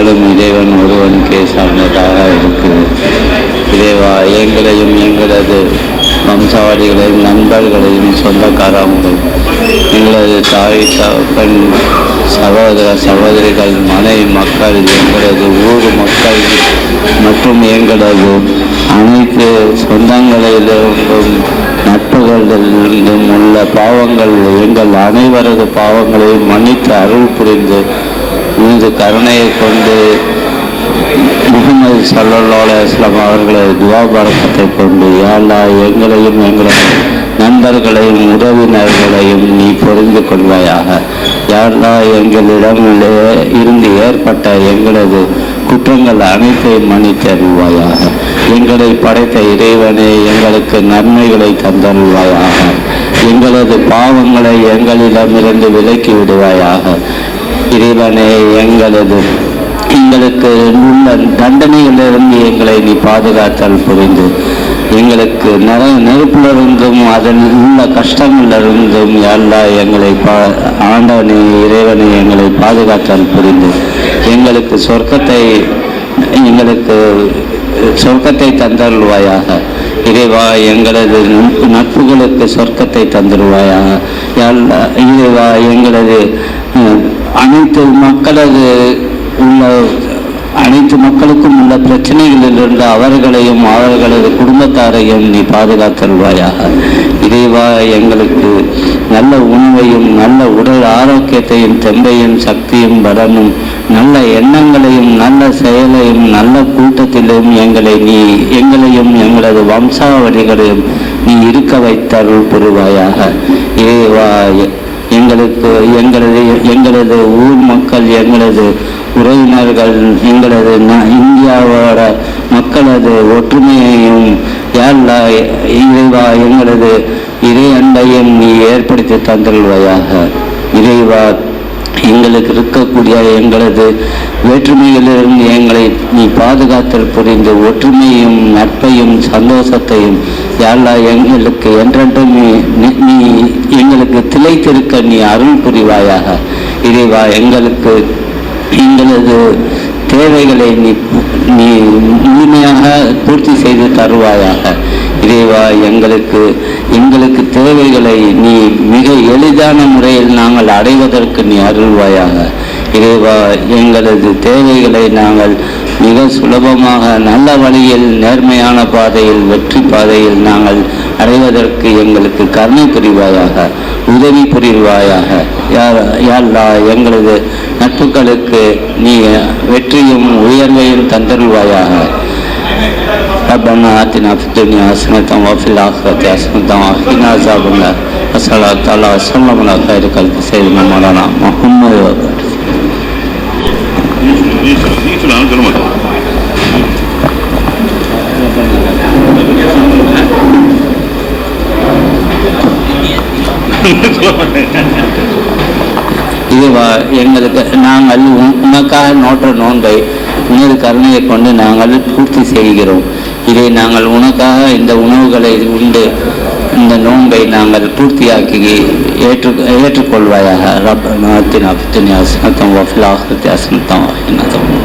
புகழும் இறைவன் ஒருவனுக்கே சார்ந்ததாக இருக்குது. இறைவா, எங்களையும் எங்களது வம்சாவளிகளையும் நண்பர்களையும் சொந்தக்காரங்களையும் எங்களது தாய் தகப்பன் சகோதர சகோதரிகள் மனைவி மக்கள் எங்களது ஊர் மக்கள் மற்றும் எங்களது அனைத்து சொந்தங்களிலிருந்தும் நட்புகளிலிருந்தும் உள்ள பாவங்கள் எங்கள் அனைவரது பாவங்களையும் மன்னித்து அருள் புரிந்து இந்த கருணையை கொண்டு முகமது ஸல்லல்லாஹு அலைஹி வஸல்லம் அவர்களது துஆ பரக்கத்தை கொண்டு யா அல்லாஹ் எங்களையும் எங்களது நண்பர்களையும் உறவினர்களையும் நீ புரிந்து கொள்வாயாக. யா அல்லாஹ் எங்களிடம் இருந்து ஏற்பட்ட எங்களது குற்றங்கள் அனைத்தையும் மன்னித்தருள்வாயாக. எங்களை படைத்த இறைவனே, எங்களுக்கு நன்மைகளை தந்தருள்வாயாக. எங்களது பாவங்களை எங்களிடமிருந்து விலக்கி விடுவாயாக. இறைவனே, எங்களுக்கு உள்ள தண்டனைகளிலிருந்து எங்களை நீ பாதுகாத்தல் புரிந்து எங்களுக்கு நெருப்பிலிருந்தும் அதில் உள்ள கஷ்டங்களிலிருந்தும் அல்லாஹ் எங்களை ஆண்டவனே இறைவனை எங்களை பாதுகாத்தல் புரிந்து எங்களுக்கு சொர்க்கத்தை தந்தருள்வாயாக. இறைவா, எங்களது நட்புகளுக்கு சொர்க்கத்தை தந்துருவாயாக. இறைவா, எங்களது அனைத்து மக்களுக்கும் உள்ள பிரச்சனைகளிலிருந்து அவர்களையும் அவர்களது குடும்பத்தாரையும் நீ பாதுகாத்தருள்வாயாக. இறைவா, எங்களுக்கு நல்ல உணவையும் நல்ல உடல் ஆரோக்கியத்தையும் தெம்பையும் சக்தியும் பலனும் நல்ல எண்ணங்களையும் நல்ல செயலையும் நல்ல கூட்டத்திலும் எங்களையும் எங்களது வம்சாவளிகளையும் நீ இருக்க வைத்தருள் புரிவாயாக. இறைவா, எங்களது ஊர் மக்கள், எங்களது உறவினர்கள், எங்களது இந்தியாவோட மக்களது ஒற்றுமையையும் இறைவா எங்களது இறை அன்பையும் நீ ஏற்படுத்தி தந்தருள்வாயாக. இறைவா, எங்களுக்கு இருக்கக்கூடிய எங்களது வேற்றுமைகளிலிருந்து எங்களை நீ பாதுகாத்தல் புரிந்து ஒற்றுமையும் நட்பையும் சந்தோஷத்தையும் எங்களுக்கு என்றென்றும் நீ எங்களுக்கு திளைத்திருக்க நீ அருள் புரிவாயாக. இறைவா, எங்களது தேவைகளை நீ முழுமையாக பூர்த்தி செய்து தருவாயாக. இறைவா, எங்களுக்கு தேவைகளை நீ மிக எளிதான முறையில் நாங்கள் அடைவதற்கு நீ அருள்வாயாக. இறைவா, எங்களது தேவைகளை நாங்கள் மிக சுலபமாக நல்ல வழியில் நேர்மையான பாதையில் வெற்றி பாதையில் நாங்கள் அடைவதற்கு எங்களுக்கு கருணை புரிவாயாக, உதவி புரிவாயாக. யா அல்லாஹ், எங்களது நட்புகளுக்கு நீ வெற்றியும் உயர்வையும் தந்தருள்வாயாக. ربنا آتنا في الدنيا حسنة وفي الآخرة حسنة وقنا عذاب النار. صلى الله وسلم على خير خلق سيدنا مولانا محمد. இதுவா எங்களுக்கு நாங்கள் உனக்காக நோற்ற நோன்பை உனது கருணையை கொண்டு நாங்கள் பூர்த்தி செய்கிறோம். இதை நாங்கள் உனக்காக இந்த உணவுகளை உண்டு இந்த நோன்பை நாங்கள் பூர்த்தியாக்கி ஏற்றுக்கொள்வாயாக. ரப்பனா ஆத்தினா ஃபித் துன்யா ஹஸனத்தன் வ ஃபில் ஆখিরাতি ஹஸனத்தன் வ kina அஸாபன்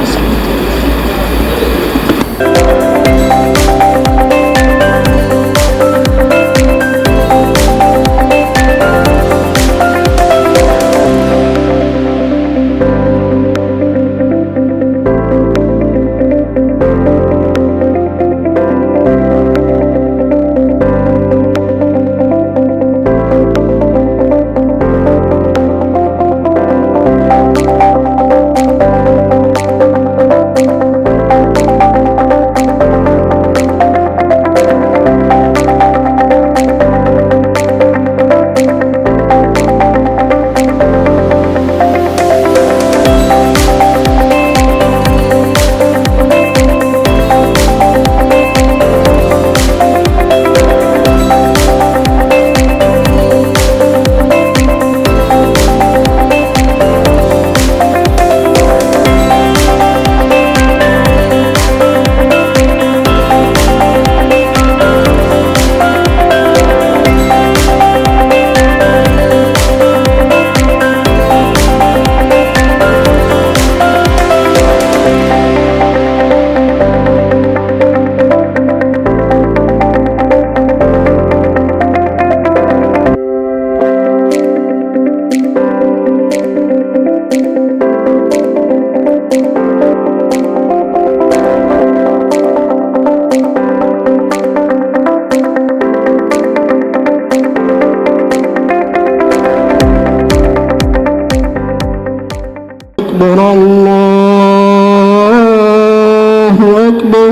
أكبر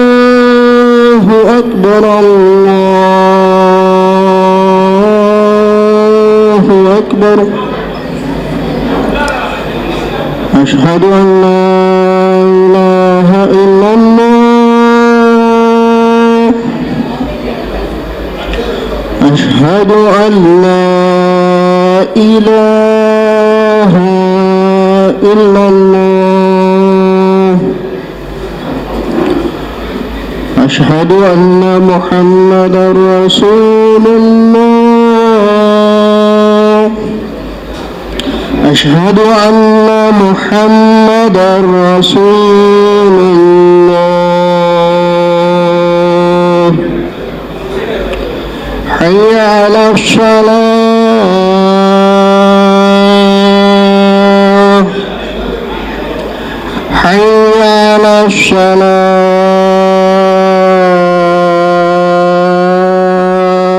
الله أكبر الله أكبر أشهد أن لا إله إلا الله أشهد أن لا إله إلا الله أشهد أن محمدا رسول الله أشهد أن محمدا رسول الله حي على الصلاة حي على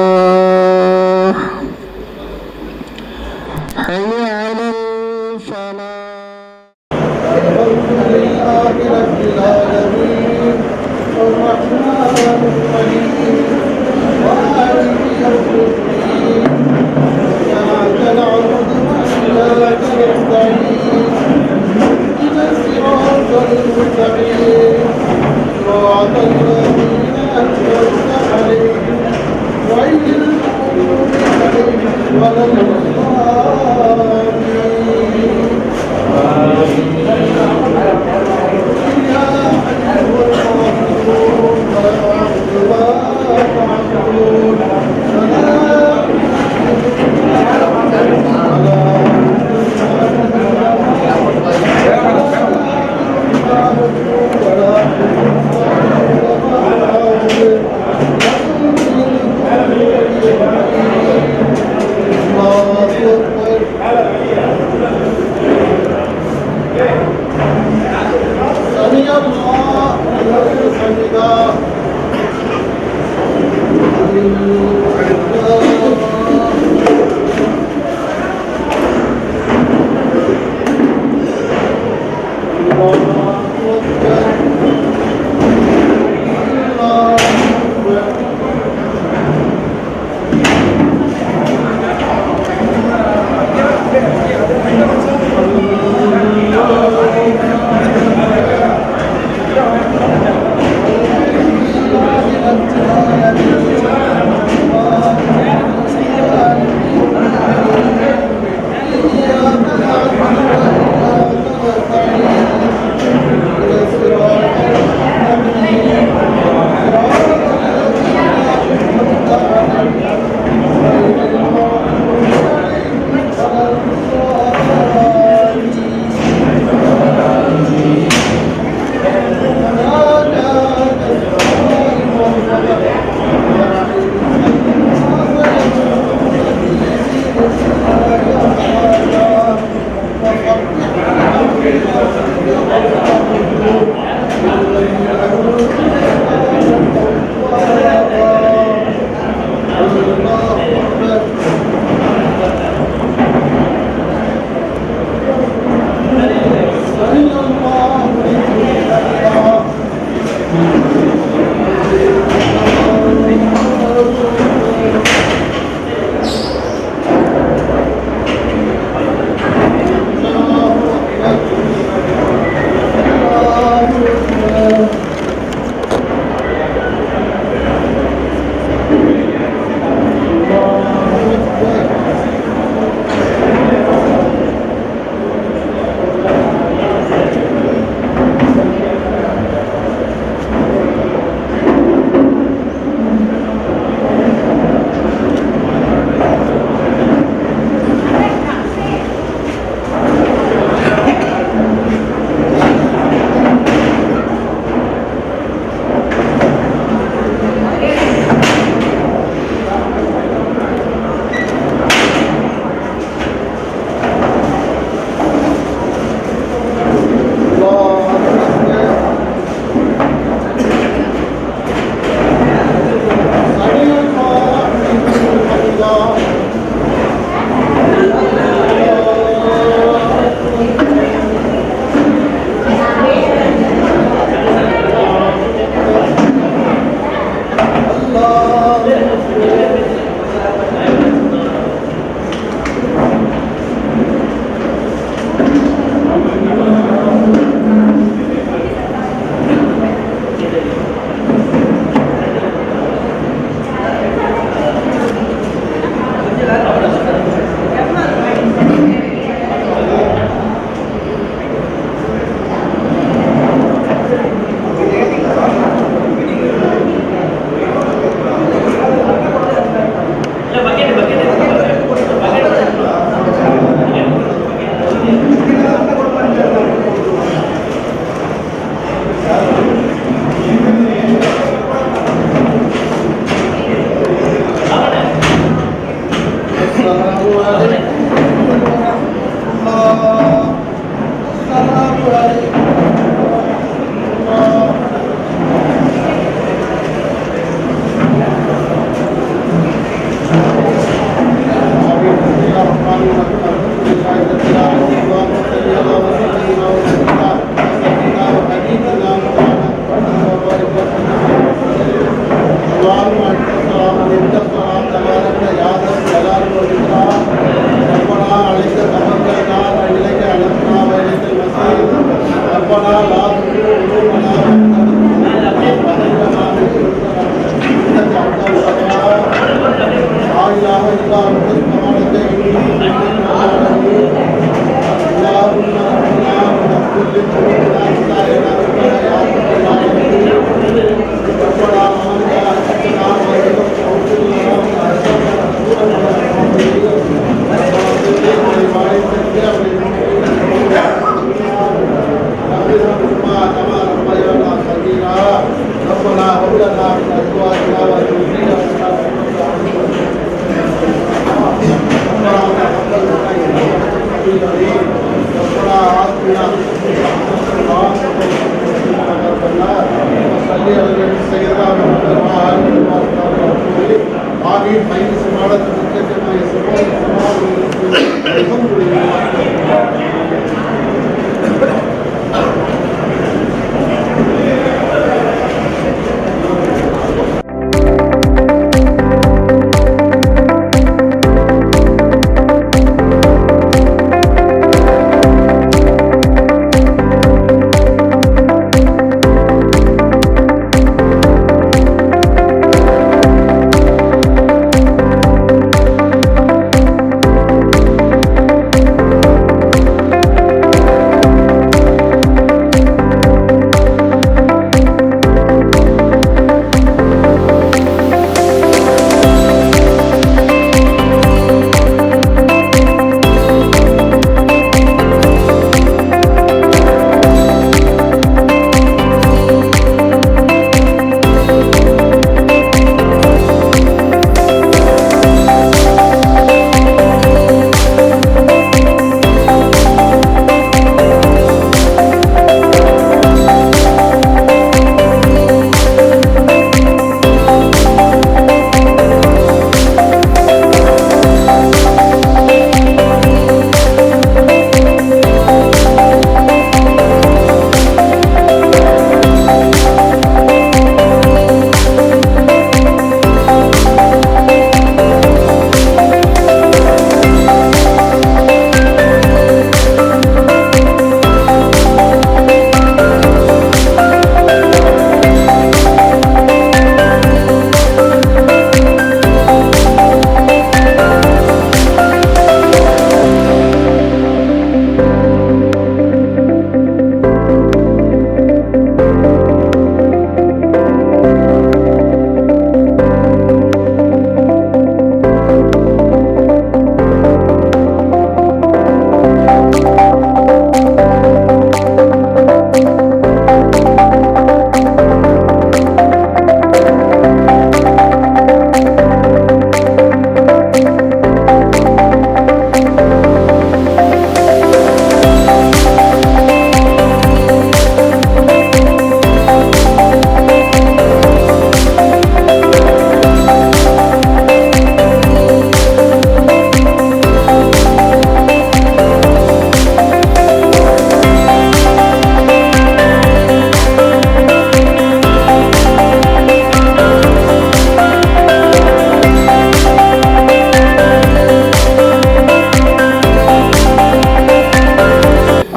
الصلاة حي على الفلاح الحمد لله رب العالمين الرحمن الرحيم مالك يوم الدين إياك نعبد وإياك نستعين اهدنا الصراط المستقيم صراط الذين أنعمت عليهم غير المغضوب عليهم ولا الضالين سمع الله لمن حمده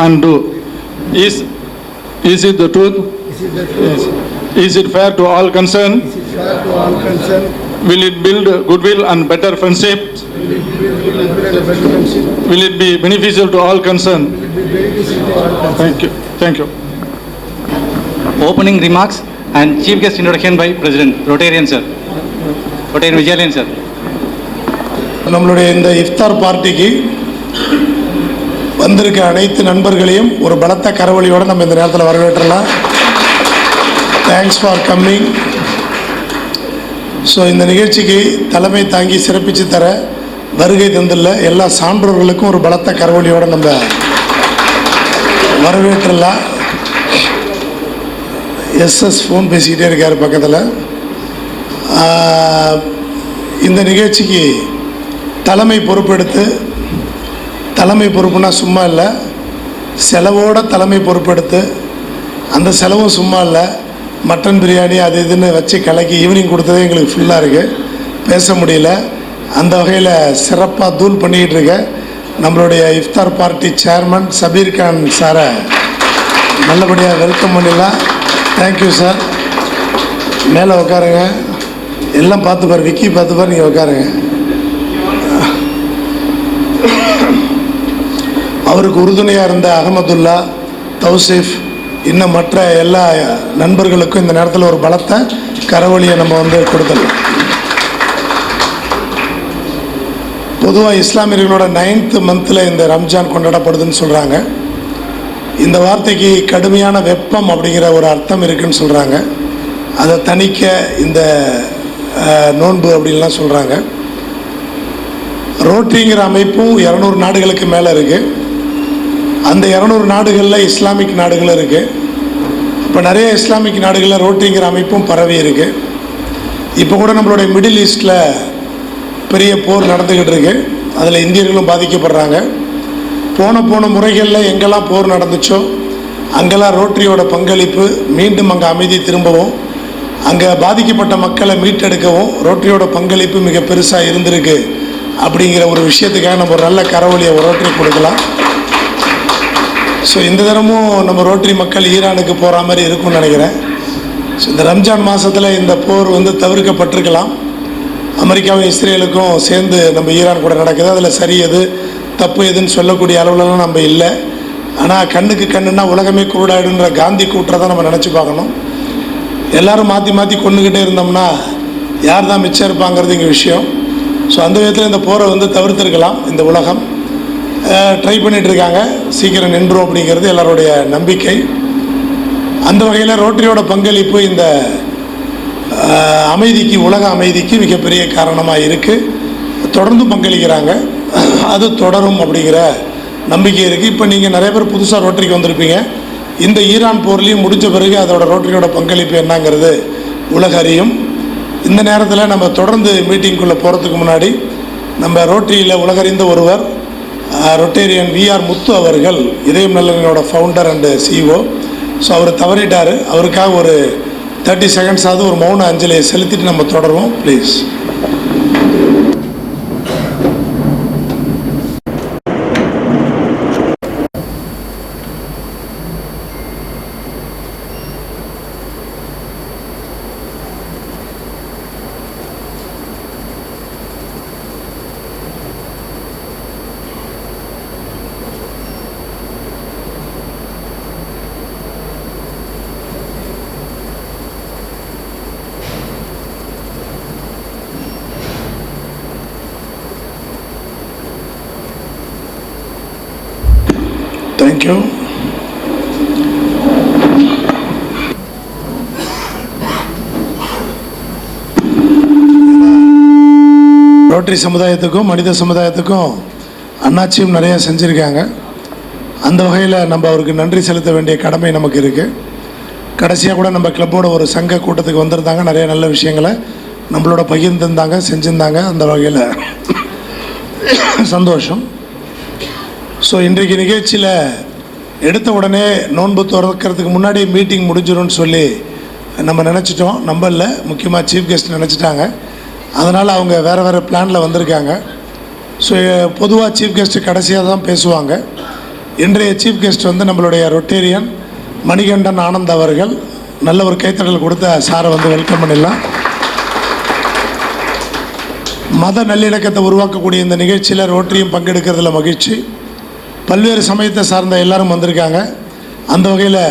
and do. Is it the truth? Yes. Is it fair to all concerned? Will it build goodwill and better friendships? Will it be beneficial to all concerned? Thank you. Thank you. Opening remarks and chief guest introduction by President Rotarian sir. Rotarian Vijayalan sir. நம்மளுடைய இந்த இஃப்தார் பார்ட்டிக்கு வந்திருக்க அனைத்து நண்பர்களையும் ஒரு பலத்த கரவொலியோடு நம்ம இந்த நேரத்தில் வரவேற்றலாம். Thanks for coming. ஸோ இந்த நிகழ்ச்சிக்கு தலைமை தாங்கி சிறப்பித்து தர வருகை தந்துள்ள எல்லா சான்றோர்களுக்கும் ஒரு பலத்த கரவொலியோடு நம்ம வரவேற்றலாம். எஸ்எஸ் ஃபோன் பேசிக்கிட்டே இருக்கார் பக்கத்தில். இந்த நிகழ்ச்சிக்கு தலைமை பொறுப்பெடுத்து தலைமை பொறுப்புனா சும்மா இல்லை, செலவோட தலைமை பொறுப்பெடுத்து அந்த செலவும் சும்மா இல்லை, மட்டன் பிரியாணி அது இதுன்னு வச்சு கலக்கி ஈவினிங் கொடுத்ததே எங்களுக்கு ஃபுல்லாக இருக்குது, பேச முடியல. அந்த வகையில் சிறப்பாக தூள் பண்ணிக்கிட்டு இருக்க நம்மளுடைய இஃப்தார் பார்ட்டி சேர்மன் சபீர் கான் சாரை நல்லபடியாக வெல்கம் பண்ணிடலாம். Thank you sir. மேலே உட்காருங்க, எல்லாம் பார்த்துப்பார், விக்கி பார்த்துப்பார், நீங்கள் உட்காருங்க. அவருக்கு உறுதுணையாக இருந்த அகமதுல்லா, தௌசிஃப், இன்னும் மற்ற எல்லா நண்பர்களுக்கும் இந்த நேரத்தில் ஒரு பலத்தை கரவொலியை நம்ம கொடுத்துடலாம். பொதுவாக இஸ்லாமியர்களோட 9th மந்தில் இந்த ரம்ஜான் கொண்டாடப்படுதுன்னு சொல்கிறாங்க. இந்த வார்த்தைக்கு கடுமையான வெப்பம் அப்படிங்கிற ஒரு அர்த்தம் இருக்குன்னு சொல்கிறாங்க. அதை தணிக்க இந்த நோன்பு அப்படின்லாம் சொல்கிறாங்க. ரோட்டரிங்கிற அமைப்பும் 200 நாடுகளுக்கு மேலே இருக்குது. அந்த 200 நாடுகளில் இஸ்லாமிக் நாடுகளும் இருக்குது. இப்போ நிறைய இஸ்லாமிக் நாடுகளில் ரோட்டரிங்கிற அமைப்பும் பரவி இருக்குது. இப்போ கூட நம்மளுடைய மிடில் ஈஸ்டில் பெரிய போர் நடந்துக்கிட்டு இருக்கு. அதில் இந்தியர்களும் பாதிக்கப்படுறாங்க. போன முறைகளில் எங்கெல்லாம் போர் நடந்துச்சோ அங்கெல்லாம் ரோட்டரியோட பங்களிப்பு மீண்டும் அங்கே அமைதி திரும்பவும், அங்கே பாதிக்கப்பட்ட மக்களை மீட்டெடுக்கவும் ரோட்டரியோட பங்களிப்பு மிக பெருசாக இருந்திருக்கு. அப்படிங்கிற ஒரு விஷயத்துக்காக நம்ம ஒரு நல்ல கரவொலியை ரோட்டரி கொடுக்கலாம். ஸோ இந்த தரமும் நம்ம ரோட்டரி மக்கள் ஈரானுக்கு போகிற மாதிரி இருக்கும்னு நினைக்கிறேன். ஸோ இந்த ரம்ஜான் மாதத்தில் இந்த போர் தவிர்க்கப்பட்டிருக்கலாம். அமெரிக்காவும் இஸ்ரேலுக்கும் சேர்ந்து நம்ம ஈரான் கூட நடக்குது. அதில் சரி எது தப்பு எதுன்னு சொல்லக்கூடிய அளவுலலாம் நம்ம இல்லை. ஆனால் கண்ணுக்கு கண்ணுன்னா உலகமே குருடாயிடுன்ற காந்தி கூற்றை தான் நம்ம நினச்சி பார்க்கணும். எல்லோரும் மாற்றி கொண்டுக்கிட்டே இருந்தோம்னா யார் தான் மிச்சம் இருப்பாங்கிறது இங்கே விஷயம். ஸோ அந்த விதத்தில் இந்த போரை தவிர்த்திருக்கலாம். இந்த உலகம் ட்ரை பண்ணிகிட்ருக்காங்க, சீக்கிரம் நின்றும் அப்படிங்கிறது எல்லாருடைய நம்பிக்கை. அந்த வகையில் ரோட்டரியோட பங்களிப்பு இந்த அமைதிக்கு, உலக அமைதிக்கு மிகப்பெரிய காரணமாக இருக்குது. தொடர்ந்து பங்களிக்கிறாங்க, அது தொடரும் அப்படிங்கிற நம்பிக்கை இருக்குது. இப்போ நீங்கள் நிறைய பேர் புதுசாக ரோட்டரிக்கு வந்திருப்பீங்க. இந்த ஈரான் போர்லேயும் முடிஞ்ச பிறகு அதோட ரோட்டரியோட பங்களிப்பு என்னங்கிறது உலக அறியும். இந்த நேரத்தில் நம்ம தொடர்ந்து மீட்டிங்குள்ளே போகிறதுக்கு முன்னாடி நம்ம ரோட்டரியில் உலகறிந்த ஒருவர் ரொட்டேரியன் விஆர் முத்து அவர்கள், இதயம் நல்லவங்களோட ஃபவுண்டர் அண்டு சிஇஓ. ஸோ அவர் தவறிட்டார். அவருக்காக ஒரு 30 செகண்ட்ஸாவது ஒரு மௌன அஞ்சலியை செலுத்திட்டு நம்ம தொடருவோம் ப்ளீஸ். தேங்க்யூ. ரோட்டரி சமுதாயத்துக்கும் மனித சமுதாயத்துக்கும் அண்ணாச்சியும் நிறையா செஞ்சுருக்காங்க. அந்த வகையில் நம்ம அவருக்கு நன்றி செலுத்த வேண்டிய கடமை நமக்கு இருக்குது. கடைசியாக கூட நம்ம கிளப்போட ஒரு சங்க கூட்டத்துக்கு வந்திருந்தாங்க. நிறைய நல்ல விஷயங்களை நம்மளோட பகிர்ந்துருந்தாங்க, செஞ்சுருந்தாங்க. அந்த வகையில் சந்தோஷம். ஸோ இன்றைக்கு நிகழ்ச்சியில் எடுத்த உடனே நோன்பு திறக்கிறதுக்கு முன்னாடி மீட்டிங் முடிஞ்சிடும்னு சொல்லி நம்ம நினச்சிட்டோம். நம்மள முக்கியமாக சீஃப் கெஸ்ட் நினச்சிட்டாங்க. அதனால் அவங்க வேறு பிளானில் வந்திருக்காங்க. ஸோ பொதுவாக சீஃப் கெஸ்ட்டு கடைசியாக தான் பேசுவாங்க. இன்றைய சீஃப் கெஸ்ட் நம்மளுடைய ரொட்டேரியன் மணிகண்டன் ஆனந்த் அவர்கள். நல்ல ஒரு கைத்தடல் கொடுத்த சாரை வெல்கம் பண்ணிடலாம். மத நல்லிணக்கத்தை உருவாக்கக்கூடிய இந்த நிகழ்ச்சியில் ரோட்டரியும் பங்கெடுக்கிறதுல மகிழ்ச்சி. பல்வேறு சமயத்தை சார்ந்த எல்லாரும் வந்திருக்காங்க. அந்த வகையில்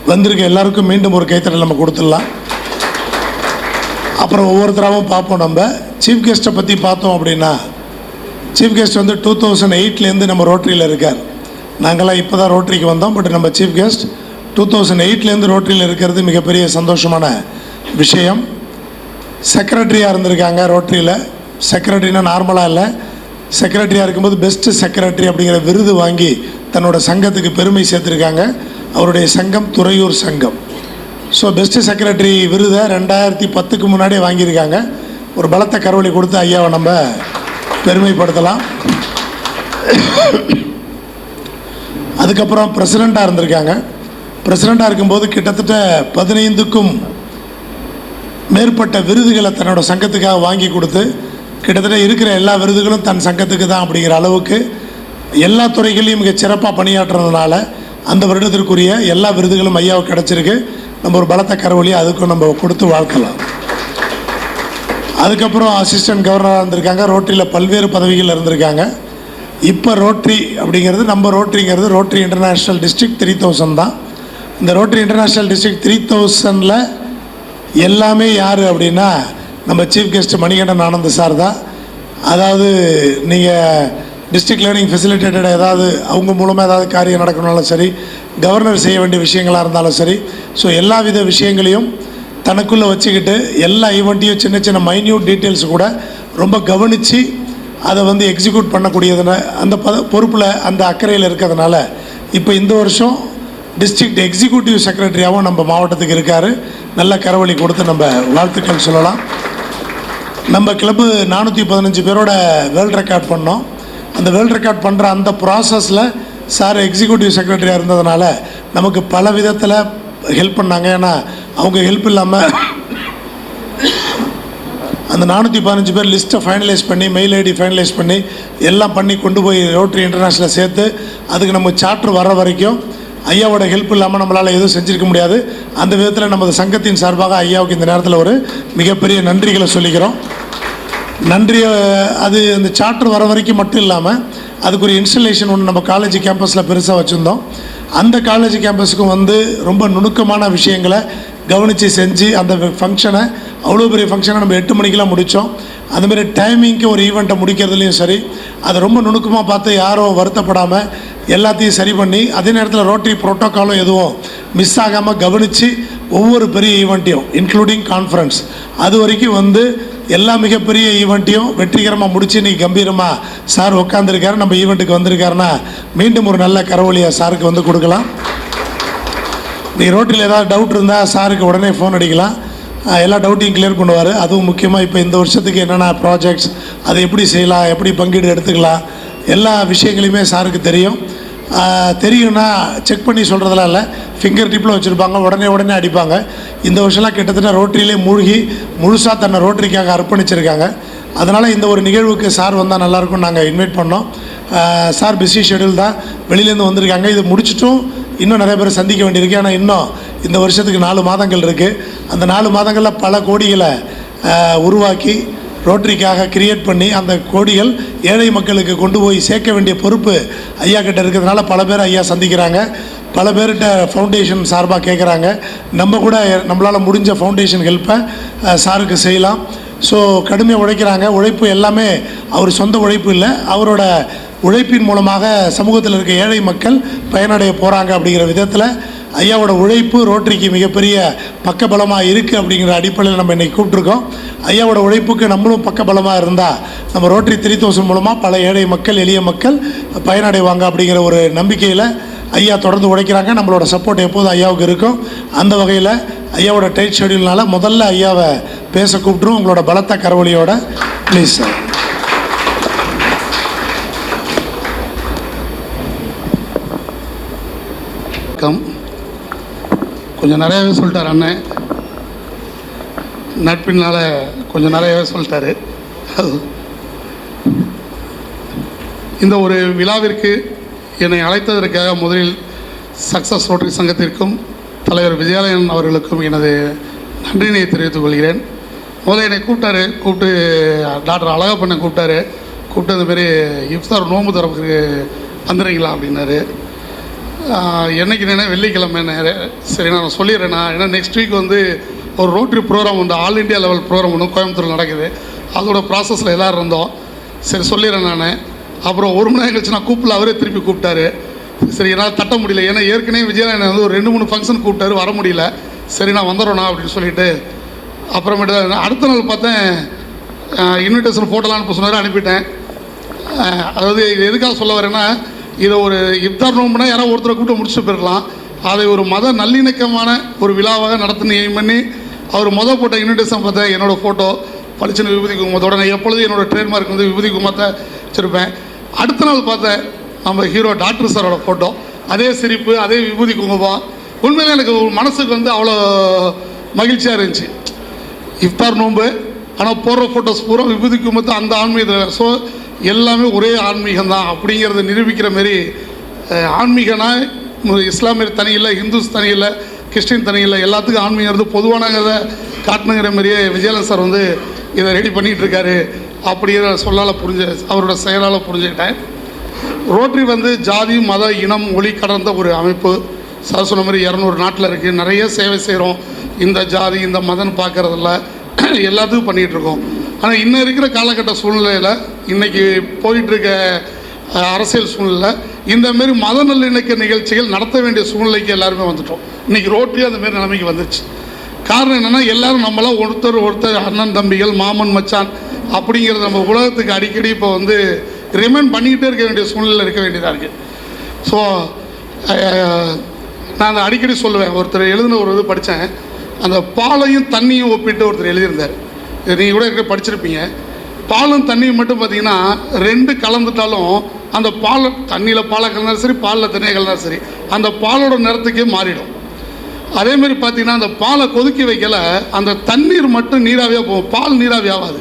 வந்திருக்க எல்லாருக்கும் மீண்டும் ஒரு கைத்தடல் நம்ம கொடுத்துடலாம். அப்புறம் ஒவ்வொருத்தராகவும் பார்ப்போம். நம்ம சீஃப் கெஸ்ட்டை பற்றி பார்த்தோம் அப்படின்னா, சீஃப் கெஸ்ட் 2008லேருந்து நம்ம ரோட்டரியில் இருக்கார். நாங்கள்லாம் இப்போ தான் ரோட்டரிக்கு வந்தோம். பட் நம்ம சீஃப் கெஸ்ட் 2008லேருந்து ரோட்டரியில் இருக்கிறது மிகப்பெரிய சந்தோஷமான விஷயம். செக்ரட்டரியாக இருந்திருக்காங்க ரோட்டரியில். செக்ரட்டரினா நார்மலாக இல்லை, செக்ரட்டரியாக இருக்கும்போது பெஸ்ட்டு செக்ரட்டரி அப்படிங்கிற விருது வாங்கி தன்னோட சங்கத்துக்கு பெருமை சேர்த்துருக்காங்க. அவருடைய சங்கம் துறையூர் சங்கம். ஸோ பெஸ்ட்டு செக்ரட்டரி விருதை 2010க்கு முன்னாடியே வாங்கியிருக்காங்க. ஒரு பலத்த கரவொலி கொடுத்து ஐயாவை நம்ம பெருமைப்படுத்தலாம். அதுக்கப்புறம் பிரசிடெண்ட்டாக இருந்திருக்காங்க. பிரசிடெண்ட்டாக இருக்கும்போது கிட்டத்தட்ட 15க்கும் மேற்பட்ட விருதுகளை தன்னோட சங்கத்துக்காக வாங்கி கொடுத்து, கிட்டத்தட்ட இருக்கிற எல்லா விருதுகளும் தன் சங்கத்துக்கு தான் அப்படிங்கிற அளவுக்கு எல்லா துறைகளையும் மிக சிறப்பாக பணியாற்றுறதுனால அந்த வருடத்திற்குரிய எல்லா விருதுகளும் ஐயாவுக்கு கிடச்சிருக்கு. நம்ம ஒரு பலத்த கரவொலி அதுக்கும் நம்ம கொடுத்து வாழ்க்கலாம். அதுக்கப்புறம் அசிஸ்டன்ட் கவர்னராக இருந்திருக்காங்க. ரோட்டரியில் பல்வேறு பதவிகள் இருந்திருக்காங்க. இப்போ ரோட்ரி அப்படிங்கிறது நம்ம ரோட்ரிங்கிறது ரோட்ரி இன்டர்நேஷ்னல் டிஸ்ட்ரிக்ட் 3000 தான். இந்த ரோட்ரி இன்டர்நேஷ்னல் டிஸ்ட்ரிக்ட் 3000ல் எல்லாமே யார் அப்படின்னா நம்ம chief guest Manikandan Anand sir தான். அதாவது நீங்கள் டிஸ்ட்ரிக்ட் லேர்னிங் ஃபெசிலிட்டேட்டட் ஏதாவது அவங்க மூலமாக ஏதாவது காரியம் நடக்கணும்னாலும் சரி, கவர்னர் செய்ய வேண்டிய விஷயங்களாக இருந்தாலும் சரி, ஸோ எல்லா வித விஷயங்களையும் தனக்குள்ளே வச்சுக்கிட்டு எல்லா ஈவெண்ட்டையும் சின்ன சின்ன மைன்யூட் டீட்டெயில்ஸ் கூட ரொம்ப கவனித்து அதை வந்து எக்ஸிக்யூட் பண்ணக்கூடியதுன்னு அந்த பொறுப்பில் அந்த அக்கறையில் இருக்கிறதுனால இப்போ இந்த வருஷம் டிஸ்ட்ரிக்ட் எக்ஸிக்யூட்டிவ் செக்ரட்டரியாகவும் நம்ம மாவட்டத்துக்கு இருக்கார். நல்ல கரவொலி கொடுத்து நம்ம வாழ்த்துக்கள் சொல்லலாம். நம்ம கிளப்பு 415 பேரோட வேர்ல்ட் ரெக்கார்ட் பண்ணோம். அந்த வேர்ல்ட் ரெக்கார்ட் பண்ணுற அந்த ப்ராசஸில் சார் எக்ஸிக்யூட்டிவ் செக்ரட்டரியாக இருந்ததுனால நமக்கு பல விதத்தில் ஹெல்ப் பண்ணாங்க. ஏன்னா அவங்க ஹெல்ப் இல்லாமல் அந்த 415 பேர் லிஸ்ட்டை ஃபைனலைஸ் பண்ணி மெயில் ஐடி ஃபைனலைஸ் பண்ணி எல்லாம் பண்ணி கொண்டு போய் ரோட்டரி இன்டர்நேஷ்னலில் சேர்த்து அதுக்கு நம்ம சார்ட்டர் வர வரைக்கும் ஐயாவோட ஹெல்ப் இல்லாமல் நம்மளால் எதுவும் செஞ்சுருக்க முடியாது. அந்த விதத்தில் நமது சங்கத்தின் சார்பாக ஐயாவுக்கு இந்த நேரத்தில் ஒரு மிகப்பெரிய நன்றிகளை சொல்லிக்கிறோம். நன்றி. அது அந்த சார்ட்டர் வர வரைக்கும் மட்டும் இல்லாமல் அதுக்கு ஒரு இன்ஸ்டலேஷன் ஒன்று நம்ம காலேஜ் கேம்பஸில் பெருசாக வச்சுருந்தோம். அந்த காலேஜ் கேம்பஸுக்கும் வந்து ரொம்ப நுணுக்கமான விஷயங்களை கவனித்து செஞ்சு அந்த ஃபங்க்ஷனை அவ்வளோ பெரிய ஃபங்க்ஷனை நம்ம 8 மணிக்கெலாம் முடித்தோம். அதுமாரி டைமிங்க்கு ஒரு ஈவெண்ட்டை முடிக்கிறதுலையும் சரி அதை ரொம்ப நுணுக்கமாக பார்த்து யாரும் வருத்தப்படாமல் எல்லாத்தையும் சரி பண்ணி அதே நேரத்தில் ரோட்டரி ப்ரோட்டோக்காலும் எதுவும் மிஸ் ஆகாமல் கவனித்து ஒவ்வொரு பெரிய ஈவெண்ட்டையும் இன்க்ளூடிங் கான்ஃபரன்ஸ் அது வரைக்கும் வந்து எல்லா மிகப்பெரிய ஈவெண்ட்டையும் வெற்றிகரமாக முடித்து இன்றைக்கி கம்பீரமாக சார் உட்காந்துருக்காரு. நம்ம ஈவெண்ட்டுக்கு வந்திருக்காருன்னா மீண்டும் ஒரு நல்ல கரவொலியை சாருக்கு வந்து கொடுக்கலாம். நீங்கள் ரோட்டில் ஏதாவது டவுட் இருந்தால் சாருக்கு உடனே ஃபோன் அடிக்கலாம். எல்லா டவுட்டையும் கிளியர் பண்ணுவார். அதுவும் முக்கியமாக இப்போ இந்த வருஷத்துக்கு என்னென்ன ப்ராஜெக்ட்ஸ் அதை எப்படி செய்யலாம், எப்படி பங்கீடு எடுத்துக்கலாம், எல்லா விஷயங்களையுமே சாருக்கு தெரியும். தெரியும்னா செக் பண்ணி சொல்கிறதெல்லாம் இல்லை, ஃபிங்கர் டிப்பில் வச்சுருப்பாங்க, உடனே அடிப்பாங்க. இந்த வருஷம்லாம் கிட்டத்தட்ட ரோட்டரியிலே மூழ்கி முழுசாக தன்னை ரோட்டரிக்காக அர்ப்பணிச்சிருக்காங்க. அதனால் இந்த ஒரு நிகழ்வுக்கு சார் வந்தால் நல்லாயிருக்கும் நாங்கள் இன்வைட் பண்ணோம். சார் பிஸி ஷெடியூல் தான், வெளியிலேருந்து வந்திருக்காங்க. இது முடிச்சிட்டும் இன்னும் நிறைய பேர் சந்திக்க வேண்டியிருக்கு. ஆனால் இன்னும் இந்த வருஷத்துக்கு 4 மாதங்கள் இருக்குது. அந்த 4 மாதங்களில் பல கோடிகளை உருவாக்கி ரோட்டரிக்காக கிரியேட் பண்ணி அந்த கோடிகள் ஏழை மக்களுக்கு கொண்டு போய் சேர்க்க வேண்டிய பொறுப்பு ஐயா கிட்ட இருக்கிறதுனால பல பேர் ஐயா சந்திக்கிறாங்க. பல பேர்கிட்ட ஃபவுண்டேஷன் சார்பாக கேட்குறாங்க. நம்ம கூட நம்மளால் முடிஞ்ச ஃபவுண்டேஷன் ஹெல்ப்பை சாருக்கு செய்யலாம். ஸோ கடுமையாக உழைக்கிறாங்க. உழைப்பு எல்லாமே அவர் சொந்த உழைப்பு இல்லை, அவரோட உழைப்பின் மூலமாக சமூகத்தில் இருக்க ஏழை மக்கள் பயனடைய போகிறாங்க. அப்படிங்கிற விதத்தில் ஐயாவோட உழைப்பு ரோட்டரிக்கு மிகப்பெரிய பக்கபலமாக இருக்குது. அப்படிங்கிற அடிப்படையில் நம்ம இன்றைக்கி கூப்பிட்ருக்கோம். ஐயாவோட உழைப்புக்கு நம்மளும் பக்கபலமாக இருந்தால் நம்ம ரோட்டரி 3000 மூலமாக பல ஏழை மக்கள் எளிய மக்கள் பயனடைவாங்க அப்படிங்கிற ஒரு நம்பிக்கையில் ஐயா தொடர்ந்து உழைக்கிறாங்க. நம்மளோட சப்போர்ட் எப்போதும் ஐயாவுக்கு இருக்கும். அந்த வகையில் ஐயாவோட டைட் ஷெடியூல்னால முதல்ல ஐயாவை பேச கூப்பிட்ருவோம். உங்களோட பலத்த கரவொலியோட ப்ளீஸ் சார். கொஞ்சம் நிறையவே சொல்லிட்டார் அண்ணன். நட்பினால் கொஞ்சம் நிறையவே சொல்லிட்டாரு. இந்த ஒரு விழாவிற்கு என்னை அழைத்ததற்காக முதலில் சக்ஸஸ் ரோட்டரி சங்கத்திற்கும் தலைவர் விஜயாலயன் அவர்களுக்கும் எனது நன்றியினை தெரிவித்துக் கொள்கிறேன். முதல்ல என்னை கூப்பிட்டு டாக்டர் அழகப்பண்ணை கூப்பிட்டு அந்த மாரி இஃப்தார் நோன்பு தரப்புக்கு வந்துடுறீங்களா அப்படின்னாரு. என்னைக்கு வெள்ளிக்கிழமை சரி நான் சொல்லிடுறேண்ணா. ஏன்னா நெக்ஸ்ட் வீக் வந்து ஒரு ரோட்டரி ப்ரோக்ராம் வந்து ஆல் இண்டியா லெவல் ப்ரோக்ராம் ஒன்று கோயம்புத்தூரில் நடக்குது. அதோட ப்ராசஸில் எல்லோரும் இருந்தோம். சரி சொல்லிடுறேன் நான். அப்புறம் 1 மணி நேரம் கழிச்சு நான் கூப்பிடல, அவரே திருப்பி கூப்பிட்டாரு. சரி என்னால் தட்ட முடியல, ஏன்னா ஏற்கனவே விஜயநாயனை வந்து ஒரு 2-3 ஃபங்க்ஷன் கூப்பிட்டாரு, வர முடியல. சரி நான் வந்துடுறேண்ணா அப்படின்னு சொல்லிவிட்டு அப்புறமேட்டு அடுத்த நாள் பார்த்தேன் இன்விடேஷன் ஃபோட்டோலாம் அனுப்ப சொன்னார், அனுப்பிட்டேன். அதாவது இது எதுக்காக சொல்ல வரேன்னா, இதை ஒரு இஃப்தார் நோம்புனா யாராவது ஒருத்தரை கூப்பிட்டு முடிச்சுட்டு போயிருக்கலாம். அதை ஒரு மத நல்லிணக்கமான ஒரு விழாவாக நடத்தின எய்ம் பண்ணி அவர் போட்ட இன்விடேஷன் பார்த்தேன். என்னோடய ஃபோட்டோ பளிச்சுன்னு விபூதி குங்குமத்தோட நான் எப்பொழுதும் என்னோடய ட்ரேட்மார்க் வந்து விபூதி குங்குமத்தை வச்சுருப்பேன். அடுத்த நாள் பார்த்தேன் நம்ம ஹீரோ டாக்டர் சாரோட ஃபோட்டோ, அதே சிரிப்பு, அதே விபூதி குங்குமம். உண்மையிலே எனக்கு மனசுக்கு வந்து அவ்வளோ மகிழ்ச்சியாக இருந்துச்சு. இஃப்தார் நோன்பு, ஆனால் போடுற ஃபோட்டோஸ் பூரா விபூதி குங்குமத்தை அந்த ஆன்மீகத்தில். ஸோ எல்லாமே ஒரே ஆன்மீகம் தான் அப்படிங்கிறத நிரூபிக்கிற மாரி ஆன்மீகனா இஸ்லாமியர் தனி இல்லை, ஹிந்துஸ் தனி இல்லை, கிறிஸ்டின் தனி இல்லை, எல்லாத்துக்கும் ஆன்மீகிறது பொதுவானதை காட்டணுங்கிற மாதிரியே விஜயலன் சார் வந்து இதை ரெடி பண்ணிகிட்டு இருக்காரு அப்படிங்கிற சொல்லால் அவரோட செயலால் புரிஞ்சுக்கிட்டேன். ரோட்டரி வந்து ஜாதி, மத, இனம், மொழி கடந்த ஒரு அமைப்பு. சார் சொன்ன மாதிரி 200 நாட்டில் இருக்குது. நிறைய சேவை செய்கிறோம். இந்த ஜாதி இந்த மதம் பார்க்குறதில்ல, எல்லாத்துக்கும் பண்ணிகிட்ருக்கோம். ஆனால் இன்னும் இருக்கிற காலகட்ட சூழ்நிலையில், இன்றைக்கி போயிட்டுருக்க அரசியல் சூழ்நிலை, இந்தமாரி மத நல்லிணக்க நிகழ்ச்சிகள் நடத்த வேண்டிய சூழ்நிலைக்கு எல்லாருமே வந்துட்டோம். இன்றைக்கி ரோட்டரி அந்தமாரி நிலைமைக்கு வந்துடுச்சு. காரணம் என்னென்னா, எல்லோரும் நம்மளாம் ஒருத்தர் அண்ணன் தம்பிகள், மாமன் மச்சான் அப்படிங்கிறது நம்ம உலகத்துக்கு அடிக்கடி இப்போ வந்து ரிமைண்ட் பண்ணிக்கிட்டே இருக்க வேண்டிய சூழ்நிலை இருக்க வேண்டியதாக இருக்குது. ஸோ நான் அதை அடிக்கடி சொல்லுவேன். ஒருத்தர் எழுதின ஒரு இது படித்தேன். அந்த பாலையும் தண்ணியும் ஒப்பிட்டு ஒருத்தர் எழுதியிருந்தார். நீங்கள் கூட படிச்சிருப்பீங்க. பாலும் தண்ணியும் மட்டும் பார்த்தீங்கன்னா 2 கலந்துட்டாலும் அந்த பால், தண்ணியில் பாலை கலந்தாலும் சரி, பாலில் தண்ணியை கலந்தாலும் சரி, அந்த பாலோட நிறத்துக்கே மாறிடும். அதேமாரி பார்த்தீங்கன்னா அந்த பாலை கொதிக்க வைக்கல, அந்த தண்ணீர் மட்டும் நீராவியாக போகும். பால் நீராவி ஆகாது,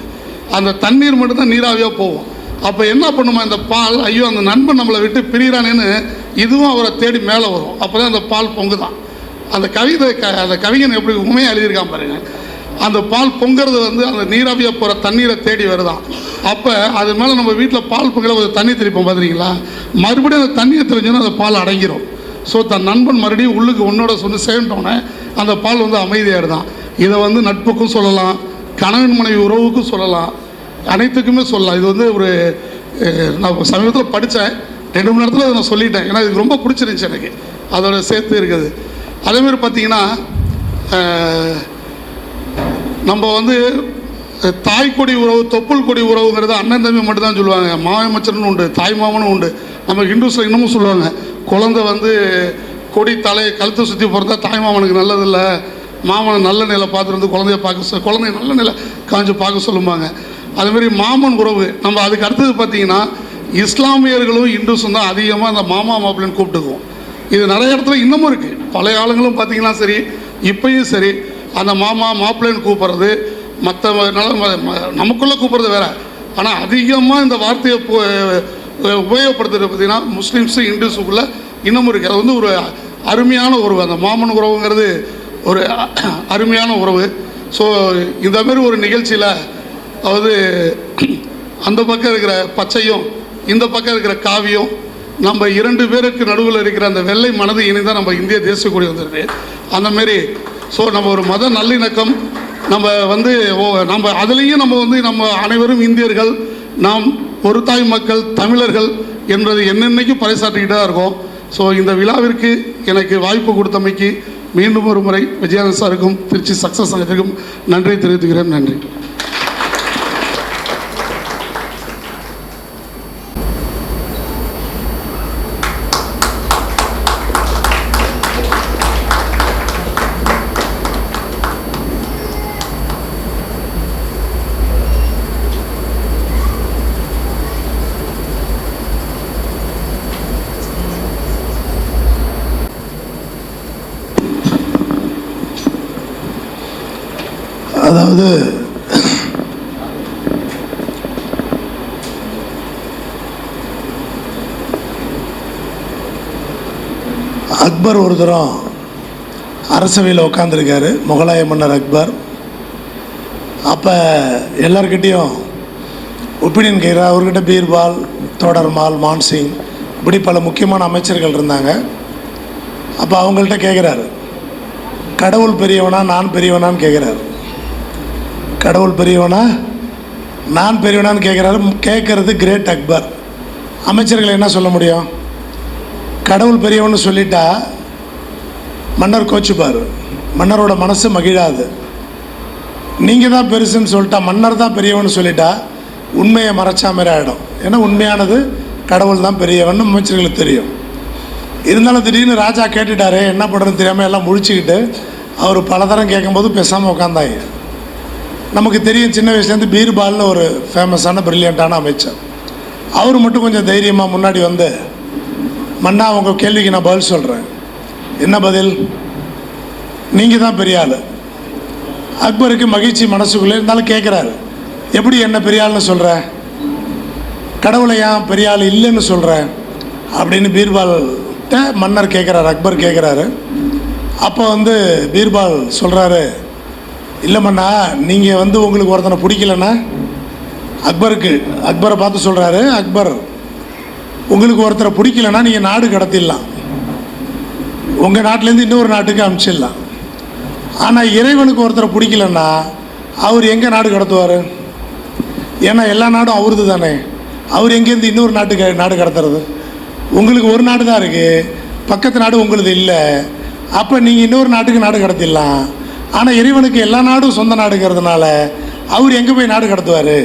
அந்த தண்ணீர் மட்டும் தான் நீராவியாக போகும். அப்போ என்ன பண்ணுமா இந்த பால், ஐயோ அந்த நண்பன் நம்மளை விட்டு பிரிகிறானேன்னு இதுவும் அவரை தேடி மேலே வரும். அப்போ தான் அந்த பால் பொங்குதான். அந்த அந்த கவிஞன் எப்படி உண்மையாக எழுதியிருக்கான் பாருங்கள். அந்த பால் பொங்குறது வந்து அந்த நீராவியாக போகிற தண்ணீரை தேடி வருதான். அப்போ அது மேலே நம்ம வீட்டில் பால் பொங்கல ஒரு தண்ணி திரிப்போம் பார்த்துருக்கீங்களா, மறுபடியும் அந்த தண்ணியை தெரிஞ்சோன்னா அந்த பால் அடங்கிடும். ஸோ தன் நண்பன் மறுபடியும் உள்ளுக்கு உன்னோட சொல்லி சேர்ந்தோன்னே அந்த பால் வந்து அமைதியாகிடுதான். இதை வந்து நட்புக்கும் சொல்லலாம், கணவன் மனைவி உறவுக்கும் சொல்லலாம், அனைத்துக்குமே சொல்லலாம். இது வந்து ஒரு நான் சமீபத்தில் படித்தேன், 2 மணி நேரத்தில் அதை நான் சொல்லிட்டேன். ஏன்னா இது ரொம்ப பிடிச்சிருந்துச்சி எனக்கு, அதோட சேர்த்து இருக்குது. அதேமாதிரி பார்த்திங்கன்னா நம்ம வந்து தாய்க்கொடி உறவு, தொப்புள் கொடி உறவுங்கிறது அண்ணன் தம்பி மட்டும்தான் சொல்லுவாங்க. மாமன் மச்சனும் உண்டு, தாய் மாமனும் உண்டு. நம்ம ஹிந்துஸில் இன்னமும் சொல்லுவாங்க, குழந்தை வந்து கொடி தலை கழுத்தை சுற்றி பிறந்தா தாய் மாமனுக்கு நல்லதில்லை, மாமனை நல்ல நிலை பார்த்துருந்து குழந்தைய பார்க்க குழந்தைய நல்ல நிலை காஞ்சி பார்க்க சொல்லுவாங்க. அதுமாரி மாமன் உறவு. நம்ம அதுக்கு அடுத்தது பார்த்திங்கன்னா இஸ்லாமியர்களும் இந்துஸும் தான் அதிகமாக அந்த மாமா மாப்பிள்ளைன்னு கூப்பிட்டுக்குவோம். இது நிறைய இடத்துல இன்னமும் இருக்குது. பழைய ஆளுங்களும் பார்த்திங்கன்னா சரி, இப்பயும் சரி, அந்த மாமா மாப்பிள்ளைன்னு கூப்பிட்றது, மற்ற நமக்குள்ளே கூப்பிட்றது வேறு. ஆனால் அதிகமாக இந்த வார்த்தையை உபயோகப்படுத்துறது பார்த்திங்கன்னா முஸ்லீம்ஸு இந்துஸுக்குள்ளே இன்னமும் இருக்குது. அது வந்து ஒரு அருமையான உறவு. அந்த மாமன் உறவுங்கிறது ஒரு அருமையான உறவு. ஸோ இந்தமாரி ஒரு நிகழ்ச்சியில் அதாவது அந்த பக்கம் இருக்கிற பச்சையும் இந்த பக்கம் இருக்கிற காவியும், நம்ம 2 பேருக்கு நடுவில் இருக்கிற அந்த வெள்ளை மனது இணைதான் நம்ம இந்திய தேசிய கொடி வந்துருக்கு. அந்தமாரி ஸோ நம்ம ஒரு மத நல்லிணக்கம், நம்ம வந்து நம்ம அதுலேயும் நம்ம வந்து நம்ம அனைவரும் இந்தியர்கள், நாம் ஒரு தாய் மக்கள், தமிழர்கள் என்பது என்னென்னைக்கும் பறைசாற்றிக்கிட்டு தான் இருக்கோம். ஸோ இந்த விழாவிற்கு எனக்கு வாய்ப்பு கொடுத்தமைக்கு மீண்டும் ஒரு முறை விஜயலன் சாருக்கும் திருச்சி சக்ஸஸ் சங்கத்திற்கும் நன்றி தெரிவித்துக்கிறேன். நன்றி. அதாவது அக்பர் ஒரு தரம் அரசவையில் உட்காந்துருக்காரு, முகலாய மன்னர் அக்பர். அப்போ எல்லார்கிட்டேயும் ஒப்பீனியன் கேட்குறார். அவர்கிட்ட பீர்பால், தோடர்மால், மான்சிங் இப்படி பல முக்கியமான அமைச்சர்கள் இருந்தாங்க. அப்போ அவங்கள்ட்ட கேட்குறாரு, கடவுள் பெரியவனா நான் பெரியவனான்னு கேட்குறாரு. கடவுள் பெரியவனா நான் பெரியவனான்னு கேட்குறாரு. கேட்குறது கிரேட் அக்பர். அமைச்சர்கள் என்ன சொல்ல முடியும்? கடவுள் பெரியவன்னு சொல்லிட்டா மன்னர் கோச்சுப்பார், மன்னரோட மனசு மகிழாது. நீங்கள் தான் பெருசுன்னு சொல்லிட்டா, மன்னர் தான் பெரியவன்னு சொல்லிட்டா உண்மையை மறைச்சா மாதிரி ஆகிடும். ஏன்னா உண்மையானது கடவுள் தான் பெரியவன் அமைச்சர்களுக்கு தெரியும். இருந்தாலும் திடீர்னு ராஜா கேட்டுட்டாரு, என்ன பண்ணுறதுன்னு தெரியாமல் எல்லாம் முழிச்சுக்கிட்டு அவர் பலதரம் கேட்கும்போது பேசாமல் உட்காந்தாங்க. நமக்கு தெரியும் சின்ன வயசுலேருந்து பீர்பால்னு ஒரு ஃபேமஸான பிரில்லியண்ட்டான அமைச்சர். அவர் மட்டும் கொஞ்சம் தைரியமாக முன்னாடி வந்து, மன்னா உங்கள் கேள்விக்கு நான் பதில் சொல்கிறேன். என்ன பதில்? நீங்கள் தான் பெரிய ஆள். அக்பருக்கு மகிழ்ச்சி மனசுக்குள்ளே இருந்தாலும் கேட்குறாரு, எப்படி என்ன பெரிய ஆள்னு சொல்கிற, கடவுளை ஏன் பெரிய ஆள் இல்லைன்னு சொல்கிற அப்படின்னு பீர்பால்கிட்ட மன்னர் கேட்குறாரு, அக்பர் கேட்குறாரு. அப்போ வந்து பீர்பால் சொல்கிறாரு, இல்லை மன்னா, நீங்கள் வந்து உங்களுக்கு ஒருத்தனை பிடிக்கலன்னா, அக்பரை பார்த்து சொல்கிறாரு, அக்பர் உங்களுக்கு ஒருத்தரை பிடிக்கலன்னா நீங்கள் நாடு கடத்திடலாம், உங்கள் நாட்டிலேருந்து இன்னொரு நாட்டுக்கு அனுப்பிச்சிடலாம். ஆனால் இறைவனுக்கு ஒருத்தரை பிடிக்கலன்னா அவர் எங்கே நாடு கடத்துவார்? ஏன்னா எல்லா நாடும் அவருது தானே. அவர் எங்கேருந்து இன்னொரு நாடு கடத்துறது? உங்களுக்கு ஒரு நாடு தான் இருக்குது, பக்கத்து நாடு உங்களுது இல்லை. அப்போ நீங்கள் இன்னொரு நாட்டுக்கு நாடு கடத்திடலாம். ஆனால் இறைவனுக்கு எல்லா நாடும் சொந்த நாடுங்கிறதுனால அவர் எங்கே போய் நாடு கடத்துவார்?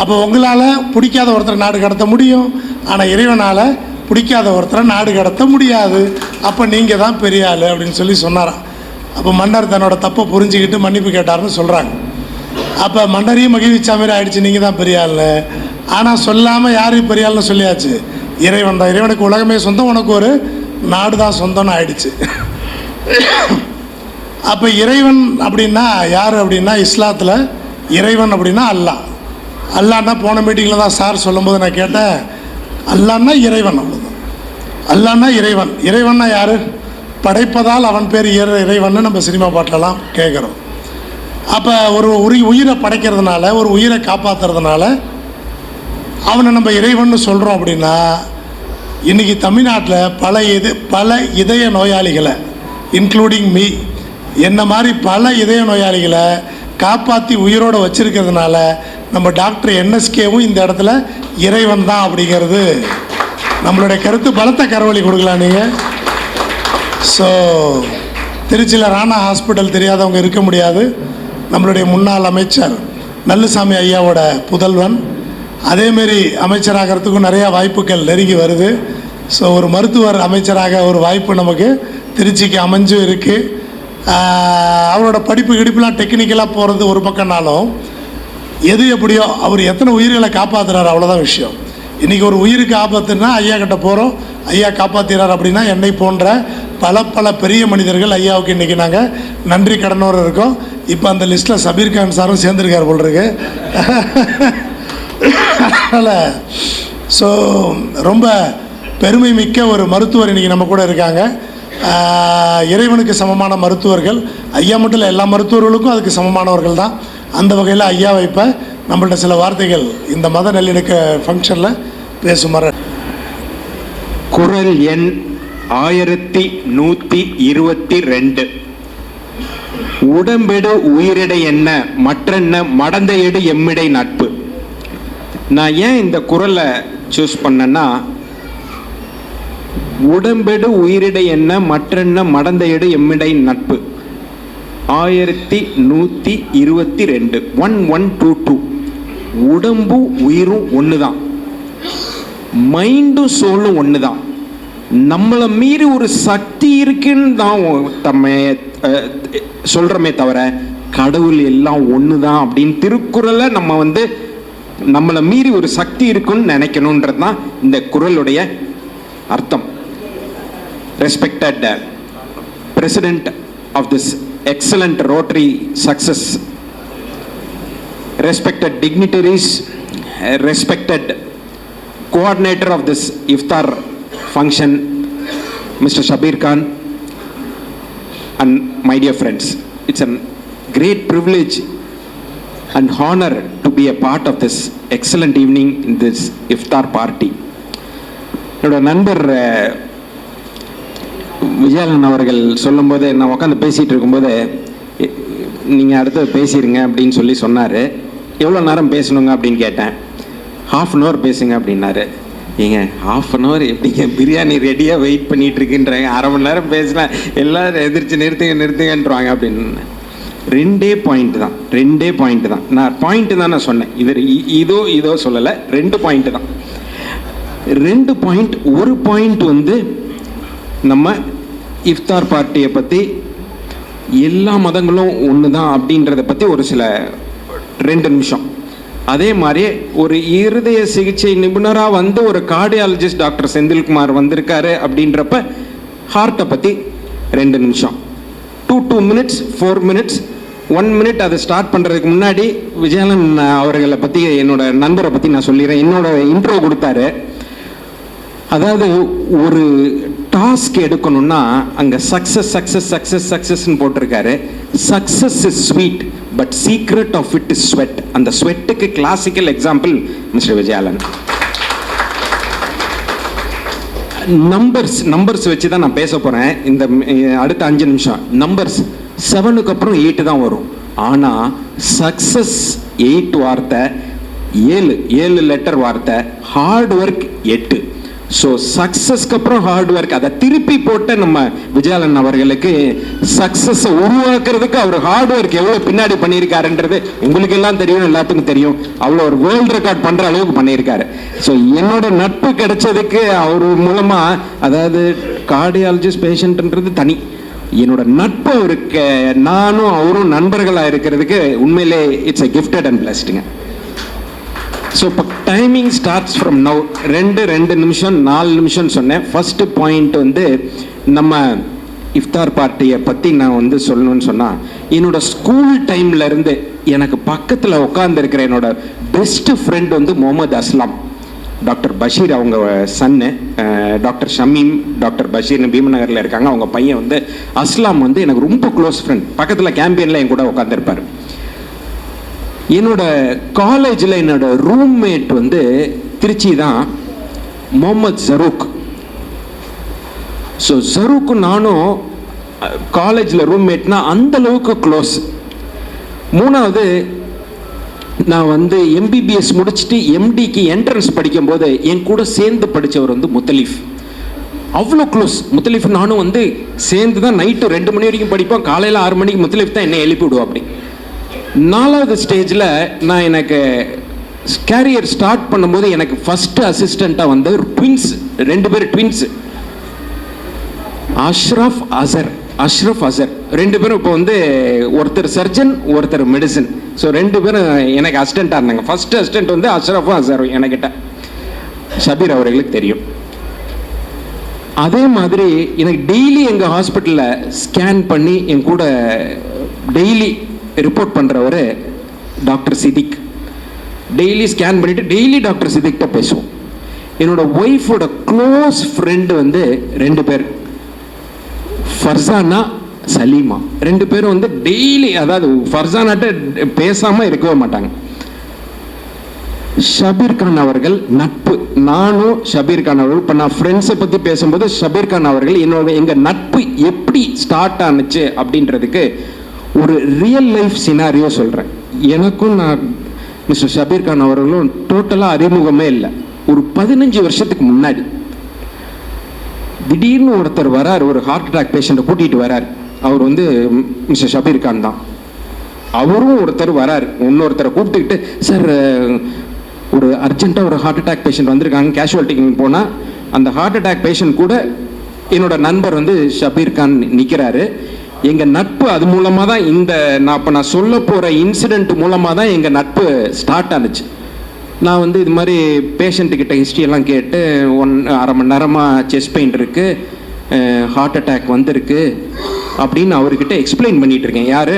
அப்போ உங்களால் பிடிக்காத ஒருத்தரை நாடு கடத்த முடியும், ஆனால் இறைவனால் பிடிக்காத ஒருத்தரை நாடு கடத்த முடியாது. அப்போ நீங்கள் தான் பெரிய ஆள் அப்படின்னு சொல்லி சொன்னாராம். அப்போ மன்னர் தன்னோட தப்பை புரிஞ்சுக்கிட்டு மன்னிப்பு கேட்டார்னு சொல்கிறாங்க. அப்போ மன்னரையும் மகிழ்விச்சா மாதிரி ஆயிடுச்சு, நீங்கள் தான் பெரிய ஆள்னு. ஆனால் சொல்லாமல் யாரையும் பெரிய ஆள்னு சொல்லியாச்சு, இறைவன் தான். இறைவனுக்கு உலகமே சொந்தம், உனக்கு ஒரு நாடு தான் சொந்தம்னு ஆயிடுச்சு. அப்போ இறைவன் அப்படின்னா யார் அப்படின்னா, இஸ்லாத்தில் இறைவன் அப்படின்னா அல்லாஹ். அல்லான்னா போன மீட்டிங்கில் தான் சார் சொல்லும்போது நான் கேட்டேன், அல்லான்னா இறைவன், அவ்வளோதான். அல்லான்னா இறைவன். இறைவன்னா யார்? படைப்பதால் அவன் பேர் இறைவன் நம்ம சினிமா பாட்டிலலாம் கேட்குறோம். அப்போ ஒரு உயிரை படைக்கிறதுனால, ஒரு உயிரை காப்பாற்றுறதுனால அவனை நம்ம இறைவன் சொல்கிறோம். அப்படின்னா இன்றைக்கி தமிழ்நாட்டில் பல இதய நோயாளிகளை, இன்க்ளூடிங் மீ, என்ன மாதிரி பல இதய நோயாளிகளை காப்பாற்றி உயிரோடு வச்சுருக்கிறதுனால நம்ம டாக்டர் என்எஸ்கேவும் இந்த இடத்துல இறைவன் தான் அப்படிங்கிறது நம்மளுடைய கருத்து. பலத்த கரவழி கொடுக்கலாம் நீங்கள். ஸோ திருச்சியில் ராணா ஹாஸ்பிட்டல் தெரியாதவங்க இருக்க முடியாது. நம்மளுடைய முன்னாள் அமைச்சர் நல்லுசாமி ஐயாவோட புதல்வன், அதேமாரி அமைச்சராகிறதுக்கும் நிறையா வாய்ப்புகள் நெருங்கி வருது. ஸோ ஒரு மருத்துவர் அமைச்சராக ஒரு வாய்ப்பு நமக்கு திருச்சிக்கு அமைஞ்சும் இருக்குது. அவரோட படிப்புலாம் டெக்னிக்கலாக போகிறது ஒரு பக்கம்னாலும், எது எப்படியோ அவர் எத்தனை உயிர்களை காப்பாற்றுறாரு, அவ்வளோதான் விஷயம். இன்றைக்கி ஒரு உயிருக்கு ஆபத்துன்னா ஐயா கிட்ட போகிறோம், ஐயா காப்பாற்றுறார். அப்படின்னா என்னை போன்ற பல பெரிய மனிதர்கள் ஐயாவுக்கு இன்றைக்கி நாங்கள் நன்றி கடனோடு இருக்கோம். இப்போ அந்த லிஸ்ட்டில் சபீர் கான் சாரும் சேர்ந்துருக்கார் போல் இருக்கு. அதனால் ஸோ ரொம்ப பெருமை மிக்க ஒரு மருத்துவர் இன்றைக்கி நம்ம கூட இருக்காங்க. இறைவனுக்கு சமமான மருத்துவர்கள் ஐயா மட்டும் இல்லை, எல்லா மருத்துவர்களுக்கும் அதுக்கு சமமானவர்கள் தான். அந்த வகையில் ஐயாவை இப்போ நம்மள்ட்ட சில வார்த்தைகள் இந்த மத நல்லிணக்க ஃபங்க்ஷனில் பேசுமாறு. குறள் எண் 1122. உடம்பெடு உயிரிடை என்ன மற்றென்ன மடந்தையெடு எம்மிடை நட்பு. நான் ஏன் இந்த குறளை சூஸ் பண்ணேன்னா, உடம்பெடு உயிரிடை என்ன மற்றென்ன மடந்தையெடு எம்மிடை நட்பு 1122 1122. உடம்பும் உயிரும் ஒன்று தான், மைண்டும் சோலும் ஒன்று தான். நம்மளை மீறி ஒரு சக்தி இருக்குன்னு தான் சொல்கிறோமே தவிர கடவுள் எல்லாம் ஒன்று தான் அப்படின்னு திருக்குறளை நம்ம நம்மளை மீறி ஒரு சக்தி இருக்குன்னு நினைக்கணுன்றது தான் இந்த குறளுடைய அர்த்தம். Respected President of this excellent Rotary success, respected dignitaries, respected coordinator of this iftar function, Mr. Shabir Khan, and my dear friends, it's a great privilege and honor to be a part of this excellent evening in this iftar party. என்னோட நண்பர் விஜயாலன் அவர்கள் சொல்லும்போது நான் உட்காந்து பேசிகிட்டு இருக்கும்போது, நீங்கள் அடுத்தது பேசிடுங்க அப்படின்னு சொல்லி சொன்னார். எவ்வளோ நேரம் பேசணுங்க அப்படின்னு கேட்டேன். 1/2 hour பேசுங்க அப்படின்னாரு. ஏங்க 1/2 hour எப்படிங்க, பிரியாணி ரெடியாக வெயிட் பண்ணிகிட்டு இருக்குன்றாங்க, 1/2 மணி நேரம் பேசினா எல்லோரும் எதிர்த்து நிறுத்துங்கன்றாங்க அப்படின்னு. 2 பாயிண்ட் தான் நான் பாயிண்ட்டு தான் நான் சொன்னேன். இதோ சொல்லலை, 2 பாயிண்ட் தான். 2 பாயிண்ட். ஒரு பாயிண்ட் நம்ம இஃப்தார் பார்ட்டியை பற்றி எல்லா மதங்களும் ஒன்று தான் அப்படின்றத பற்றி ஒரு சில 2 நிமிஷம். அதே மாதிரி ஒரு இருதய சிகிச்சை நிபுணராக வந்து ஒரு கார்டியாலஜிஸ்ட் டாக்டர் செந்தில்குமார் வந்திருக்காரு அப்படின்றப்ப ஹார்ட்டை பற்றி 2 நிமிஷம், 2 minutes, 4 minutes, 1 minute அதை ஸ்டார்ட் பண்ணுறதுக்கு முன்னாடி விஜயானன் அவர்களை பற்றி, என்னோட நண்பரை பற்றி நான் சொல்லிடுறேன். என்னோட இன்ட்ரோ கொடுத்தாரு. அதாவது ஒரு டாஸ்க் எடுக்கணும்னா அங்கே சக்ஸஸ்ன்னு போட்டிருக்காரு. Success is sweet but secret of it is sweat. அந்த ஸ்வெட்டுக்கு classical example mister Vijayalan. Numbers வச்சு தான் நான் பேச போகிறேன் இந்த அடுத்த 5 நிமிஷம். நம்பர்ஸ் 7க்கு அப்புறம் 8 தான் வரும். ஆனால் சக்ஸஸ் 8 வார்த்தை, 7 லெட்டர் வார்த்தை, ஹார்ட் ஒர்க் 8. ஸோ சக்ஸஸ்க்கு அப்புறம் ஹார்ட் ஒர்க், அதை திருப்பி போட்ட நம்ம விஜயாலன் அவர்களுக்கு சக்ஸஸை உருவாக்குறதுக்கு அவர் ஹார்ட் ஒர்க் எவ்வளோ பின்னாடி பண்ணியிருக்காருன்றது உங்களுக்கு எல்லாம் தெரியும், எல்லாத்துக்கும் தெரியும். அவ்வளோ ஒரு வேர்ல்டு ரெக்கார்ட் பண்ணுற அளவுக்கு பண்ணியிருக்காரு. ஸோ என்னோட நட்பு கிடைச்சதுக்கு அவர் மூலமாக, அதாவது கார்டியாலஜிஸ்ட் பேஷண்ட்ன்றது தனி, என்னோட நட்பு அவருக்கு, நானும் அவரும் நண்பர்களாக இருக்கிறதுக்கு உண்மையிலே இட்ஸ் எ கிஃப்டட் அண்ட் பிளஸ்டுங்க. ஸோ இப்போ டைமிங் ஸ்டார்ட்ஸ் ஃப்ரம் நவ். 2 நிமிஷம் 4 நிமிஷம் சொன்னேன். ஃபர்ஸ்ட் பாயிண்ட் வந்து நம்ம இஃப்தார் பார்ட்டியை பற்றி நான் வந்து சொல்லணும்னு சொன்னால், என்னோட ஸ்கூல் டைம்ல இருந்து எனக்கு பக்கத்தில் உட்காந்துருக்கிற என்னோட பெஸ்ட் ஃப்ரெண்ட் வந்து முகமது அஸ்லாம், டாக்டர் பஷீர் அவங்க சன்னு, டாக்டர் ஷமீம், டாக்டர் பஷீர்னு பீமநகரில் இருக்காங்க. அவங்க பையன் வந்து அஸ்லாம் வந்து எனக்கு ரொம்ப க்ளோஸ் ஃப்ரெண்ட். பக்கத்தில் கேம்பியனில் என் கூட உட்காந்துருப்பார். என்னோட காலேஜில் என்னோட ரூம்மேட் வந்து திருச்சி தான், முகமது ஜரூக். ஸோ ஜரூக்கும் நானும் காலேஜில் ரூம்மேட்னா அந்த அளவுக்கு க்ளோஸ். 3வது நான் வந்து MBBS முடிச்சுட்டு MDக்கு என்ட்ரன்ஸ் படிக்கும்போது என் கூட சேர்ந்து படித்தவர் வந்து முத்தலீஃப். அவ்வளோ க்ளோஸ். முத்தலீஃப் நானும் வந்து சேர்ந்து தான் நைட்டு 2 மணி வரைக்கும் படிப்போம். காலையில் 6 மணிக்கு முத்தலீஃப் தான் என்னை எழுப்பி விடுவோம். அப்படி 4வது ஸ்டேஜில் நான் எனக்கு கேரியர் ஸ்டார்ட் பண்ணும்போது எனக்கு ஃபஸ்ட்டு அசிஸ்டண்ட்டாக வந்து ட்வின்ஸ், 2 பேர் ட்வின்ஸ், அஷ்ரஃப் அசர். 2 பேரும் இப்போ வந்து ஒருத்தர் சர்ஜன், ஒருத்தர் மெடிசன். ஸோ 2 பேரும் எனக்கு அசிஸ்டண்ட்டாக இருந்தாங்க. ஃபஸ்ட்டு அசிஸ்டண்ட் வந்து அஷ்ரஃபும் அசரும் என்கிட்ட. ஷபீர் அவர்களுக்கு தெரியும். அதே மாதிரி எனக்கு டெய்லி எங்கள் ஹாஸ்பிட்டலில் ஸ்கேன் பண்ணி என் கூட டெய்லி ரிப்போர்ட் பண்ணுறவர் டாக்டர் சிதிக். டெய்லி ஸ்கேன் பண்ணிவிட்டு டெய்லி டாக்டர் சிதிக்கிட்ட பேசுவோம். என்னோட ஒய்ஃபோட க்ளோஸ் ஃப்ரெண்டு வந்து 2 பேர், ஃபர்சானா, சலீமா. 2 பேரும் வந்து டெய்லி, அதாவது ஃபர்சானாட்ட பேசாமல் இருக்கவே மாட்டாங்க. ஷபீர் கான் அவர்கள் நட்பு, நானும் ஷபீர் கான் அவர்கள், இப்போ நான் ஃப்ரெண்ட்ஸை பற்றி பேசும்போது ஷபீர் கான் அவர்கள் எங்கள் நட்பு எப்படி ஸ்டார்ட் ஆனுச்சு அப்படின்றதுக்கு ஒரு ரியல் லைஃப் சினாரியோ சொல்கிறேன். எனக்கும் நான் மிஸ்டர் ஷபீர் கான் அவர்களும் டோட்டலாக அறிமுகமே இல்லை. ஒரு 15 வருஷத்துக்கு முன்னாடி திடீர்னு ஒருத்தர் வரார், ஒரு ஹார்ட் அட்டாக் பேஷண்ட்டை கூட்டிகிட்டு வரார். அவர் வந்து மிஸ்டர் ஷபீர் கான் தான். அவரும் ஒருத்தர் வரார், இன்னொருத்தரை கூப்பிட்டுக்கிட்டு, சார் ஒரு அர்ஜென்ட்டாக ஒரு ஹார்ட் அட்டாக் பேஷண்ட் வந்திருக்காங்க, கேஷுவாலிட்டிக்கு போனால் அந்த ஹார்ட் அட்டாக் பேஷண்ட் கூட என்னோட நண்பர் வந்து ஷபீர் கான் நிற்கிறாரு. எங்கள் நட்பு அது மூலமாக தான், இந்த நான் சொல்ல போகிற இன்சிடெண்ட் மூலமாக தான் எங்கள் நட்பு ஸ்டார்ட் ஆனுச்சு. நான் வந்து இது மாதிரி பேஷண்ட்டுக்கிட்ட ஹிஸ்ட்ரியெல்லாம் கேட்டு 1.5 மணி நேரமாக செஸ்ட் பெயின் இருக்குது, ஹார்ட் அட்டாக் வந்திருக்கு அப்படின்னு அவர்கிட்ட எக்ஸ்பிளைன் பண்ணிகிட்டு இருக்கேன். யார்?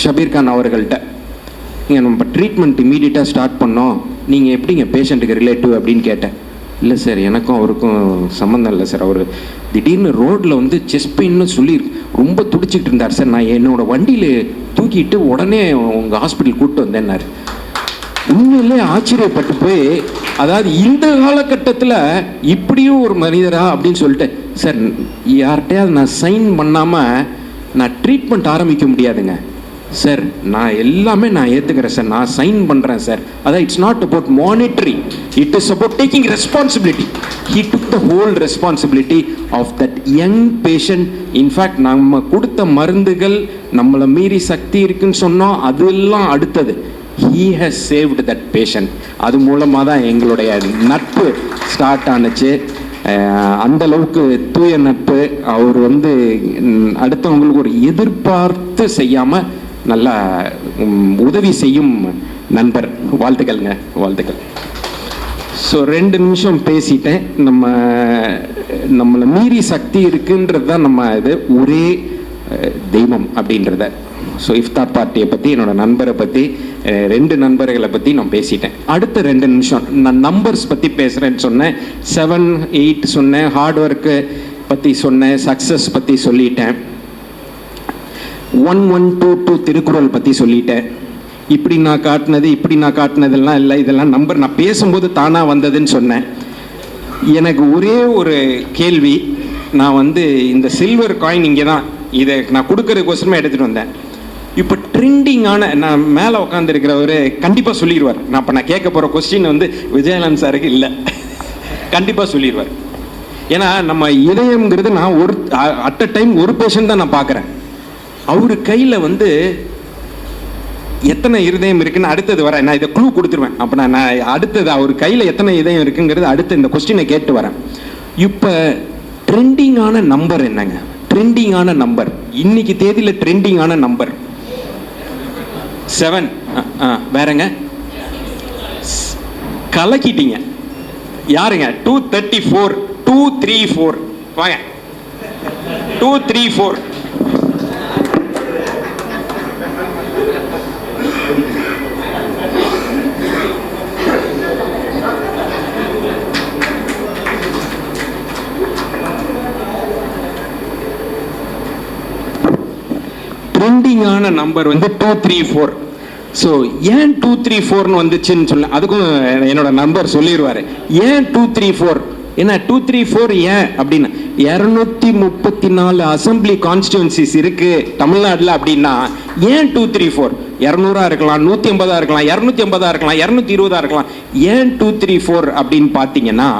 ஷபீர் கான் அவர்கள்ட்ட. நீங்கள் நம்ம ட்ரீட்மெண்ட் இமீடியட்டாக ஸ்டார்ட் பண்ணோம், நீங்கள் எப்படிங்க பேஷண்ட்டுக்கு ரிலேட்டிவ் அப்படின்னு கேட்டேன். இல்லை சார், எனக்கும் அவருக்கும் சம்மந்தம் இல்லை சார். அவர் திடீர்னு ரோட்டில் வந்து செஸ்ட் பெயின்னு சொல்லி ரொம்ப துடிச்சிக்கிட்டு இருந்தார் சார். நான் என்னோடய வண்டியில் தூக்கிட்டு உடனே உங்கள் ஹாஸ்பிட்டல் கூப்பிட்டு வந்தேன்னாரு. உண்மையிலே ஆச்சரியப்பட்டு போய், அதாவது இந்த காலகட்டத்தில் இப்படியும் ஒரு மனிதரா அப்படின்னு சொல்லிட்டு, சார் யார்கிட்டையாவது நான் சைன் பண்ணாமல் நான் ட்ரீட்மெண்ட் ஆரம்பிக்க முடியாதுங்க சார், நான் எல்லாமே நான் ஏற்றுக்கிறேன் சார், நான் சைன் பண்ணுறேன் சார். அதான் it's not about monetary, it is about taking responsibility. He took the whole responsibility of that young patient. In fact நம்ம கொடுத்த மருந்துகள் நம்மளை மீறி சக்தி இருக்குன்னு சொன்னோம், அதெல்லாம் அடுத்தது. He has saved that patient. அது மூலமாக தான் எங்களுடைய நட்பு ஸ்டார்ட் ஆனுச்சு. அந்த அளவுக்கு தூய நட்பு. அவர் வந்து அடுத்தவங்களுக்கு ஒரு எதிர்பார்த்து செய்யாமல் நல்லா உதவி செய்யும் நண்பர். வாழ்த்துக்கள்ங்க, வாழ்த்துக்கள். ஸோ 2 நிமிஷம் பேசிட்டேன். நம்மளை மீறி சக்தி இருக்குன்றது தான் நம்ம இது ஒரே தெய்வம் அப்படின்றத. ஸோ இஃப்தார் பார்ட்டியை பற்றி, என்னோடய நண்பரை பற்றி, 2 நண்பர்களை பற்றி நான் பேசிட்டேன். அடுத்த 2 நிமிஷம் நான் நம்பர்ஸ் பற்றி பேசுகிறேன்னு சொன்னேன். 7, 8 சொன்னேன், ஹார்ட் ஒர்க்கு பற்றி சொன்னேன், சக்ஸஸ் பற்றி சொல்லிட்டேன், 1, 1, 2, 2 திருக்குறள் பற்றி சொல்லிட்டேன். இப்படி நான் காட்டினதெல்லாம் இல்லை, இதெல்லாம் நம்பர் நான் பேசும்போது தானாக வந்ததுன்னு சொன்னேன். எனக்கு ஒரே ஒரு கேள்வி. நான் இந்த சில்வர் காயின் இங்கே தான், இதை நான் கொடுக்கறதுக்கோசரமே எடுத்துகிட்டு வந்தேன். இப்போ ட்ரெண்டிங்கான, நான் மேலே உட்காந்துருக்கிறவர் கண்டிப்பாக சொல்லிடுவார். நான் கேட்க போகிற கொஸ்டின் விஜயலான் சாருக்கு இல்லை, கண்டிப்பாக சொல்லிடுவார். ஏன்னா நம்ம இதயம்ங்கிறது நான் அட் அ டைம் ஒரு பேஷண்ட் தான் நான் பார்க்குறேன். அவர் கையில் எத்தனை இருதயம் இருக்குன்னு அடுத்தது வரேன். நான் இதை க்ளூ கொடுத்துருவேன். அப்போ நான் அடுத்தது அவர் கையில் எத்தனை இதயம் இருக்குங்கிறது அடுத்த இந்த கொஸ்டினை கேட்டு வரேன். இப்போ ட்ரெண்டிங்கான நம்பர் என்னங்க? ட்ரெண்டிங்கான நம்பர் இன்னைக்கு தேதியில் ட்ரெண்டிங்கான நம்பர் 7. வேறங்க? கலக்கிட்டீங்க. யாருங்க? 234, 234. வாங்க, 234. ட்ரெண்டிங்கான நம்பர் 234. ஸோ ஏன் 234ன்னு வந்துச்சுன்னு சொல்ல, அதுக்கும் என்னோட நம்பர் சொல்லிடுவாரு. ஏன் 234? ஏன்னா 234 ஏன் அப்படின்னா 234 அசம்பிளி கான்ஸ்டிடுவன்சிஸ் இருக்கு தமிழ்நாட்டில். அப்படின்னா ஏன் 234? 200 இருக்கலாம், 150 இருக்கலாம், 250 இருக்கலாம், 220 இருக்கலாம். ஏன் 234 அப்படின்னு பார்த்தீங்கன்னா,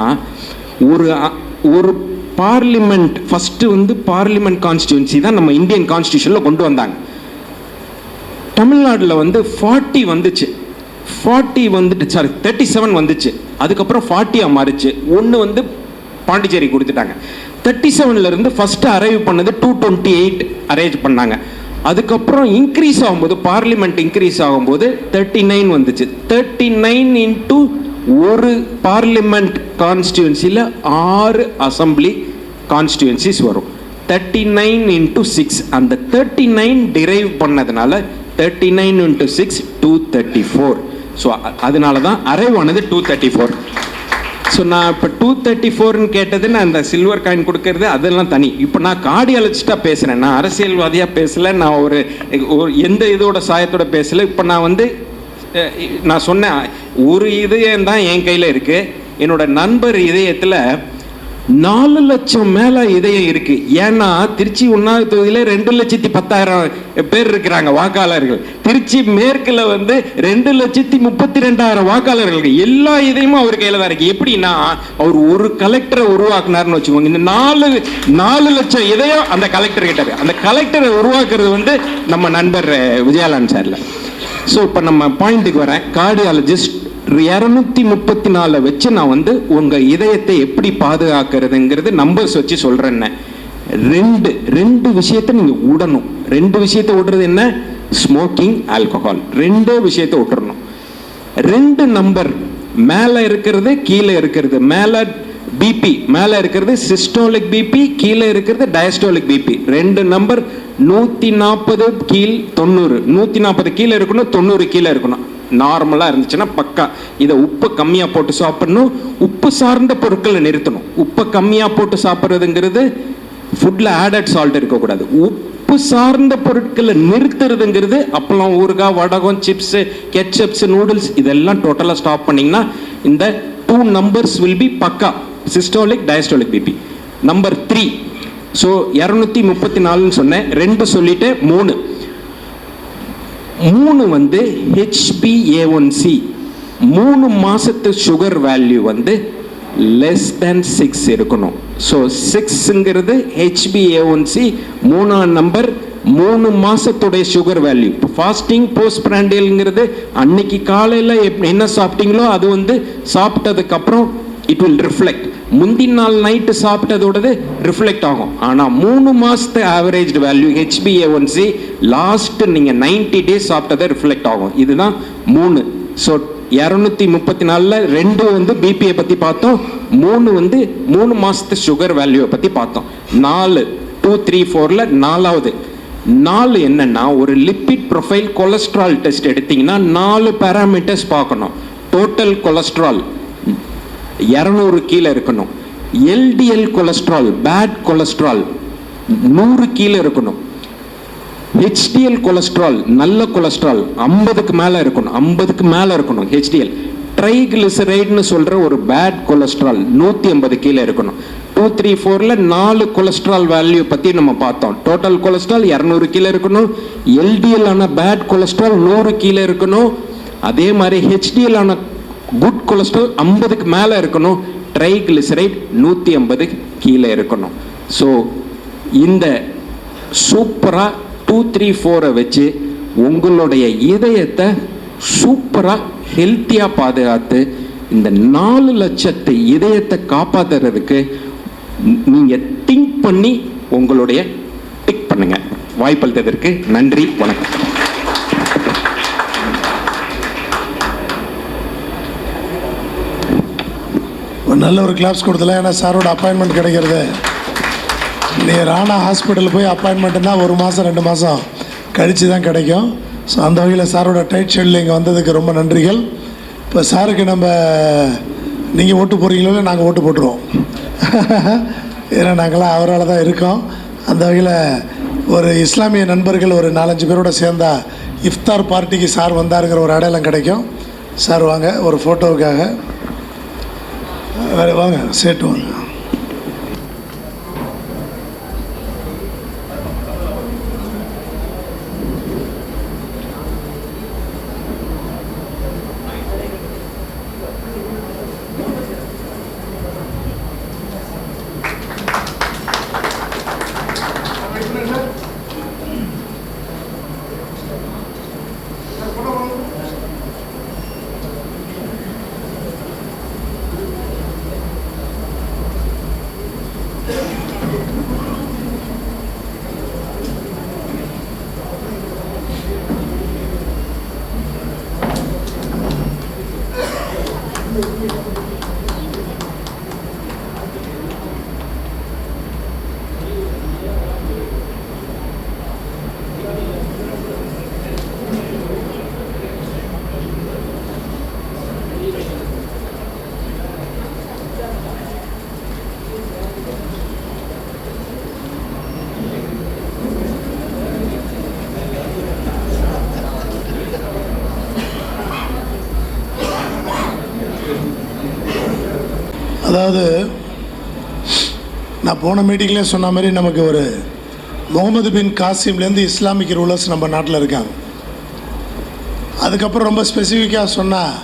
ஒரு பார்லிமெண்ட் ஃபஸ்ட்டு பார்லிமெண்ட் கான்ஸ்டிடுவன்சி தான் நம்ம இந்தியன் கான்ஸ்டியூஷனில் கொண்டு வந்தாங்க. தமிழ்நாட்டில் 40 வந்துச்சு, 40 சாரி 37 வந்துச்சு. அதுக்கப்புறம் 40 மாறிச்சு. ஒன்று பாண்டிச்சேரி கொடுத்துட்டாங்க. 37ல இருந்து ஃபர்ஸ்ட் அரைவ் பண்ணது 228 அரேஞ்ச் பண்ணாங்க. அதுக்கப்புறம் இன்க்ரீஸ் ஆகும்போது, பார்லிமெண்ட் இன்க்ரீஸ் ஆகும்போது 39 வந்துச்சு. 39 இன்ட்டு ஒரு பார்லிமெண்ட் கான்ஸ்டிடுவன்சியில் 6 அசம்பிளி கான்ஸ்டிடுவன்சிஸ் வரும். 39 இன்ட்டு 6, அந்த 39 டிரைவ் பண்ணதுனால 39 இன்ட்டு 6 234. ஸோ அதனால தான் அரைவ் ஆனது 234. ஸோ நான் இப்போ 234ன்னு கேட்டது, நான் அந்த சில்வர் காயின் கொடுக்கறது அதெல்லாம் தனி. இப்போ நான் கார்டியாலஜிஸ்டாக பேசுகிறேன், நான் அரசியல்வாதியாக பேசலை, நான் ஒரு எந்த இதோட சாயத்தோட பேசலை. இப்போ நான் சொன்னேன், ஒரு இதயம் தான் என் கையில் இருக்குது. என்னோட நண்பர் இதயத்தில் 4 லட்சம் மேலே இதயம் இருக்குது. ஏன்னா திருச்சி 1வது தொகுதியில் 2,10,000 பேர் இருக்கிறாங்க வாக்காளர்கள். திருச்சி மேற்கில் 2,32,000 வாக்காளர்கள். எல்லா இதயமும் அவர் கையில் தான் இருக்குது. எப்படின்னா, அவர் ஒரு கலெக்டரை உருவாக்குனார்னு வச்சுக்கோங்க. இந்த 4 லட்சம் இதயம் அந்த கலெக்டர் கிட்ட இருக்கு. அந்த கலெக்டரை உருவாக்குறது நம்ம நண்பர் விஜயலான் சார்ல. ஸோ இப்போ நம்ம பாயிண்ட்டுக்கு வரேன். கார்டியாலஜிஸ்ட் 234 வச்சு நான் உங்கள் இதயத்தை எப்படி பாதுகாக்கிறதுங்கிறது நம்பர்ஸ் வச்சு சொல்கிறேன்னு. ரெண்டு விஷயத்தை நீங்கள் விடணும். 2 விஷயத்தை விடுறது என்ன? Smoking, alcohol. 2 விஷயத்தை விட்டுறணும். 2 நம்பர் மேலே இருக்கிறது, கீழே இருக்கிறது. மேலே பிபி, மேலே இருக்கிறது சிஸ்டோலிக் பிபி, கீழே இருக்கிறது டயஸ்டோலிக் பிபி. 2 நம்பர் 140 கீழ் 90. 140 கீழே இருக்கணும், 90 கீழே இருக்கணும். நார்மலாக இருந்துச்சுன்னா பக்கா. இதை உப்பு கம்மியாக போட்டு சாப்பிடணும். உப்பு சார்ந்த பொருட்களை நிறுத்தணும். உப்பை கம்மியாக போட்டு சாப்பிட்றதுங்கிறது ஃபுட்டில் ஆடட் சால்ட் இருக்கக்கூடாது. உப்பு சார்ந்த பொருட்களை நிறுத்துறதுங்கிறது அப்பளம், ஊறுகாய், வடகம், சிப்ஸு, கெட்சப்ஸ், நூடுல்ஸ் இதெல்லாம் டோட்டலாக ஸ்டாப் பண்ணிங்கன்னா இந்த 2 நம்பர்ஸ் வில் பி பக்கா. Systolic, diastolic BP. Number 3. So 234ன்னு சொன்னேன், 2 சொல்லிட்டு 3 HbA1c. 3 மாசத்து சுகர் வேல்யூ லெஸ் தேன் 6 இருக்கணும். ஸோ 6ங்கிறது HbA1c 3ஆம் நம்பர். 3 மாசத்துடைய சுகர் வேல்யூ. ஃபாஸ்டிங், போஸ்ட் பிராண்டியல்ங்கிறது அன்னைக்கு காலையில் என்ன சாப்பிட்டீங்களோ அது சாப்பிட்டதுக்கு அப்புறம் இட் வில் ரிஃப்ளெக்ட். முந்தின நாள் நைட்டு சாப்பிட்டதோடது ரிஃப்ளெக்ட் ஆகும். ஆனால் 3 மாசத்து ஆவரேஜ் வேல்யூ HbA1c லாஸ்ட் நீங்கள் 90 days சாப்பிட்டதை ரிஃப்ளெக்ட் ஆகும். இதுதான் 3. ஸோ 234ல் 2 வந்து பிபியை பற்றி பார்த்தோம், 3 வந்து 3 மாதத்து சுகர் வேல்யூவை பற்றி பார்த்தோம். 4 2 3 4ல் 4வது 4 என்னன்னா ஒரு லிப்பிட் ப்ரொஃபைல் கொலஸ்ட்ரால் டெஸ்ட் எடுத்தீங்கன்னா 4 பேராமீட்டர்ஸ் பார்க்கணும். டோட்டல் கொலஸ்ட்ரால் 200 கீழே இருக்கணும். எல்டிஎல் கொலஸ்ட்ரால் பேட் கொலஸ்ட்ரால் 100 கீழே இருக்கணும். ஹெச்டிஎல் கொலஸ்ட்ரால் நல்ல கொலஸ்ட்ரால் 50க்கு மேலே இருக்கணும். 50க்கு மேலே இருக்கணும் ஹெச்டிஎல். ட்ரைகிளிசரைட்னு சொல்கிற ஒரு பேட் கொலஸ்ட்ரால் 150 கீழே இருக்கணும். 2 3 4ல் 4 கொலஸ்ட்ரால் வேல்யூ பற்றி நம்ம பார்த்தோம். டோட்டல் கொலஸ்ட்ரால் 200 கீழே இருக்கணும். எல்டிஎல் ஆன பேட் கொலஸ்ட்ரால் 100 கீழே இருக்கணும். அதே மாதிரி ஹெச்டிஎல் ஆன குட் கொலஸ்ட்ரால் 50க்கு மேலே இருக்கணும். ட்ரைகிளிசரைட் 150 கீழே இருக்கணும். ஸோ இந்த சூப்பராக 2 3 4 வச்சு உங்களுடைய இதயத்தை சூப்பராக ஹெல்த்தியாக பாதுகாத்து இந்த 4 லட்சத்து இதயத்தை காப்பாற்றுறதுக்கு நீங்கள் திங்க் பண்ணி உங்களுடைய டிக் பண்ணுங்க. வாய்ப்பளித்ததற்கு நன்றி, வணக்கம். நல்ல ஒரு கிளாப்ஸ் கொடுத்தல. ஏன்னா சாரோட அப்பாயின்மெண்ட் கிடைக்கிறது, நீ ராணா ஹாஸ்பிட்டல் போய் அப்பாயின்மெண்ட்டுனா 1 மாதம் 2 மாதம் கழித்து தான் கிடைக்கும். ஸோ அந்த வகையில் சாரோட டைட் ஷெட்யூல் இங்கே வந்ததுக்கு ரொம்ப நன்றிகள். இப்போ சாருக்கு நம்ம நீங்கள் ஓட்டு போடுறீங்களோ நாங்கள் ஓட்டு போட்டுருவோம். ஏன்னா நாங்களாம் அவரால் தான் இருக்கோம். அந்த வகையில் ஒரு இஸ்லாமிய நண்பர்கள் ஒரு 4-5 பேரோட சேர்ந்தா இஃப்தார் பார்ட்டிக்கு சார் வந்தாருங்கிற ஒரு அடையாளம் கிடைக்கும். சார் வாங்க ஒரு ஃபோட்டோவுக்காக. வேறு வாங்க சேட்டு வாங்க. அதாவது நான் போன மீட்டிங்லேயே சொன்ன மாதிரி நமக்கு ஒரு முகமது பின் காசிம்லேருந்து இஸ்லாமிக் ரூலர்ஸ் நம்ம நாட்டில் இருக்காங்க. அதுக்கப்புறம் ரொம்ப ஸ்பெசிஃபிக்காக சொன்னால்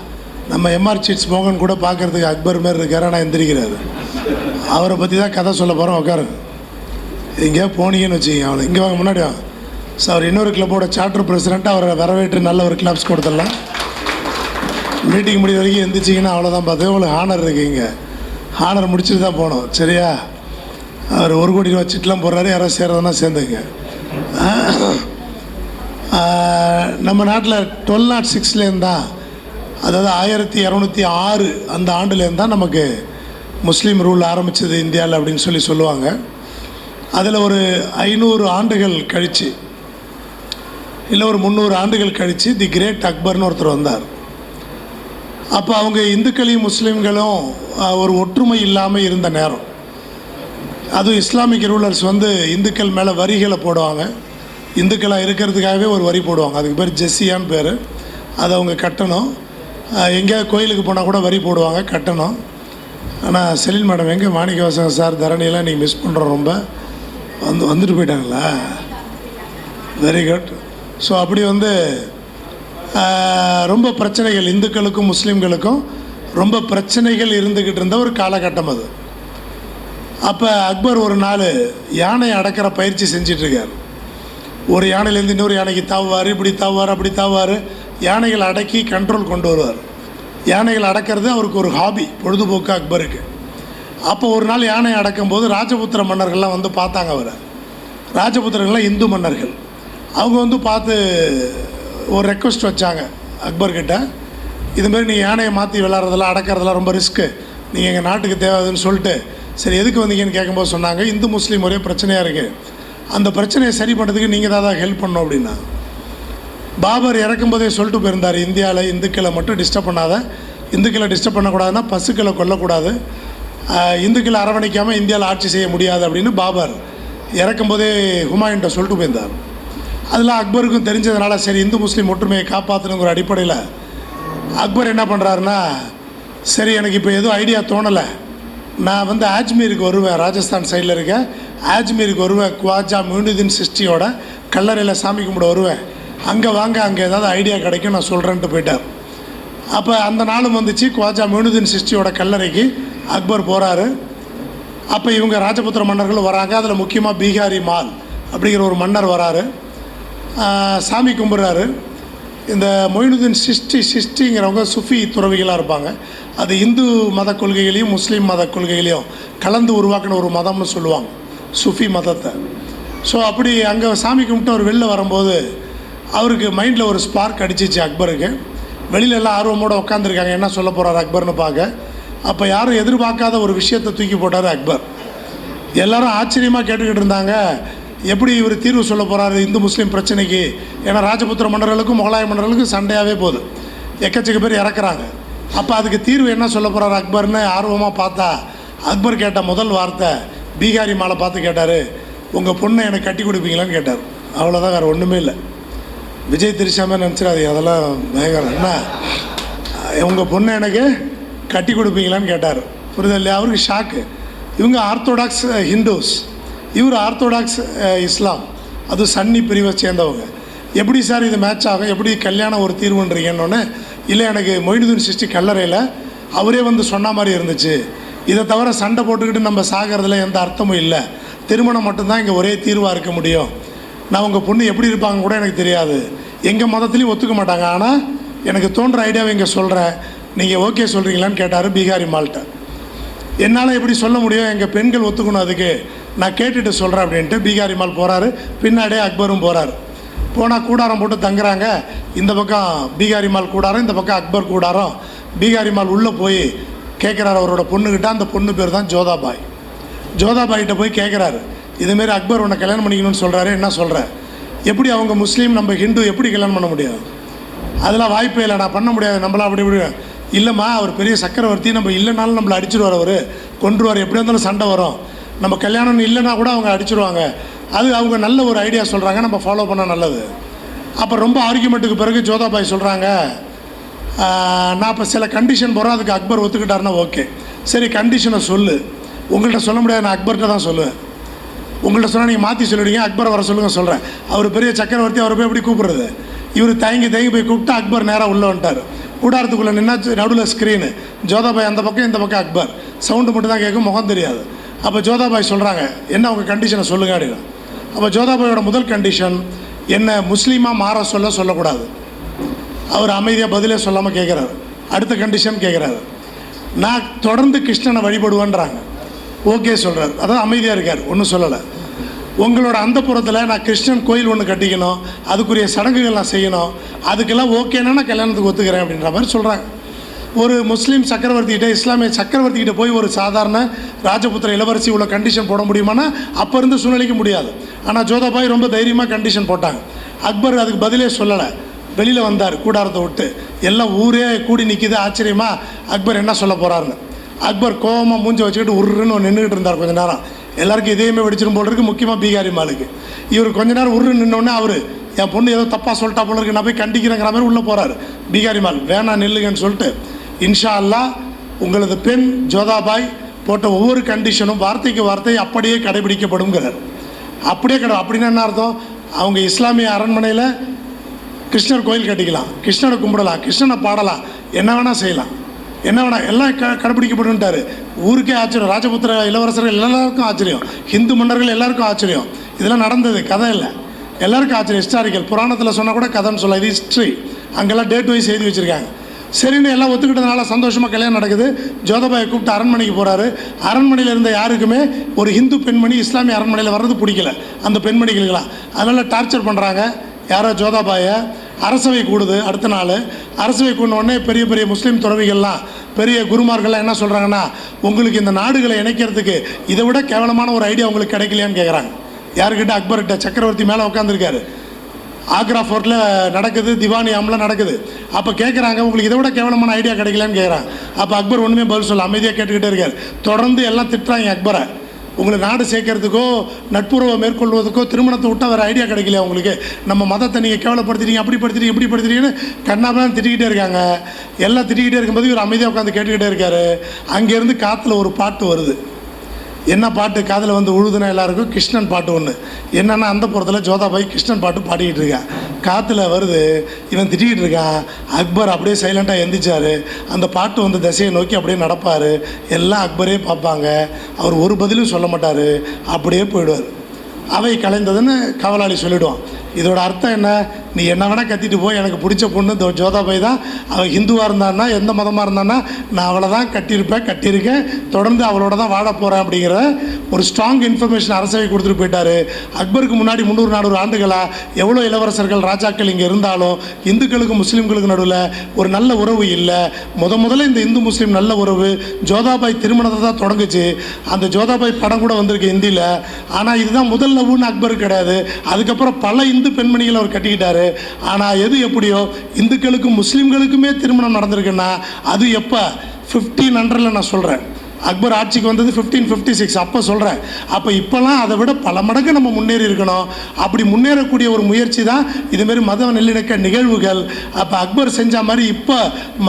நம்ம எம்ஆர் சிட்ஸ் மோகன் கூட பார்க்குறதுக்கு அக்பர் மாரி இருக்கார், ஆனால் எந்திரிக்கிறாரு. அவரை பற்றி தான் கதை சொல்ல போகிறோம். உட்காருங்க. எங்கேயா போனீங்கன்னு வச்சுக்கிங்க, அவளை இங்கே வாங்க முன்னாடி வாங்க. ஸோ அவர் இன்னொரு கிளப்போட சார்ட்டர் பிரசிடெண்ட்டாக அவரை வரவேற்று நல்ல ஒரு கிளப்ஸ் கொடுத்துடலாம். மீட்டிங் முடிவு வரைக்கும் எந்திரிச்சிங்கன்னா அவ்வளோதான். பார்த்து உங்களுக்கு ஹானர் இருக்குங்க, ஹானர் முடிச்சுட்டு தான் போகணும். சரியா? அவர் 1 கோடி ரூபா சிட்டெலாம் போடுறாரு. யாராவது சேர்றதுனா சேர்ந்துங்க. நம்ம நாட்டில் 1206 தான், அதாவது 1206 அந்த ஆண்டுலேருந்து தான் நமக்கு முஸ்லீம் ரூல் ஆரம்பித்தது இந்தியாவில் அப்படின்னு சொல்லி சொல்லுவாங்க. அதில் ஒரு 500 ஆண்டுகள் கழித்து, இல்லை ஒரு 300 ஆண்டுகள் கழித்து தி கிரேட் அக்பர்னு ஒருத்தர் வந்தார். அப்போ அவங்க இந்துக்களையும் முஸ்லீம்களும் ஒரு ஒற்றுமை இல்லாமல் இருந்த நேரம். அதுவும் இஸ்லாமிக் ரூலர்ஸ் வந்து இந்துக்கள் மேலே வரிகளை போடுவாங்க. இந்துக்களாக இருக்கிறதுக்காகவே ஒரு வரி போடுவாங்க. அதுக்கு பேர் ஜெஸ்ஸியான்னு பேர். அதை அவங்க கட்டணும். எங்கேயாவது கோயிலுக்கு போனால் கூட வரி போடுவாங்க, கட்டணும். ஆனால் செலின் மேடம் எங்கே மாணிக்கவாசகம் சார் தரணியெல்லாம் நீங்கள் மிஸ் பண்ணுறோம். ரொம்ப வந்துட்டு போயிட்டாங்களா? Very good. ஸோ அப்படி வந்து ரொம்ப பிரச்சனைகள், இந்துக்களுக்கும் முஸ்லீம்களுக்கும் ரொம்ப பிரச்சனைகள் இருந்துக்கிட்டு இருந்த ஒரு காலகட்டம் அது. அப்போ அக்பர் ஒரு நாள் யானை அடக்கிற பயிற்சி செஞ்சிட்ருக்கார். ஒரு யானையிலேருந்து இன்னொரு யானைக்கு தாவுவார், இப்படி தாவுவார், அப்படி தாவுவார். யானைகளை அடக்கி கண்ட்ரோல் கொண்டு வருவார். யானைகள் அடக்கிறது அவருக்கு ஒரு ஹாபி, பொழுதுபோக்கு அக்பருக்கு. அப்போ ஒரு நாள் யானை அடக்கும்போது ராஜபுத்திர மன்னர்கள்லாம் வந்து பார்த்தாங்க அவரை. ராஜபுத்திரர்கள்லாம் இந்து மன்னர்கள். அவங்க வந்து பார்த்து ஒரு ரெக்வஸ்ட் வச்சாங்க அக்பர்கிட்ட, இதுமாரி நீ யானையை மாற்றி விளாட்றதெல்லாம் அடக்கிறதெல்லாம் ரொம்ப ரிஸ்க்கு, நீங்கள் எங்கள் நாட்டுக்கு தேவைன்னு சொல்லிட்டு சரி எதுக்கு வந்தீங்கன்னு கேட்கும்போது சொன்னாங்க, இந்து முஸ்லீம் ஒரே பிரச்சனையாக இருக்குது, அந்த பிரச்சனையை சரி பண்ணுறதுக்கு நீங்கள் தான் ஹெல்ப் பண்ணணும் அப்படின்னா. பாபர் இறக்கும்போதே சொல்லிட்டு போயிருந்தார், இந்தியாவில் இந்துக்களை மட்டும் டிஸ்டர்ப் பண்ணாத, இந்துக்களை டிஸ்டர்ப் பண்ணக்கூடாதுன்னா பசுக்களை கொல்லக்கூடாது, இந்துக்களை அரவணைக்காமல் இந்தியாவில் ஆட்சி செய்ய முடியாது அப்படின்னு பாபர் இறக்கும்போதே ஹுமாயூன்கிட்ட சொல்லிட்டு போயிருந்தார். அதில் அக்பருக்கும் தெரிஞ்சதுனால சரி இந்து முஸ்லீம் ஒற்றுமையை காப்பாற்றணுங்கிற அடிப்படையில் அக்பர் என்ன பண்ணுறாருன்னா, சரி எனக்கு இப்போ எதுவும் ஐடியா தோணலை, நான் வந்து ஆஜ்மீருக்கு வருவேன், ராஜஸ்தான் சைடில் இருக்க ஆஜ்மீருக்கு வருவேன், குவாஜா மொய்னுதீன் சிஷ்டியோட கல்லறையில் சாமி கும்பிட வருவேன், அங்கே வாங்க, அங்கே ஏதாவது ஐடியா கிடைக்கும் நான் சொல்கிறேன்ட்டு போயிட்டார். அப்போ அந்த நாளும் வந்துச்சு, குவாஜா மொய்னுதீன் சிஷ்டியோட கல்லறைக்கு அக்பர் போகிறாரு. அப்போ இவங்க ராஜபுத்திர மன்னர்கள் வராங்க, அதில் முக்கியமாக பீகாரி மால் அப்படிங்கிற ஒரு மன்னர் வராரு, சாமி கும்பிட்றாரு. இந்த மொய்னுதீன் சிஷ்டிங்கிறவங்க சுஃபி துறவிகளாக இருப்பாங்க, அது இந்து மத கொள்கைகளையும் முஸ்லீம் மத கொள்கைகளையும் கலந்து உருவாக்கின ஒரு மதம்னு சொல்லுவாங்க சுஃபி மதத்தை. ஸோ அப்படி அங்கே சாமி கும்பிட்டு அவர் வெளில வரும்போது அவருக்கு மைண்டில் ஒரு ஸ்பார்க் அடிச்சிச்சு அக்பருக்கு. வெளியில எல்லாம் ஆர்வமோடு உட்காந்துருக்காங்க, என்ன சொல்ல போகிறார் அக்பர்னு பார்க்க. அப்போ யாரும் எதிர்பார்க்காத ஒரு விஷயத்தை தூக்கி போட்டார் அக்பர். எல்லாரும் ஆச்சரியமாக கேட்டுக்கிட்டு இருந்தாங்க, எப்படி இவர் தீர்வு சொல்ல போகிறாரு இந்து முஸ்லீம் பிரச்சனைக்கு. ஏன்னா ராஜபுத்திர மன்னர்களுக்கும் முகலாய மன்னர்களுக்கும் சண்டையாகவே போகுது, எக்கச்சக்க பேர் இறக்குறாங்க. அப்போ அதுக்கு தீர்வு என்ன சொல்ல போகிறார் அக்பர்னு ஆர்வமாக பார்த்தா அக்பர் கேட்ட முதல் வார்த்தை பீகாரி மாலை பார்த்து கேட்டார், உங்கள் பொண்ணை எனக்கு கட்டி கொடுப்பீங்களான்னு கேட்டார். அவ்வளோதான், வேறு ஒன்றுமே இல்லை. விஜய் திரிசாமே நினச்சிடாது, அதெல்லாம் பயங்கரம். என்ன உங்கள் பொண்ணை எனக்கு கட்டி கொடுப்பீங்களான்னு கேட்டார். புரியுது இல்லையா? அவருக்கு ஷாக்கு. இவங்க ஆர்த்தோடாக்ஸ் ஹிந்துஸ், இவர் ஆர்த்தோடாக்ஸ் இஸ்லாம், அது சன்னி பிரிவை சேர்ந்தவங்க. எப்படி சார் இது மேட்ச் ஆகும், எப்படி கல்யாணம் ஒரு தீர்வுன்றீங்கன்னொன்னே, இல்லை எனக்கு மொய்னுதீன் சிஷ்டி கல்லறையில் அவரே வந்து சொன்ன மாதிரி இருந்துச்சு, இதை தவிர சண்டை போட்டுக்கிட்டு நம்ம சாகிறதுல எந்த அர்த்தமும் இல்லை, திருமணம் மட்டும்தான் இங்கே ஒரே தீர்வாக இருக்க முடியும், நான் உங்கள் பொண்ணு எப்படி இருப்பாங்க கூட எனக்கு தெரியாது, எங்கள் மதத்துலேயும் ஒத்துக்க மாட்டாங்க, ஆனால் எனக்கு தோன்ற ஐடியாவை இங்கே சொல்கிறேன், நீங்கள் ஓகே சொல்கிறீங்களான்னு கேட்டார் பீகாரி மால்கிட்ட. என்னால் எப்படி சொல்ல முடியும், எங்கள் பெண்கள் ஒத்துக்கணும், அதுக்கு நான் கேட்டுட்டு சொல்கிறேன் அப்படின்ட்டு பீகாரி மால் போகிறாரு. பின்னாடியே அக்பரும் போகிறார். போனால் கூடாரம் போட்டு தங்குறாங்க. இந்த பக்கம் பீகாரி மால் கூடாரம், இந்த பக்கம் அக்பர் கூடாரம். பீகாரி மால் உள்ளே போய் கேட்குறாரு அவரோட பொண்ணுக்கிட்ட, அந்த பொண்ணு பேர் தான் ஜோதாபாய். ஜோதாபாய்கிட்ட போய் கேட்குறாரு, இதுமாரி அக்பர் உன்னை கல்யாணம் பண்ணிக்கணும்னு சொல்கிறாரு, என்ன சொல்கிற, எப்படி அவங்க முஸ்லீம் நம்ம ஹிந்து எப்படி கல்யாணம் பண்ண முடியும், அதெல்லாம் வாய்ப்பே இல்லை, நான் பண்ண முடியாது, நம்மளாம் அப்படி இப்படி. இல்லைம்மா அவர் பெரிய சக்கரவர்த்தி, நம்ம இல்லைனாலும் நம்மளை அடிச்சிடுவார், அவர் கொன்றுவார், எப்படி இருந்தாலும் சண்டை வரும், நம்ம கல்யாணம் இல்லைன்னா கூட அவங்க அடிச்சிடுவாங்க, அது அவங்க நல்ல ஒரு ஐடியா சொல்கிறாங்க, நம்ம ஃபாலோ பண்ணால் நல்லது. அப்போ ரொம்ப ஆர்கியூமெண்ட்டுக்கு பிறகு ஜோதாபாய் சொல்கிறாங்க, நான் இப்போ சில கண்டிஷன் போகிறேன், அதுக்கு அக்பர் ஒத்துக்கிட்டாருன்னா ஓகே, சரி கண்டிஷனை சொல்லு, உங்கள்கிட்ட சொல்ல முடியாது, நான் அக்பர்கிட்ட தான் சொல்லுவேன், உங்கள்கிட்ட சொன்னால் நீங்கள் மாற்றி சொல்லிவிடுங்க, அக்பரை வர சொல்லுங்கள் சொல்கிறேன். அவர் பெரிய சக்கரவர்த்தி, அவரை போய் எப்படி கூப்பிட்றது, இவர் தயங்கி போய் கூப்பிட்டு அக்பர் நேராக உள்ளே வந்துட்டார். கூடாரத்துக்குள்ளே நின்னாச்சு, நடுவில் ஸ்க்ரீனு, ஜோதாபாய் அந்த பக்கம், இந்த பக்கம் அக்பர், சவுண்டு மட்டும் தான் கேட்கும், முகம் தெரியாது. அப்போ ஜோதாபாய் சொல்கிறாங்க, என்ன உங்கள் கண்டிஷனை சொல்லுங்க அப்படின்னு. அப்போ ஜோதாபாயோட முதல் கண்டிஷன், என்ன முஸ்லீமாக மாற சொல்லக்கூடாது. அவர் அமைதியாக பதிலே சொல்லாமல் கேட்குறாரு. அடுத்த கண்டிஷன் கேட்குறாரு, நான் தொடர்ந்து கிருஷ்ணனை வழிபடுவேன்றாங்க. ஓகே சொல்கிறார், அதான் அமைதியாக இருக்கார், ஒன்றும் சொல்லலை. உங்களோட அந்த புறத்தில் நான் கிருஷ்ணன் கோயில் ஒன்று கட்டிக்கணும், அதுக்குரிய சடங்குகள் நான் செய்யணும், அதுக்கெல்லாம் ஓகேன்னா நான் கல்யாணத்துக்கு ஒத்துக்கிறேன் அப்படின்ற மாதிரி சொல்கிறாங்க. ஒரு முஸ்லீம் சக்கரவர்த்திகிட்ட, இஸ்லாமிய சக்கரவர்த்திகிட்ட போய் ஒரு சாதாரண ராஜபுத்திர இளவரசி உள்ள கண்டிஷன் போட முடியுமானா அப்போ இருந்து சூழ்நிலைக்கு முடியாது. ஆனால் ஜோதாபாய் ரொம்ப தைரியமாக கண்டிஷன் போட்டாங்க. அக்பர் அதுக்கு பதிலே சொல்லலை, வெளியில் வந்தார் கூடாரத்தை விட்டு. எல்லாம் ஊரே கூடி நிற்கிது, ஆச்சரியமாக அக்பர் என்ன சொல்ல போகிறாருன்னு. அக்பர் கோவமாக மூஞ்சி வச்சுக்கிட்டு உருன்னு நின்றுக்கிட்டு இருந்தார் கொஞ்சம் நேரம். எல்லாருக்கும் இதேமே வெடிச்சிடும் போல் இருக்குது, முக்கியமாக பீகாரி மாலுக்கு. இவர் கொஞ்ச நேரம் உருன்னு நின்னோடனே அவர், என் பொண்ணு ஏதோ தப்பாக சொல்லிட்டா போல இருக்கு, நான் போய் கண்டிக்கிறேங்கிற மாதிரி உள்ளே போகிறார். பீகாரி மால் வேணாம் நில்லுங்கன்னு சொல்லிட்டு, இன்ஷா அல்லா உங்களது பெண் ஜோதாபாய் போட்ட ஒவ்வொரு கண்டிஷனும் வார்த்தைக்கு வார்த்தை அப்படியே கடைபிடிக்கப்படுங்கிறார். அப்படியே அப்படின்னா என்ன அர்த்தம், அவங்க இஸ்லாமிய அரண்மனையில் கிருஷ்ணர் கோயில் கட்டிக்கலாம், கிருஷ்ணனை கும்பிடலாம், கிருஷ்ணனை பாடலாம், என்ன வேணால் செய்யலாம், என்ன வேணால் எல்லாம் கடைபிடிக்கப்படுன்ட்டார். ஊருக்கே ஆச்சரியம், ராஜபுத்திர இளவரசர்கள் எல்லாருக்கும் ஆச்சரியம், ஹிந்து மன்னர்கள் எல்லாருக்கும் ஆச்சரியம். இதெல்லாம் நடந்தது, கதை இல்லை, எல்லாருக்கும் ஆச்சரியம். ஹிஸ்டாரிக்கல் புராணத்தில் சொன்னால் கூட கதைன்னு சொல்ல, இது ஹிஸ்ட்ரி. அங்கெல்லாம் டேட் வைஸ் எழுதி வச்சுருக்காங்க. சரின்னு எல்லாம் ஒத்துக்கிட்டதுனால சந்தோஷமாக கல்யாணம் நடக்குது. ஜோதாபாயை கூப்பிட்டு அரண்மனைக்கு போகிறாரு. அரண்மனையில் இருந்த யாருக்குமே ஒரு ஹிந்து பெண்மணி இஸ்லாமிய அரண்மனையில் வர்றது பிடிக்கல, அந்த பெண்மணிகளுக்கெல்லாம். அதனால் டார்ச்சர் பண்ணுறாங்க யாரோ ஜோதாபாயை. அரசவை கூடுது. அடுத்த நாள் அரசவை கூடின உடனே பெரிய பெரிய முஸ்லீம் துறவிகள்லாம் பெரிய குருமார்கள்லாம் என்ன சொல்கிறாங்கன்னா, உங்களுக்கு இந்த நாடுகளை இணைக்கிறதுக்கு இதை விட கேவலமான ஒரு ஐடியா உங்களுக்கு கிடைக்கலையான்னு கேட்குறாங்க. யாருக்கிட்ட? அக்பர்கிட்ட. சக்கரவர்த்தி மேலே உட்காந்துருக்காரு. ஆக்ரா ஃபோர்ட்டில் நடக்குது, திவானி ஆம்லாம் நடக்குது. அப்போ கேட்குறாங்க, உங்களுக்கு இதை விட கேவலமான ஐடியா கிடைக்கலான்னு கேட்குறாங்க. அப்போ அக்பர் ஒன்றுமே பதில் சொல்ல அமைதியாக கேட்டுக்கிட்டே இருக்கார். தொடர்ந்து எல்லாம் திட்டுறாங்க அக்பரை. உங்களை நாடு சேர்க்கறதுக்கோ நட்புறவை மேற்கொள்வதுக்கோ திருமணத்தை விட்டால் வேறு ஐடியா கிடைக்கலையா உங்களுக்கு? நம்ம மதத்தை நீங்கள் கேவலப்படுத்துறீங்க, அப்படி படுத்துறீங்க, இப்படி படுத்துறீங்கன்னு கண்ணாபெல்லாம் திட்டிக்கிட்டே இருக்காங்க. எல்லாம் திட்டிக்கிட்டே இருக்கும்போது இவர் அமைதியாக உட்காந்து கேட்டுக்கிட்டே இருக்காரு. அங்கேருந்து காற்றுல ஒரு பாட்டு வருது. என்ன பாட்டு காதில் வந்து உழுதுனா எல்லாருக்கும்? கிருஷ்ணன் பாட்டு ஒன்று. என்னென்னா அந்த புறத்தில் ஜோதாபாய் கிருஷ்ணன் பாட்டு பாடிக்கிட்டு இருக்கான். காற்றுல வருது. இவன் திட்டிக்கிட்டு இருக்கான். அக்பர் அப்படியே சைலண்ட்டாக எந்திரிச்சார். அந்த பாட்டு வந்து திசையை நோக்கி அப்படியே நடப்பார். எல்லாம் அக்பரே பார்ப்பாங்க. அவர் ஒரு பதிலும் சொல்ல மாட்டார், அப்படியே போயிடுவார். அவை கலைந்ததுன்னு காவலாளி சொல்லிவிடுவான். இதோட அர்த்தம் என்ன? நீ என்ன வேணால் கத்திட்டு போய், எனக்கு பிடிச்ச பொண்ணு ஜோதாபாய் தான். அவள் ஹிந்துவாக இருந்தான்னா, எந்த மதமாக இருந்தான்னா, நான் அவளை தான் கட்டியிருக்கேன், தொடர்ந்து அவளோட தான் வாழ போகிறேன் அப்படிங்கிற ஒரு ஸ்ட்ராங் இன்ஃபர்மேஷன் அரசவை கொடுத்துட்டு போயிட்டார். அக்பருக்கு முன்னாடி 300-400 ஆண்டுகளாக எவ்வளோ இளவரசர்கள் ராஜாக்கள் இங்கே இருந்தாலும் இந்துக்களுக்கும் முஸ்லீம்களுக்கு நடுவில் ஒரு நல்ல உறவு இல்லை. முதல்ல இந்த இந்து முஸ்லீம் நல்ல உறவு ஜோதாபாய் திருமணத்தை தான் தொடங்குச்சு. அந்த ஜோதாபாய் படம் கூட வந்திருக்கு ஹிந்தியில். ஆனால் இதுதான் முதல் லவ்னு அக்பருக்கு கிடையாது. அதுக்கப்புறம் பல இந்து பெண்மணிகளை அவர் கட்டிக்கிட்டாரு. ஆனால் எது எப்படியோ இந்துக்களுக்கும் முஸ்லீம்களுக்குமே திருமணம் நடந்திருக்குன்னா அது எப்போ? 1500 நான் சொல்கிறேன். அக்பர் ஆட்சிக்கு வந்தது 1556. அப்போ சொல்கிறேன். அப்போ இப்போலாம் அதை விட பல மடங்கு நம்ம முன்னேறி இருக்கணும். அப்படி முன்னேறக்கூடிய ஒரு முயற்சி தான் இதுமாரி மத நல்லிணக்க நிகழ்வுகள். அப்போ அக்பர் செஞ்ச மாதிரி இப்போ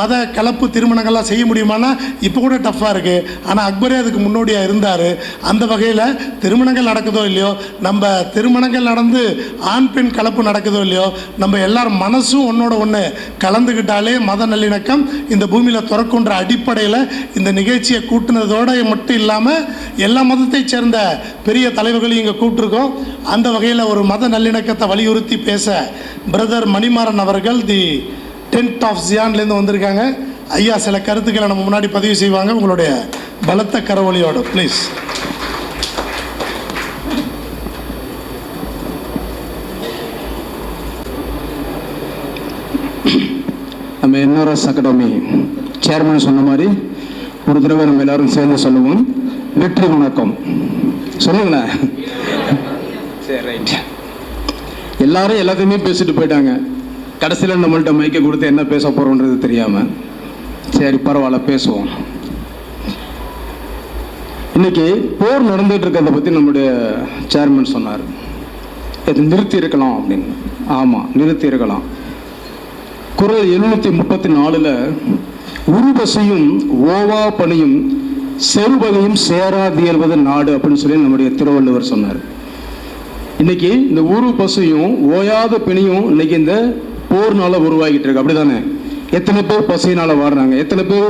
மத கலப்பு திருமணங்கள்லாம் செய்ய முடியுமானா இப்போ கூட டஃப்பாக இருக்குது. ஆனால் அக்பரே அதுக்கு முன்னோடியாக இருந்தார். அந்த வகையில் திருமணங்கள் நடக்குதோ இல்லையோ, நம்ம திருமணங்கள் நடந்து ஆண் பெண் கலப்பு நடக்குதோ இல்லையோ, நம்ம எல்லாரும் மனசும் ஒன்றோட ஒன்று கலந்துக்கிட்டாலே மத நல்லிணக்கம் இந்த பூமியில் துறக்குன்ற அடிப்படையில் இந்த நிகழ்ச்சியை கூட்டின அதோட மட்டும் இல்லாமல் எல்லா மதத்தை சேர்ந்த பெரிய தலைவர்களையும் இங்கே கூப்பிட்டுருக்கோம். அந்த வகையில் ஒரு மத நல்லிணக்கத்தை வலியுறுத்தி பேச பிரதர் மணிமாறன் அவர்கள் தி 10th of ஜியான்லேருந்து வந்திருக்காங்க. ஐயா சில கருத்துக்களை நம்ம முன்னாடி பதிவு செய்வாங்க. உங்களுடைய பலத்த கரவொலியோட ப்ளீஸ். நம்ம என்ஆர்எஸ் அகாடமி சேர்மன் சொன்ன மாதிரி ஒரு தடவை நம்ம எல்லாரும் சேர்ந்து சொல்லுவோம், வெற்றி வணக்கம். சொல்லுங்களேன். சரி, ரைட். எல்லாரும் எல்லாத்தையுமே பேசிட்டு போயிட்டாங்க. கடைசியில் நம்மள்ட்ட மைக்கை கொடுத்து என்ன பேச போகிறோன்றது தெரியாமல். சரி, பரவாயில்ல, பேசுவோம். இன்னைக்கு போர் நடந்துகிட்டு இருக்கிறத பற்றி நம்முடைய சேர்மன் சொன்னார். இது நிறுத்தி இருக்கலாம் அப்படின்னு. ஆமாம், நிறுத்தி இருக்கலாம். குறள் 734 உருபசியும் ஓவா பணியும் செருவகையும் சேராதியல்வது நாடு அப்படின்னு சொல்லி நம்முடைய திருவள்ளுவர் சொன்னார். இன்னைக்கு இந்த உரு பசியும் ஓயாத பிணியும் இன்னைக்கு இந்த போர்னால உருவாகிட்டு இருக்கு. அப்படிதானே? எத்தனை பேர் பசியினால வாடுறாங்க, எத்தனை பேர்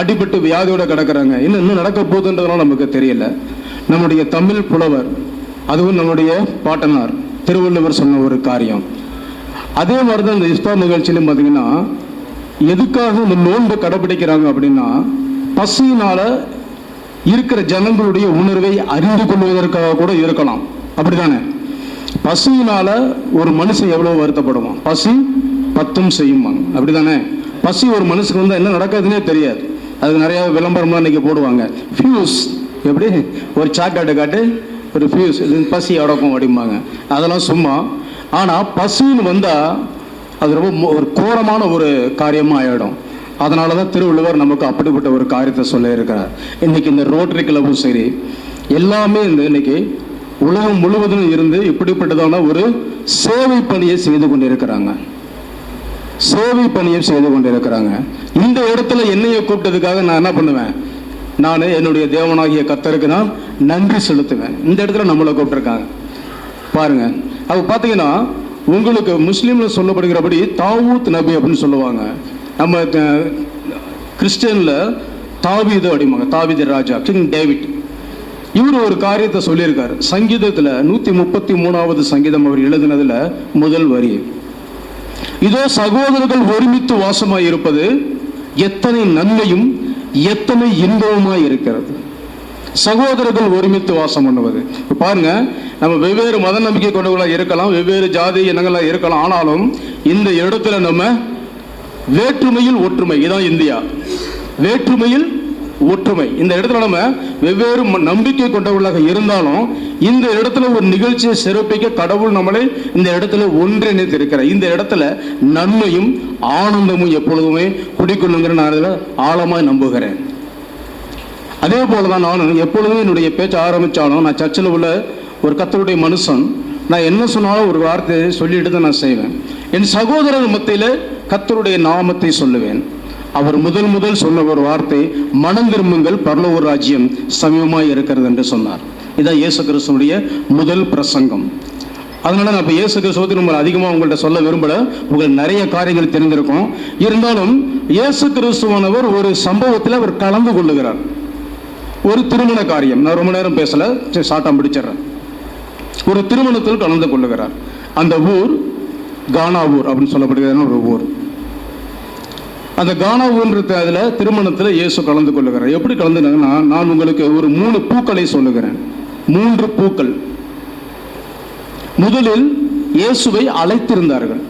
அடிபட்டு வியாதியோட கிடக்குறாங்க, இன்னும் நடக்க போகுதுன்றதுனால நமக்கு தெரியல. நம்முடைய தமிழ் புலவர், அதுவும் நம்முடைய பாட்டனார் திருவள்ளுவர் சொன்ன ஒரு காரியம். அதே மாதிரி தான் இந்த இஃப்தார் நிகழ்ச்சியிலும் பார்த்தீங்கன்னா எதுக்காக இந்த நோன்பு கடைபிடிக்கிறாங்க அப்படின்னா பசியினால இருக்கிற ஜனங்களுடைய உணர்வை அறிந்து கொள்வதற்காக கூட இருக்கலாம். அப்படிதானே? பசியினால ஒரு மனுஷன் எவ்வளவு வருத்தப்படுவான். பசி பத்தும் செய்யுமாங்க. அப்படிதானே? பசி ஒரு மனுஷனுக்கு வந்து என்ன நடக்காதுன்னே தெரியாது. அதுக்கு நிறைய விளம்பரம்லாம் இன்னைக்கு போடுவாங்க. ஃபியூஸ் எப்படி ஒரு சாக்லேட்டு காட்டு ஒரு ஃபியூஸ், இது பசி அடக்கும் அப்படிம்பாங்க. அதெல்லாம் சும்மா. ஆனால் பசின்னு வந்தால் அது ரொம்ப ஒரு கோரமான ஒரு காரியமாக ஆகிடும். அதனால தான் திருவள்ளுவர் நமக்கு அப்படிப்பட்ட ஒரு காரியத்தை சொல்ல இருக்கிறார். இன்றைக்கி இந்த ரோட்டரி கிளப்பும் சரி எல்லாமே இன்னைக்கு உலகம் முழுவதும் இருந்து இப்படிப்பட்டதான ஒரு சேவை பணியை செய்து கொண்டிருக்கிறாங்க. சேவை பணியை செய்து கொண்டிருக்கிறாங்க. இந்த இடத்துல என்னையை கூப்பிட்டதுக்காக நான் என்ன பண்ணுவேன்? நான் என்னுடைய தேவனாகிய கர்த்தருக்கு நான் நன்றி செலுத்துவேன். இந்த இடத்துல நம்மளை கூப்பிட்டுருக்காங்க பாருங்க. அது பார்த்தீங்கன்னா உங்களுக்கு முஸ்லீம்ல சொல்லப்படுகிறபடி தாவூத் நபி அப்படின்னு சொல்லுவாங்க. நம்ம கிறிஸ்டியன்ல தாவீது அப்படிம்பாங்க. தாவீது ராஜா, கிங் டேவிட். இவர் ஒரு காரியத்தை சொல்லியிருக்காரு. சங்கீதத்தில் 133வது சங்கீதம் அவர் எழுதினதுல முதல் வரி, இதோ சகோதரர்கள் ஒருமித்து வாசமாய் இருப்பது எத்தனை நன்மையும் எத்தனை இன்பமாய் இருக்கிறது. சகோதரர்கள் ஒருமித்து வாசம் பண்ணுவது. பாருங்க, நம்ம வெவ்வேறு மத நம்பிக்கை கொண்டவர்களாக இருக்கலாம், வெவ்வேறு ஜாதி இனங்களாக இருக்கலாம். ஆனாலும் இந்த இடத்துல நம்ம வேற்றுமையில் ஒற்றுமை, இதான் இந்தியா. வேற்றுமையில் ஒற்றுமை. இந்த இடத்துல நம்ம வெவ்வேறு நம்பிக்கை கொண்டவர்களாக இருந்தாலும் இந்த இடத்துல ஒரு நிகழ்ச்சியை சிறப்பிக்க கடவுள் நம்மளை இந்த இடத்துல ஒன்றிணைத்து இருக்கிறார். இந்த இடத்துல நன்மையும் ஆனந்தமும் எப்பொழுதுமே குடிக்கொள்ளுங்கிற நான் அதில் ஆழமாய் நம்புகிறேன். அதே போலதான் நானும் எப்பொழுதுமே என்னுடைய பேச்ச ஆரம்பித்தாலும் நான் சர்ச்சில் உள்ள ஒரு கர்த்தருடைய மனுஷன், நான் என்ன சொன்னாலும் ஒரு வார்த்தையை சொல்லிட்டு தான் நான் செய்வேன். என் சகோதரர் மத்தியில் கர்த்தருடைய நாமத்தை சொல்லுவேன். அவர் முதல் சொன்ன ஒரு வார்த்தை, மனம் திரும்புங்கள், பரலோக ராஜ்யம் சமீபமாய் இருக்கிறது என்று சொன்னார். இதான் இயேசு கிறிஸ்துவுடைய முதல் பிரசங்கம். அதனால நான் இப்போ இயேசு கிறிஸ்துவத்தை நம்ம அதிகமாக உங்கள்கிட்ட சொல்ல விரும்பல. உங்களுக்கு நிறைய காரியங்கள் தெரிந்திருக்கும். இருந்தாலும் இயேசு கிறிஸ்துவானவர் ஒரு சம்பவத்தில் அவர் கலந்து கொள்ளுகிறார். ஒரு திருமண காரியம், நான் ரொம்ப நேரம் பேசல, ஷார்ட்டா முடிச்சிடுறேன். ஒரு திருமணத்தில் கலந்து கொள்ளுகிறார். அந்த ஊர் கானா ஊர் அப்படின்னு சொல்லப்படுகிற ஒரு ஊர். அந்த கானா ஊர்ன்ற அதில் திருமணத்தில் இயேசு கலந்து கொள்ளுகிறார். எப்படி கலந்துனாங்கன்னா, நான் உங்களுக்கு ஒரு 3 பூக்களை சொல்லுகிறேன். 3 பூக்கள். முதலில் இயேசுவை அழைத்திருந்தார்கள்.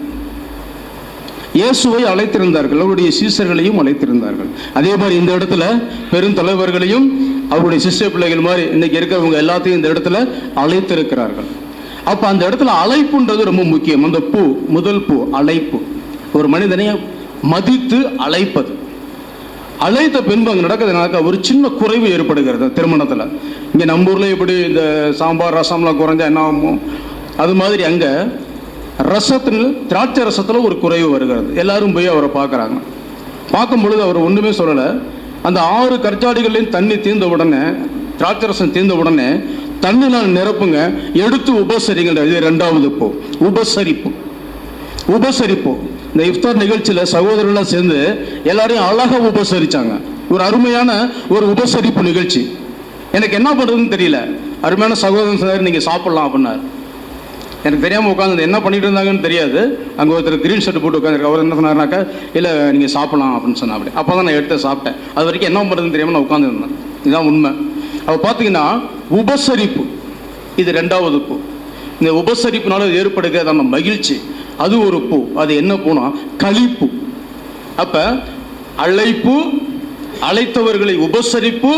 இயேசுவை அழைத்திருந்தார்கள், அவருடைய சீசர்களையும் அழைத்திருந்தார்கள். அதே மாதிரி இந்த இடத்துல பெருந்தலைவர்களையும் அவருடைய சிஷ்ய பிள்ளைகள் மாதிரி இன்னைக்கு இருக்கிறவங்க எல்லாத்தையும் இந்த இடத்துல அழைத்திருக்கிறார்கள். அப்ப அந்த இடத்துல அழைப்புன்றது ரொம்ப முக்கியம். அந்த பூ, முதல் பூ அழைப்பு. ஒரு மனிதனை மதித்து அழைப்பது. அழைத்த பின்பு அங்கே நடக்கிறதுனாக்க ஒரு சின்ன குறைவு ஏற்படுகிறது திருமணத்தில். இங்கே நம்ம ஊரில் எப்படி இந்த சாம்பார் ரசம்லாம் குறைஞ்சா என்ன ஆகும், அது மாதிரி அங்கே ரசத்தில், திராட்சை ரசத்தில் ஒரு குறைவு வருகிறது. எல்லாரும் போய் அவரை பார்க்குறாங்க. பார்க்கும் பொழுது அவர் ஒன்றுமே சொல்லலை. அந்த 6 கற்சாடிகளையும் தண்ணி தீர்ந்த உடனே, திராட்சை ரசம் தீர்ந்த உடனே தண்ணி நான் நிரப்புங்க, எடுத்து உபசரிங்க. இது 2வது பூ, உபசரிப்பு. உபசரிப்பு. இந்த இஃப்தார் நிகழ்ச்சியில் சகோதரர்களாக சேர்ந்து எல்லாரையும் அழகாக உபசரித்தாங்க. ஒரு அருமையான ஒரு உபசரிப்பு நிகழ்ச்சி. எனக்கு என்ன பண்ணுறதுன்னு தெரியல. அருமையான சகோதரன் சார் நீங்கள் சாப்பிட்லாம் அப்படின்னார். எனக்கு தெரியாமல் உட்காந்து என்ன பண்ணிட்டு இருந்தாங்கன்னு தெரியாது. அங்கே ஒருத்தர் கிரீன் ஷர்ட் போட்டு உட்காந்துருக்கு. அவர் என்ன சொன்னார்னாக்கா, இல்லை நீங்கள் சாப்பிடலாம் அப்படின்னு சொன்னா. அப்படி அப்போ தான் நான் எடுத்து சாப்பிட்டேன். அது வரைக்கும் என்ன பண்ணுறதுன்னு தெரியாமல் நான் உட்காந்துருந்தேன். இதுதான் உண்மை. அப்போ பார்த்தீங்கன்னா உபசரிப்பு, இது 2வது பூ. இந்த உபசரிப்புனால ஏற்படுகிறது அந்த மகிழ்ச்சி, அது ஒரு பூ. அது என்ன பூனா, களிப்பு. அப்போ அழைப்பு, அழைத்தவர்களை உபசரிப்பு,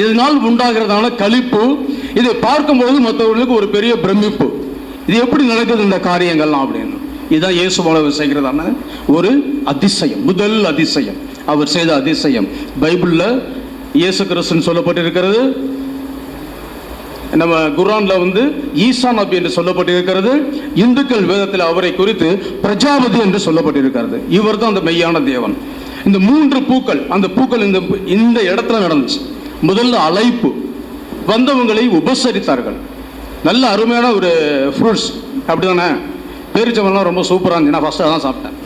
இதனால் உண்டாகிறதான களிப்பு. இதை பார்க்கும்பொழுது மற்றவர்களுக்கு ஒரு பெரிய பிரமிப்பு. இது எப்படி நடக்குது இந்த காரியங்கள்லாம் அப்படின்னு. இதுதான் இயேசுவானவர் செய்கிறதான ஒரு அதிசயம், முதல் அதிசயம், அவர் செய்த அதிசயம். பைபிளில் இயேசு கிறிஸ்துன்னு சொல்லப்பட்டிருக்கிறது. நம்ம குர்ஆன்ல ஈசா நபி என்று சொல்லப்பட்டிருக்கிறது. இந்துக்கள் வேதத்தில் அவரை குறித்து பிரஜாபதி என்று சொல்லப்பட்டிருக்கிறது. இவர் தான் அந்த மெய்யான தேவன். இந்த 3 பூக்கள், அந்த பூக்கள் இந்த இடத்துல நடந்துச்சு. முதல்ல அழைப்பு, வந்தவங்களை உபசரித்தார்கள். நல்ல அருமையான ஒரு ஃப்ரூட்ஸ், அப்படி தானே. பேரிச்சம்பழம்லாம் ரொம்ப சூப்பராக இருந்துச்சு. நான் ஃபஸ்ட்டு அதான் சாப்பிட்டேன்.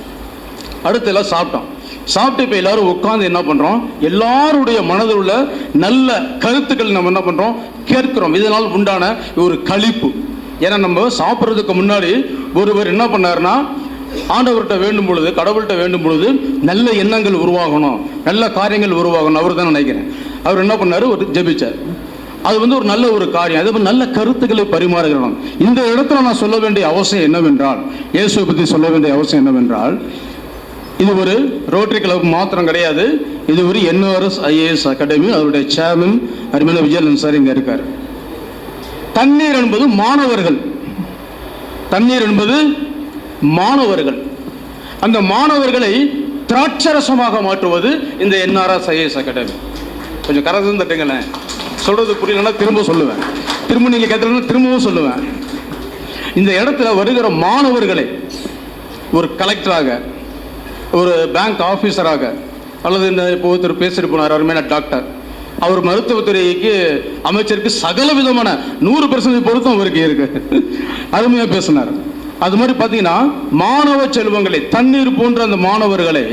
அடுத்து எல்லாம் சாப்பிட்டோம். சாப்பிட்டு இப்போ எல்லாரும் உட்காந்து என்ன பண்ணுறோம், எல்லாருடைய மனதில் உள்ள நல்ல கருத்துக்கள் நம்ம என்ன பண்ணுறோம், கேட்கிறோம். இதனால் உண்டான ஒரு களிப்பு. ஏன்னா நம்ம சாப்பிட்றதுக்கு முன்னாடி ஒருவர் என்ன பண்ணாருன்னா, ஆண்டவர்கிட்ட வேண்டும் பொழுது, கடவுள்கிட்ட வேண்டும் பொழுது நல்ல எண்ணங்கள் உருவாகணும், நல்ல காரியங்கள் உருவாகணும். அவர் தான் நினைக்கிறேன். அவர் என்ன பண்ணார், ஒரு ஜெபிச்சார். அது ஒரு நல்ல ஒரு காரியம். அது நல்ல கருத்துக்களை பரிமாறுகிறோம். இந்த இடத்துல நான் சொல்ல வேண்டிய அவசியம் என்னவென்றால், இயேசுவை பற்றி சொல்ல வேண்டிய அவசியம் என்னவென்றால், இது ஒரு ரோட்டரி கிளப் மாத்திரம் கிடையாது. இது ஒரு NRS IAS அகாடமி. அவருடைய சேர்மன் அருமையான விஜயலன் சார் இங்கே இருக்கார். தண்ணீர் என்பது மாணவர்கள், தண்ணீர் என்பது மாணவர்கள். அந்த மாணவர்களை திராட்சரசமாக மாற்றுவது இந்த NRS IAS அகாடமி. கொஞ்சம் கரந்து தட்டுங்களேன். சொல்றது புரியலன்னா திரும்ப சொல்லுவேன், திரும்ப நீங்க கேட்கலன்னா திரும்பவும் சொல்லுவேன். இந்த இடத்துல வருகிற மாணவர்களை ஒரு கலெக்டராக, ஒரு பேங்க் ஆஃபீஸராக, அல்லது இந்த இப்போ ஒருத்தர் பேசிட்டு போனார் அருமையான டாக்டர், அவர் மருத்துவத்துறைக்கு அமைச்சருக்கு சகல விதமான 100% பொருத்தம் அவருக்கு இருக்கு. அருமையாக பேசினார். அது மாதிரி பார்த்தீங்கன்னா மாணவ செல்வங்களை, தண்ணீர் போன்ற அந்த மாணவர்களை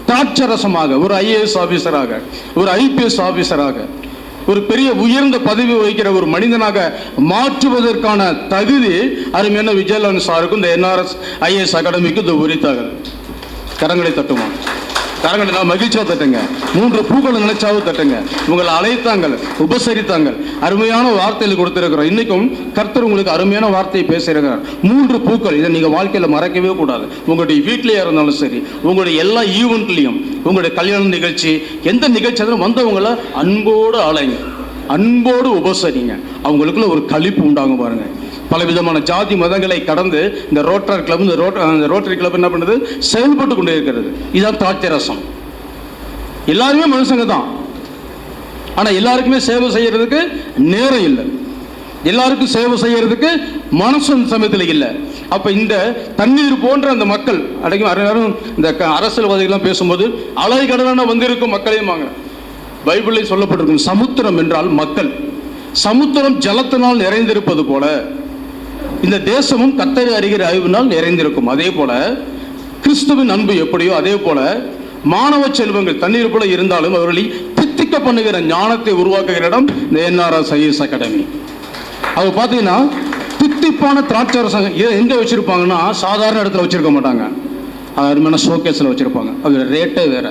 திராட்சரசமாக ஒரு IAS ஆஃபீஸராக, ஒரு IPS ஆஃபீஸராக, ஒரு பெரிய உயர்ந்த பதவி வகிக்கிற ஒரு மனிதனாக மாற்றுவதற்கான தகுதி அருமையான விஜயலன் சாருக்கும் இந்த NRS IAS அகாடமிக்கு இது உரித்தார்கள். கரங்களை தட்டுமா. கரங்களை மகிழ்ச்சியாக தட்டுங்க. 3 பூக்களை நினைச்சாவது தட்டுங்க. உங்களை அழைத்தாங்கள், உபசரித்தாங்கள், அருமையான வார்த்தையில் கொடுத்திருக்கிறோம். இன்னைக்கும் கர்த்தர் உங்களுக்கு அருமையான வார்த்தையை பேசியிருக்கிறார். 3 பூக்கள், இதை நீங்க வாழ்க்கையில மறக்கவே கூடாது. உங்களுடைய வீட்டிலேயே இருந்தாலும் சரி, உங்களுடைய எல்லா ஈவெண்ட்லையும், உங்களுடைய கல்யாண நிகழ்ச்சி, எந்த நிகழ்ச்சி வந்தவங்களை அன்போடு அழைங்க, அன்போடு உபசரிங்க. அவங்களுக்குள்ள ஒரு களிப்பு உண்டாகும் பாருங்க. பலவிதமான ஜாதி மதங்களை கடந்து இந்த ரோட்டரி கிளப், இந்த ரோட்டரி கிளப் என்ன பண்ணுது, செயல்பட்டு கொண்டே இருக்கிறது. இதுதான் திராட்சரசம். எல்லாருமே மனுஷங்க தான், ஆனா எல்லாருக்குமே சேவை செய்யறதுக்கு நேரம் இல்லை, எல்லாருக்கும் சேவை செய்யறதுக்கு மனசு சமயத்தில் இல்லை. அப்ப இந்த தண்ணீர் போன்ற அந்த மக்கள் அடைக்கும் இந்த அரசியல்வாதிகள்லாம் பேசும்போது அலைகடலான வந்திருக்கும் மக்களையும் வாங்க. பைபிளில் சொல்லப்பட்டிருக்கும் சமுத்திரம் என்றால் மக்கள். சமுத்திரம் ஜலத்தினால் நிறைந்திருப்பது போல இந்த தேசமும் கர்த்தரை அறிகிற அறிவினால் நிறைந்திருக்கும். அதே போல கிறிஸ்துவின் அன்பு எப்படியோ அதே போல மாணவ செல்வங்கள் தண்ணீர் போல இருந்தாலும் அவர்களை தித்திக்க பண்ணுகிற ஞானத்தை உருவாக்குகிற இடம் இந்த NRS அகாடமி. அது பார்த்தீங்கன்னா தித்திப்பான திராட்சரசம் எங்க வச்சிருப்பாங்கன்னா சாதாரண இடத்துல வச்சிருக்க மாட்டாங்க, அருமையான ஷோகேஸில் வச்சிருப்பாங்க. அது ரேட்டே வேற.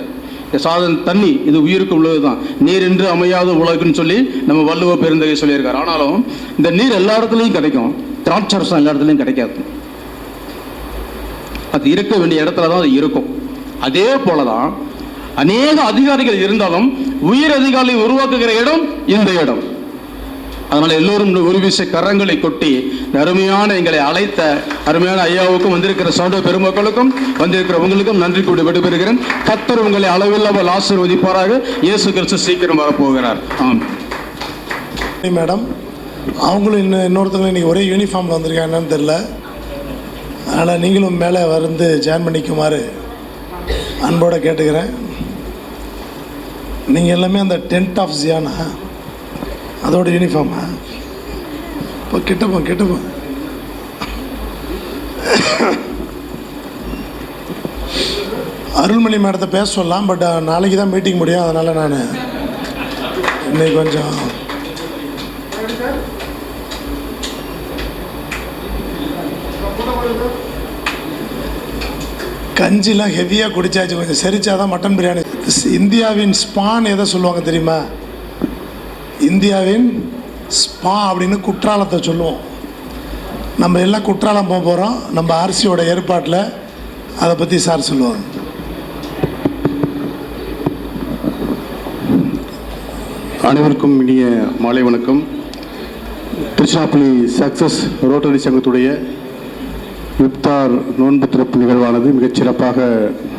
சாதன தண்ணி இது உயிருக்கு உள்ளதுதான், நீர் என்று அமையாத உலகுன்னு சொல்லி நம்ம வள்ளுவ பெருந்தகை சொல்லியிருக்காரு. ஆனாலும் இந்த நீர் எல்லா இடத்துலையும் கிடைக்கும், திராட்சரசம் எல்லா இடத்துலையும் கிடைக்காது. அது இருக்க வேண்டிய இடத்துல தான் அது இருக்கும். அதே போலதான் அநேக அதிகாரிகள் இருந்தாலும் உயர் அதிகாரிகளை உருவாக்குகிற இடம் இந்த இடம். அதனால எல்லோரும் ஒரு விஷய கரங்களை கொட்டி அருமையான எங்களை அழைத்த அருமையான ஐயாவுக்கும் வந்திருக்கிற சௌட பெருமக்களுக்கும் வந்திருக்கிற உங்களுக்கும் நன்றி கூடி விடைபெறுகிறேன். கர்த்தர் உங்களை அளவில்லாமல் ஆசீர்வதிப்பாராக. இயேசு கிறிஸ்து சீக்கிரம் வரப்போகிறார். மேடம், அவங்களும் இன்னொருத்தவங்க இன்னைக்கு ஒரே யூனிஃபார்மில் வந்திருக்காங்க, என்னன்னு தெரில. அதனால் நீங்களும் மேலே வந்து ஜாயின் பண்ணிக்குமாறு அன்போடு கேட்டுக்கிறேன். நீங்கள் எல்லாமே அந்த 10th of ஜியானா அதோட யூனிஃபார்மா? இப்போ கிட்டப்போ அருள்மணி மேடத்தை பேச சொல்லலாம், பட் நாளைக்கு தான் மீட்டிங் முடியும். அதனால் நான் இன்னைக்கு கொஞ்சம் கஞ்சிலாம் ஹெவியாக குடிச்சாச்சு, கொஞ்சம் செரிச்சாதான் மட்டன் பிரியாணி. இந்தியாவின் ஸ்பான் எதை சொல்லுவாங்க தெரியுமா? இந்தியாவின் ஸ்பா அப்படின்னு குற்றாலத்தை சொல்லுவோம். நம்ம எல்லாம் குற்றாலம் போக போகிறோம், நம்ம ஆர்சியோட ஏற்பாட்டில். அதை பற்றி சார் சொல்லுவாங்க. அனைவருக்கும் இனிய மாலை வணக்கம். திருச்சிராப்பள்ளி சக்சஸ் ரோட்டரி சங்கத்துடைய இப்தார் நோன்பு திறப்பு நிகழ்வானது மிகச்சிறப்பாக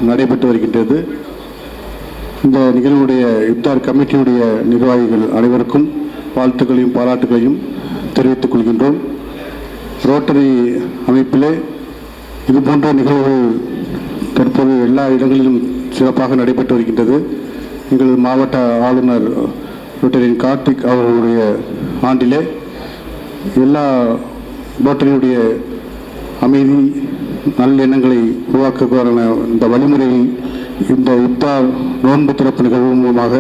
நடைபெற்று வருகின்றது. இந்த நிகழ்வுடைய இப்தார் கமிட்டியுடைய நிர்வாகிகள் அனைவருக்கும் வாழ்த்துக்களையும் பாராட்டுகளையும் தெரிவித்துக் கொள்கின்றோம். ரோட்டரி அமைப்பிலே இது போன்ற நிகழ்வுகள் தற்போது எல்லா இடங்களிலும் சிறப்பாக நடைபெற்று வருகின்றது. எங்கள் மாவட்ட ஆளுநர் ரோட்டரியின் கார்த்திக் அவர்களுடைய ஆண்டிலே எல்லா ரோட்டரியுடைய அமைதி நல்லெண்ணங்களை உருவாக்குவதற்கான இந்த வழிமுறையில் இந்த இப்தார் நோன்பு திறப்பு நிகழ்வு மூலமாக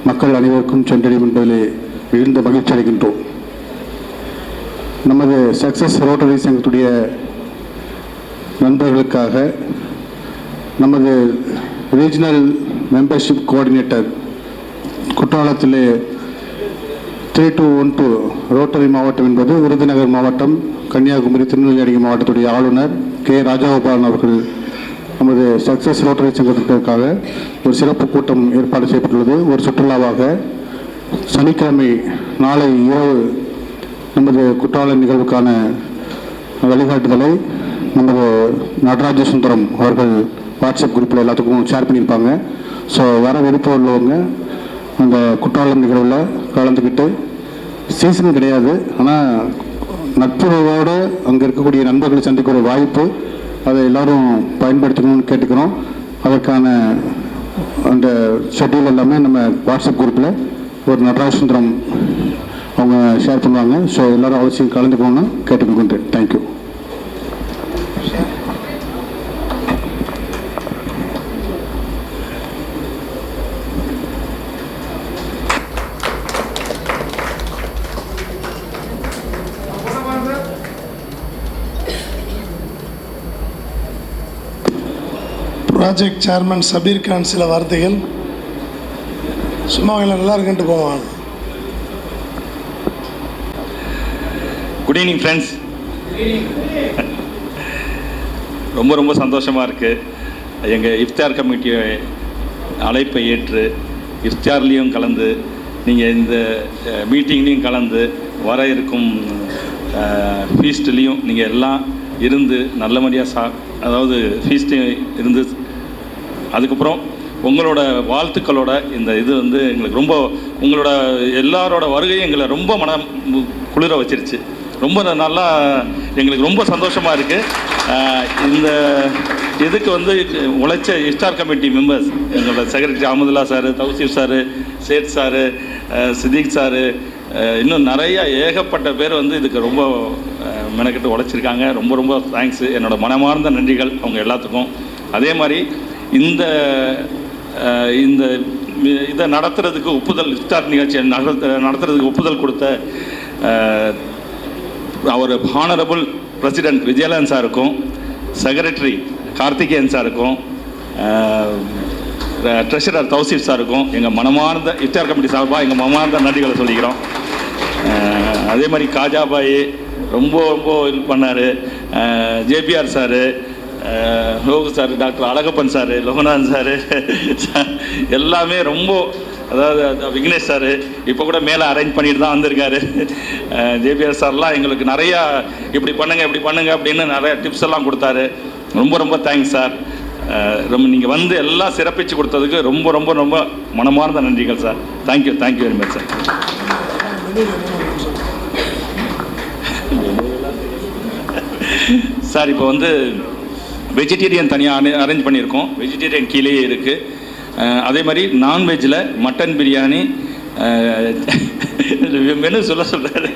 மக்கள் அனைவருக்கும் சென்றடையும் என்பதிலே மிகுந்த மகிழ்ச்சி அடைகின்றோம். நமது சக்சஸ் ரோட்டரி சங்கத்துடைய நண்பர்களுக்காக நமது ரீஜனல் மெம்பர்ஷிப் கோஆர்டினேட்டர் குற்றாலத்திலே 3212 ரோட்டரி மாவட்டம் என்பது விருதுநகர் மாவட்டம், கன்னியாகுமரி, திருநெல்வேலி மாவட்டத்துடைய ஆளுநர் கே ராஜகோபாலன் அவர்கள் நமது சக்சஸ் ரோட்டரி சங்கத்திற்காக ஒரு சிறப்பு கூட்டம் ஏற்பாடு செய்யப்பட்டுள்ளது. ஒரு சுற்றுலாவாக சனிக்கிழமை நாளை இரவு நமது குற்றால நிகழ்வுக்கான வழிகாட்டுதலை நமது நடராஜ சுந்தரம் அவர்கள் வாட்ஸ்அப் குரூப்பில் எல்லாத்துக்கும் ஷேர் பண்ணியிருப்பாங்க. ஸோ வர விருப்பம் உள்ளவங்க அந்த குற்றாலம் நிகழ்வில் கலந்துக்கிட்டு, சீசன் கிடையாது, ஆனால் நட்புறவோடு அங்கே இருக்கக்கூடிய நண்பர்களை சந்திக்கிற வாய்ப்பு, அதை எல்லோரும் பயன்படுத்தணும்னு கேட்டுக்கிறோம். அதற்கான அந்த ஷெட்யூல் எல்லாமே நம்ம வாட்ஸ்அப் குரூப்பில் ஒரு நடராஜ சுந்தரம் அவங்க ஷேர் பண்ணுவாங்க. ஸோ எல்லோரும் அவசியம் கலந்துக்கணும்னு கேட்டுக்கொள்கின்றேன். Thank you. Project chairman Sabir Khan சில வார்த்தைகள். சும்மா அவங்கள நல்லா இருக்குன்ட்டு போவாங்க. Good evening friends. ரொம்ப ரொம்ப சந்தோஷமாக இருக்குது. எங்கள் இஃப்தார் கமிட்டி அழைப்பை ஏற்று இஃப்தார்லேயும் கலந்து நீங்கள் இந்த மீட்டிங்லேயும் கலந்து வர இருக்கும் ஃபீஸ்ட்லேயும் நீங்கள் எல்லாம் இருந்து நல்ல மாதிரியாக அதாவது ஃபீஸ்ட்டு இருந்து அதுக்கப்புறம் உங்களோட வாழ்த்துக்களோட இந்த இது வந்து எங்களுக்கு ரொம்ப உங்களோட எல்லாரோட வருகையும் எங்களை ரொம்ப மனம் குளிர வச்சிருச்சு. ரொம்ப நல்லா எங்களுக்கு ரொம்ப சந்தோஷமாக இருக்குது. இந்த இதுக்கு வந்து உழைச்ச இஃப்தார் கமிட்டி மெம்பர்ஸ் எங்களோட secretary Ahamadullah sir, Tauseef sir, Sait sir, Siddique sir, இன்னும் நிறையா ஏகப்பட்ட பேர் வந்து இதுக்கு ரொம்ப மெனக்கிட்டு உழைச்சிருக்காங்க. ரொம்ப ரொம்ப தேங்க்ஸு. என்னோடய மனமார்ந்த நன்றிகள் அவங்க எல்லாத்துக்கும். அதே மாதிரி இந்த இதை நடத்துறதுக்கு ஒப்புதல், இஃப்தார் நிகழ்ச்சியை நடத்துறதுக்கு ஒப்புதல் கொடுத்த அவர் ஹானரபுள் பிரசிடென்ட் விஜயலன் சாருக்கும், செக்ரட்டரி கார்த்திகேயன் சாருக்கும், ட்ரெஷரர் தௌசீப் சாருக்கும் எங்கள் மனமார்ந்த இஃப்தார் கமிட்டி சார்பாக எங்கள் மனமார்ந்த நன்றிகளை சொல்லிக்கிறோம். அதே மாதிரி காஜாபாய் ரொம்ப ரொம்ப ஹெல்ப் பண்ணார். JPR sir, Logu sir, doctor Alagappan sir, Loganathan sir எல்லாமே ரொம்ப, அதாவது விக்னேஷ் சார் இப்போ கூட மேலே அரேஞ்ச் பண்ணிட்டு தான் வந்திருக்காரு. ஜேபிஆர் சார்லாம் எங்களுக்கு நிறையா இப்படி பண்ணுங்க அப்படின்னு நிறைய டிப்ஸ் எல்லாம் கொடுத்தாரு. ரொம்ப ரொம்ப தேங்க்ஸ் சார். ரொம்ப நீங்கள் வந்து எல்லாம் சிறப்பித்து கொடுத்ததுக்கு ரொம்ப ரொம்ப ரொம்ப மனமார்ந்த நன்றிகள் sir. Thank you very much sir. Sir இப்போ வந்து வெஜிடேரியன் தனியாக அரேஞ்ச் பண்ணியிருக்கோம். வெஜிடேரியன் கீழேயே இருக்குது. அதே மாதிரி நான்வெஜ்ஜில் மட்டன் பிரியாணி, மெனு சொல்கிறாரு,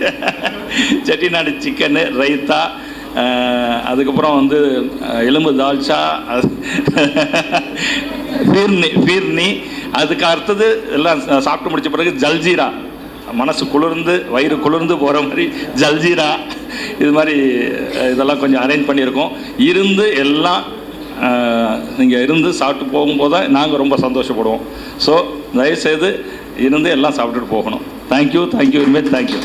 செட்டிநாடு சிக்கனு, ரைத்தா, அதுக்கப்புறம் வந்து எலும்பு தால்ச்சா, ஃபீர்னி, அதுக்கு அடுத்தது எல்லாம் சாப்பிட்டு முடித்த பிறகு ஜல்ஜீரா, மனசு குளிர்ந்து வயிறு குளிர்ந்து போகிற மாதிரி ஜல்ஜீரா, இது மாதிரி இதெல்லாம் கொஞ்சம் அரேஞ்ச் பண்ணியிருக்கோம். இருந்து எல்லாம் நீங்கள் இருந்து சாப்பிட்டு போகும்போது தான் நாங்கள் ரொம்ப சந்தோஷப்படுவோம். ஸோ தயவுசெய்து இருந்து எல்லாம் சாப்பிட்டுட்டு போகணும். Thank you very much. Thank you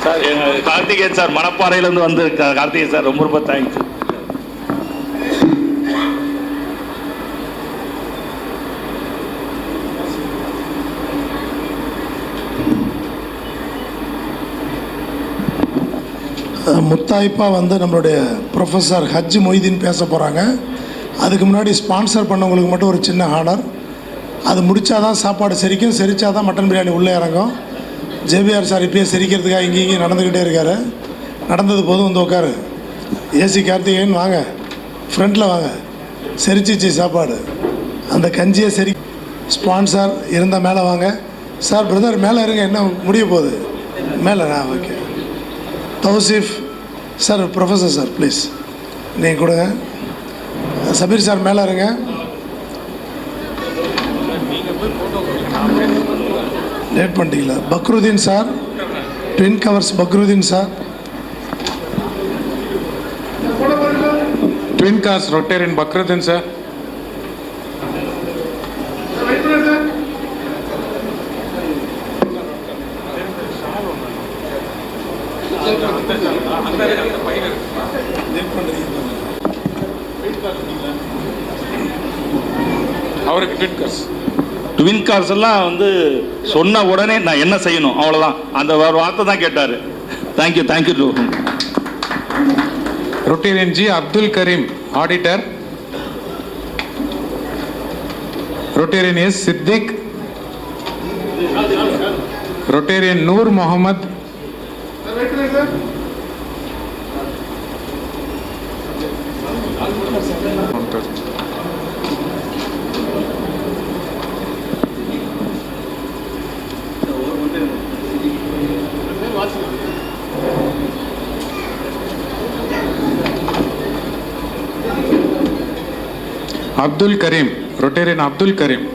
sir. எங்கள் கார்த்திகேயன் சார் மணப்பாறையிலேருந்து வந்து கார்த்திகேயன் சார் ரொம்ப ரொம்ப தேங்க்ஸ். முத்தாய்ப்பாக வந்து நம்மளுடைய ப்ரொஃபஸர் ஹஜ் மொய்தீன் பேச போகிறாங்க. அதுக்கு முன்னாடி ஸ்பான்சர் பண்ணவங்களுக்கு மட்டும் ஒரு சின்ன ஆர்டர். அது முடித்தாதான் சாப்பாடு செரிக்கும், செரிச்சாதான் மட்டன் பிரியாணி உள்ளே இறங்கும். ஜேபிஆர் சார் இப்போயே செரிக்கிறதுக்காக இங்கேயும் நடந்துக்கிட்டே இருக்கார். நடந்தது போதும் வந்து உட்காரு. ஏசி கார்த்திகேயன் வாங்க, ஃப்ரண்ட்டில் வாங்க. செரிச்சிச்சு சாப்பாடு, அந்த கஞ்சியை சரி. ஸ்பான்சர் இருந்தால் மேலே வாங்க சார். பிரதர் மேலே இருங்க, என்ன முடிய போகுது மேலே. Okay Tauseef sir, professor sir please நீங்கள் கொடுங்க. சபீர் சார் மேலே இருங்க. லேட் பண்ணிட்டீங்களா? Fakhruddin sir, twin covers Fakhruddin sir. Twin cars Rotarian Fakhruddin sir. அவருக்கு ட்வின் கார்ஸ் எல்லாம் வந்து சொன்ன உடனே நான் என்ன செய்யணும் அவ்வளோதான், அந்த ஒரு வார்த்தை தான் கேட்டார். Thank you. Rotarian G Abdul Kareem auditor. Rotarian S Siddique. Rotarian Noor Mohammed. Abdul Kareem, Rotarian Abdul Kareem.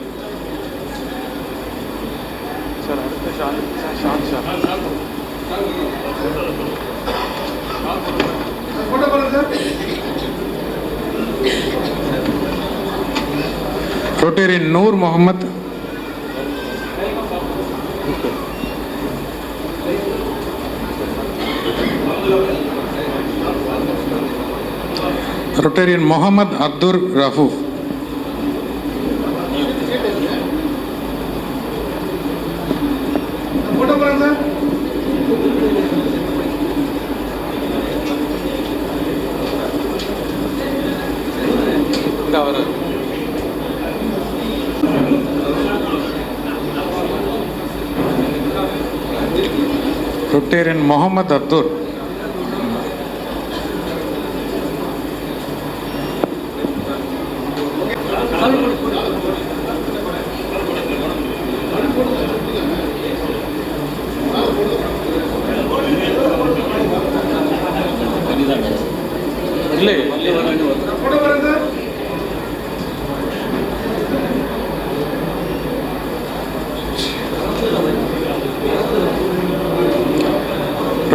Rotarian Noor Mohammed. Rotarian Mohammed Abdur Rafu. Rotarian Mohammed Abdur.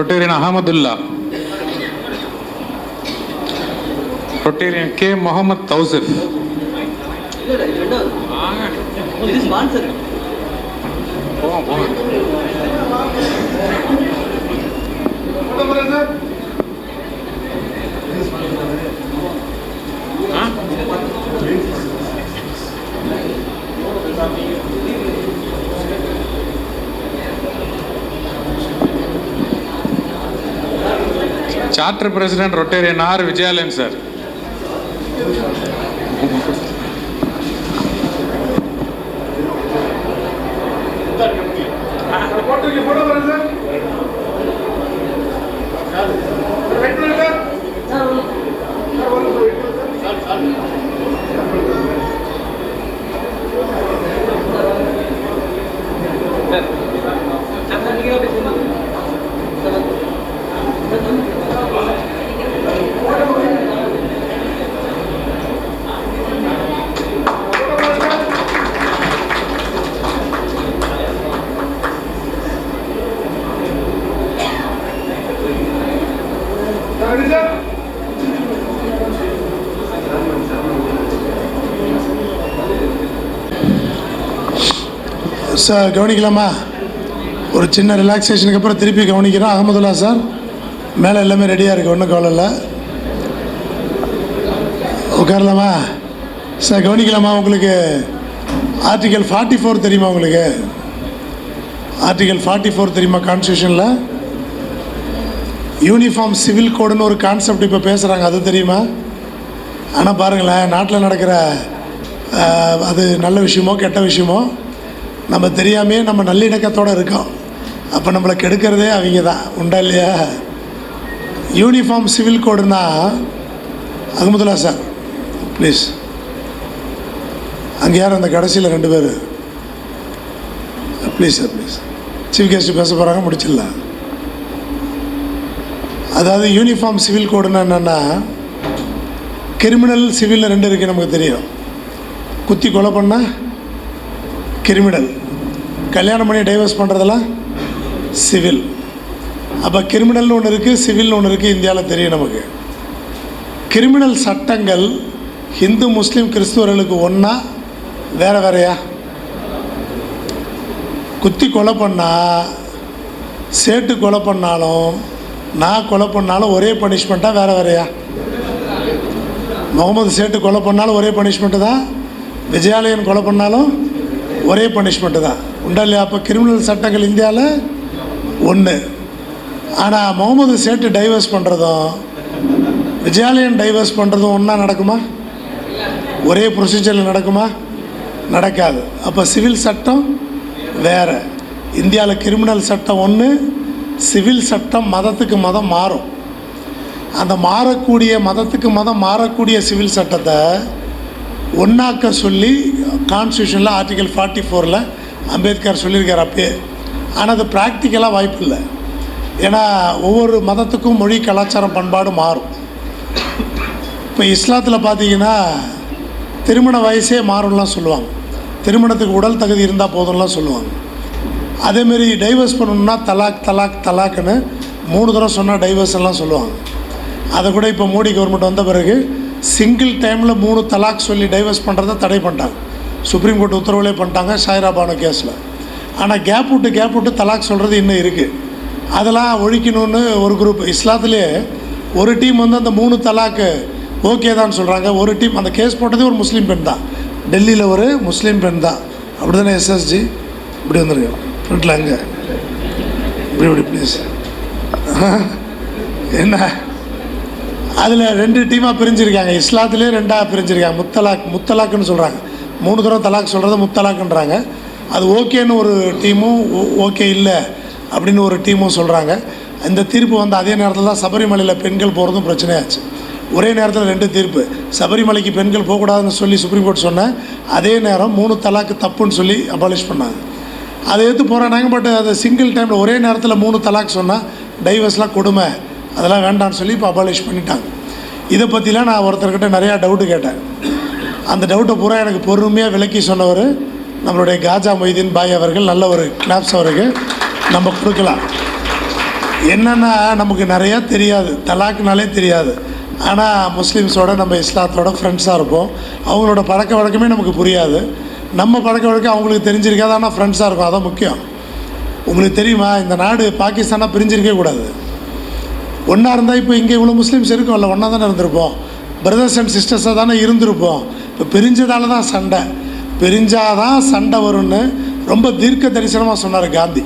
Rotarian Ahmadullah. Rotarian K. Muhammad Tausif. Charter President Rotarian R. Vijayalan sir. Sir கவனிக்கலாமா? ஒரு சின்ன ரிலாக்ஸேஷனுக்கு அப்புறம் திருப்பி கவனிக்கிறோம். Ahmadullah sir மேலே எல்லாமே ரெடியாக இருக்குது, ஒன்றும் கவலை இல்லை. உட்காரலாமா சார்? கவனிக்கலாமா? உங்களுக்கு ஆர்டிகல் 44 தெரியுமா? உங்களுக்கு ஆர்டிகல் 44 தெரியுமா? கான்ஸ்டியூஷனில் யூனிஃபார்ம் சிவில் கோடுன்னு ஒரு கான்செப்ட் இப்போ பேசுகிறாங்க, அது தெரியுமா? ஆனால் பாருங்களேன், நாட்டில் நடக்கிற அது நல்ல விஷயமோ கெட்ட விஷயமோ நம்ம தெரியாமே நம்ம நல்லிணக்கத்தோடு இருக்கோம். அப்போ நம்மளை கெடுக்கிறதே அவங்க தான், உண்டா இல்லையா? யூனிஃபார்ம் சிவில் கோடுன்னா அகமதுல்லா சார் ப்ளீஸ், அங்கே யார் அந்த கடைசியில் 2 பேர் please sir please. Chief guest பேச போகிறாங்க, முடிச்சிடலாம். அதாவது யூனிஃபார்ம் சிவில் கோடுன்னா என்னென்னா, கிரிமினல் சிவிலில் 2 இருக்குது நமக்கு தெரியும். குத்தி கொலை பண்ணால் கிரிமினல், கல்யாணம் பண்ணி டைவர்ஸ் பண்ணுறதெல்லாம் சிவில். அப்போ கிரிமினல்னு ஒன்று இருக்குது, சிவில்னு ஒன்று இருக்குது. இந்தியாவில் தெரியும் நமக்கு. கிரிமினல் சட்டங்கள் ஹிந்து முஸ்லீம் கிறிஸ்துவர்களுக்கு ஒன்றா வேறு வேறையா? குத்தி கொலை பண்ணால், சேட்டு கொலை பண்ணாலும், நான் கொலை பண்ணாலும் ஒரே பனிஷ்மெண்ட்டாக வேறு வேறையா? முகமது சேட்டு கொலை பண்ணாலும் ஒரே பனிஷ்மெண்ட்டு தான், விஜயாலயன் கொலை பண்ணாலும் ஒரே பனிஷ்மெண்ட்டு தான், உண்டா இல்லையா? அப்போ கிரிமினல் சட்டங்கள் இந்தியாவில் ஒன்று. ஆனால் முகமது சேட்டு டைவர்ஸ் பண்ணுறதும் விஜயாலயன் டைவர்ஸ் பண்ணுறதும் ஒன்றா நடக்குமா? ஒரே ப்ரொசீஜரில் நடக்குமா? நடக்காது. அப்போ சிவில் சட்டம் வேறு. இந்தியாவில் கிரிமினல் சட்டம் ஒன்று, சிவில் சட்டம் மதத்துக்கு மதம் மாறும். அந்த மாறக்கூடிய மதத்துக்கு மதம் மாறக்கூடிய சிவில் சட்டத்தை ஒன்றாக்க சொல்லி கான்ஸ்டியூஷனில் ஆர்டிகல் 44 அம்பேத்கர் சொல்லியிருக்கார் அப்பயே. ஆனால் அது ப்ராக்டிக்கலாக வாய்ப்பு இல்லை. ஏன்னா ஒவ்வொரு மதத்துக்கும் மொழி கலாச்சாரம் பண்பாடு மாறும். இப்போ இஸ்லாத்தில் பார்த்தீங்கன்னா திருமண வயசே மாறும்லாம் சொல்லுவாங்க. திருமணத்துக்கு உடல் தகுதி இருந்தால் போதும்லாம் சொல்லுவாங்க. அதேமாரி டைவர்ஸ் பண்ணணுன்னா தலாக் தலாக் தலாக்குன்னு 3 தடவை சொன்னால் டைவர்ஸ் எல்லாம் சொல்லுவாங்க. அதை கூட இப்போ மோடி கவர்மெண்ட் வந்த பிறகு சிங்கிள் டைமில் 3 தலாக் சொல்லி டைவர்ஸ் பண்ணுறதை தடை பண்ணிட்டாங்க. சுப்ரீம் கோர்ட் உத்தரவுலே பண்ணிட்டாங்க ஷாயிரா பானு கேஸில். ஆனால் கேப் விட்டு தலாக் சொல்கிறது இன்னும் இருக்குது. அதெல்லாம் ஒழிக்கணும்னு ஒரு குரூப் இஸ்லாத்துலேயே ஒரு டீம் வந்து அந்த 3 தலாக்கு ஓகே தான் சொல்கிறாங்க. ஒரு டீம் அந்த கேஸ் போட்டதே ஒரு முஸ்லீம் பெண் தான், டெல்லியில் ஒரு முஸ்லீம் பெண் தான். அப்படி தானே எஸ்எஸ்ஜி இப்படி வந்துருக்கோம் ஃப்ரண்ட்டில் அங்கே இப்படி ப்ளீஸ் என்ன அதில் 2 டீமாக பிரிஞ்சிருக்காங்க. இஸ்லாத்துலேயே 2ஆக பிரிஞ்சிருக்காங்க. முத்தலாக்குன்னு சொல்கிறாங்க. 3 தடவை தலாக் சொல்கிறது முத்தலாக்குன்றாங்க. அது ஓகேன்னு ஒரு டீமும் ஓகே இல்லை அப்படின்னு ஒரு டீமும் சொல்கிறாங்க. இந்த தீர்ப்பு வந்து அதே நேரத்தில் தான் சபரிமலையில் பெண்கள் போகிறதும் பிரச்சனையாச்சு. ஒரே நேரத்தில் 2 தீர்ப்பு. சபரிமலைக்கு பெண்கள் போகக்கூடாதுன்னு சொல்லி சுப்ரீம் கோர்ட் சொன்னேன், அதே நேரம் 3 தலாக்கு தப்புன்னு சொல்லி அபாலிஷ் பண்ணாங்க. அதை எடுத்து போகிறாங்க. பட் அது சிங்கிள் டைமில் ஒரே நேரத்தில் 3 தலாக் சொன்னால் டைவர்ஸ்லாம் கொடுமை, அதெல்லாம் வேண்டான்னு சொல்லி இப்போ அபாலிஷ் பண்ணிட்டாங்க. இதை பற்றிலாம் நான் ஒருத்தர்கிட்ட நிறையா டவுட்டு கேட்டேன். அந்த டவுட்டை பூரா எனக்கு பொறுமையாக விளக்கி சொன்னவர் நம்மளுடைய காஜா மொய்தீன் பாய் அவர்கள். நல்ல ஒரு கிளாப்ஸ் அவருக்கு நம்ம கொடுக்கலாம். என்னென்னா நமக்கு நிறையா தெரியாது, தலாக்குனாலே தெரியாது. ஆனால் முஸ்லீம்ஸோட நம்ம இஸ்லாத்தோட ஃப்ரெண்ட்ஸாக இருப்போம். அவங்களோட பழக்க வழக்கமே நமக்கு புரியாது. நம்ம பழக்க வழக்கம் அவங்களுக்கு தெரிஞ்சிருக்காது, ஆனால் ஃப்ரெண்ட்ஸாக இருக்கும். அதான் முக்கியம். உங்களுக்கு தெரியுமா, இந்த நாடு பாகிஸ்தானாக பிரிஞ்சிருக்கவே கூடாது. ஒன்றா இருந்தால் இப்போ இங்கே இவ்வளோ முஸ்லீம்ஸ் இருக்கும்ல, ஒன்றா தானே இருந்திருப்போம். பிரதர்ஸ் அண்ட் சிஸ்டர்ஸாக தானே இருந்திருப்போம். இப்போ பிரிஞ்சதால தான் சண்டை, பிரிஞ்சாதான் சண்டை வரும்னு ரொம்ப தீர்க்க தரிசனமாக சொன்னார் காந்தி.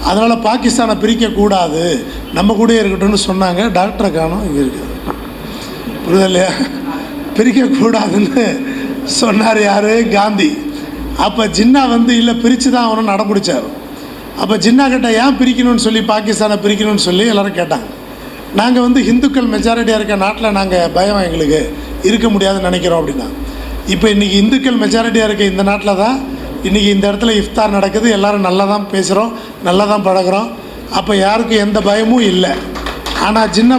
அதனால் பாகிஸ்தானை பிரிக்கக்கூடாது, நம்ம கூட இருக்கட்டும்னு சொன்னாங்க. டாக்டரை காணோம், இங்கே இருக்குது, புரியுது இல்லையா? பிரிக்கக்கூடாதுன்னு சொன்னார் யார்? காந்தி. அப்போ ஜின்னா வந்து இல்லை பிரித்து தான் அவனை நடமுடிச்சார். அப்போ ஜின்னா கிட்ட ஏன் பிரிக்கணும்னு சொல்லி, பாகிஸ்தானை பிரிக்கணும்னு சொல்லி எல்லோரும் கேட்டாங்க. நாங்கள் வந்து இந்துக்கள் மெஜாரிட்டியாக இருக்க நாட்டில் நாங்கள் பயம் எங்களுக்கு இருக்க முடியாதுன்னு நினைக்கிறோம் அப்படின்னா. இப்போ இன்றைக்கி இந்துக்கள் மெஜாரிட்டியாக இருக்க இந்த நாட்டில் தான் இன்றைக்கி இந்த இடத்துல இஃப்தார் நடக்குது. எல்லோரும் நல்லா தான் பேசுகிறோம், நல்லா தான் பழகிறோம். அப்போ யாருக்கும் எந்த பயமும் இல்லை. ஆனால் ஜின்னா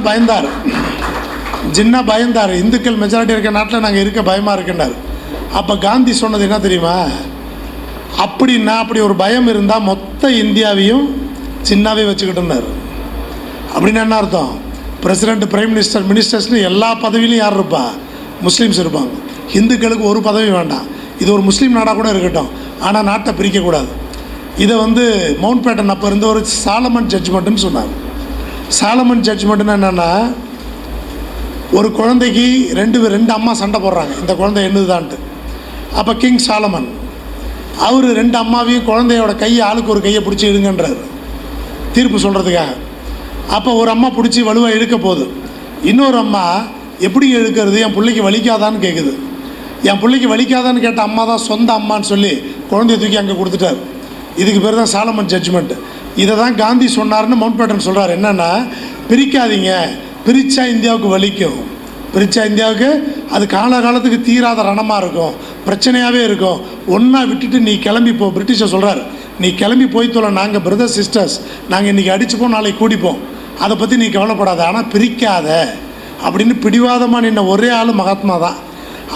பயந்தார். இந்துக்கள் மெஜாரிட்டி இருக்க நாட்டில் நாங்கள் இருக்க பயமாக இருக்குன்னாரு. அப்போ காந்தி சொன்னது என்ன தெரியுமா? அப்படின்னா அப்படி ஒரு பயம் இருந்தால் மொத்த இந்தியாவையும் சின்னாவே வச்சுக்கிட்டுனார். அப்படின்னு என்ன அர்த்தம்? பிரசிடெண்ட், பிரைம் மினிஸ்டர், மினிஸ்டர்ஸ்னு எல்லா பதவியிலையும் யார் இருப்பா? முஸ்லீம்ஸ் இருப்பாங்க. இந்துக்களுக்கு ஒரு பதவி வேண்டாம். இது ஒரு முஸ்லீம் நாடாக கூட இருக்கட்டும், ஆனால் நாட்டை பிரிக்கக்கூடாது. இதை வந்து மவுண்ட் பேட்டன் அப்போ இருந்த ஒரு சாலமன் ஜட்ஜ்மெண்ட்டுன்னு சொன்னார். சாலமன் ஜட்ஜ்மெண்ட்டுன்னு என்னென்னா, ஒரு குழந்தைக்கு ரெண்டு அம்மா சண்டை போடுறாங்க, இந்த குழந்தை என்னதுதான்ட்டு. அப்போ கிங் சாலமன் அவர் 2 அம்மாவையும் குழந்தையோட கையை ஆளுக்கு ஒரு கையை பிடிச்சி இழுங்கன்றார் தீர்ப்பு சொல்கிறதுக்காக. அப்போ ஒரு அம்மா பிடிச்சி வலுவாக இழுக்க போகுது. இன்னொரு அம்மா எப்படி இழுக்கிறது, என் பிள்ளைக்கு வலிக்காதான்னு கேட்குது. என் பிள்ளைக்கு வலிக்காதான்னு கேட்ட அம்மா தான் சொந்த அம்மான்னு சொல்லி குழந்தைய தூக்கி அங்கே கொடுத்துட்டார். இதுக்கு பேர் தான் சாலமன் ஜட்ஜ்மெண்ட்டு. இதை தான் காந்தி சொன்னார்னு மவுண்ட் பேட்டன் சொல்கிறார். என்னென்னா, பிரிக்காதீங்க, பிரித்தா இந்தியாவுக்கு வலிக்கும், பிரித்தா இந்தியாவுக்கு அது காலகாலத்துக்கு தீராத ரணமாக இருக்கும், பிரச்சனையாகவே இருக்கும். ஒன்றா விட்டுட்டு நீ கிளம்பி போ. பிரிட்டிஷை சொல்கிறார், நீ கிளம்பி போய் தொலை, நாங்கள் பிரதர்ஸ் சிஸ்டர்ஸ், நாங்கள் இன்றைக்கி அடிச்சுப்போம், நாளைக்கு கூடிப்போம், அதை பற்றி நீ கவலைப்படாத, ஆனால் பிரிக்காத அப்படின்னு பிடிவாதமாக நின்ன ஒரே ஆள் மகாத்மா தான்.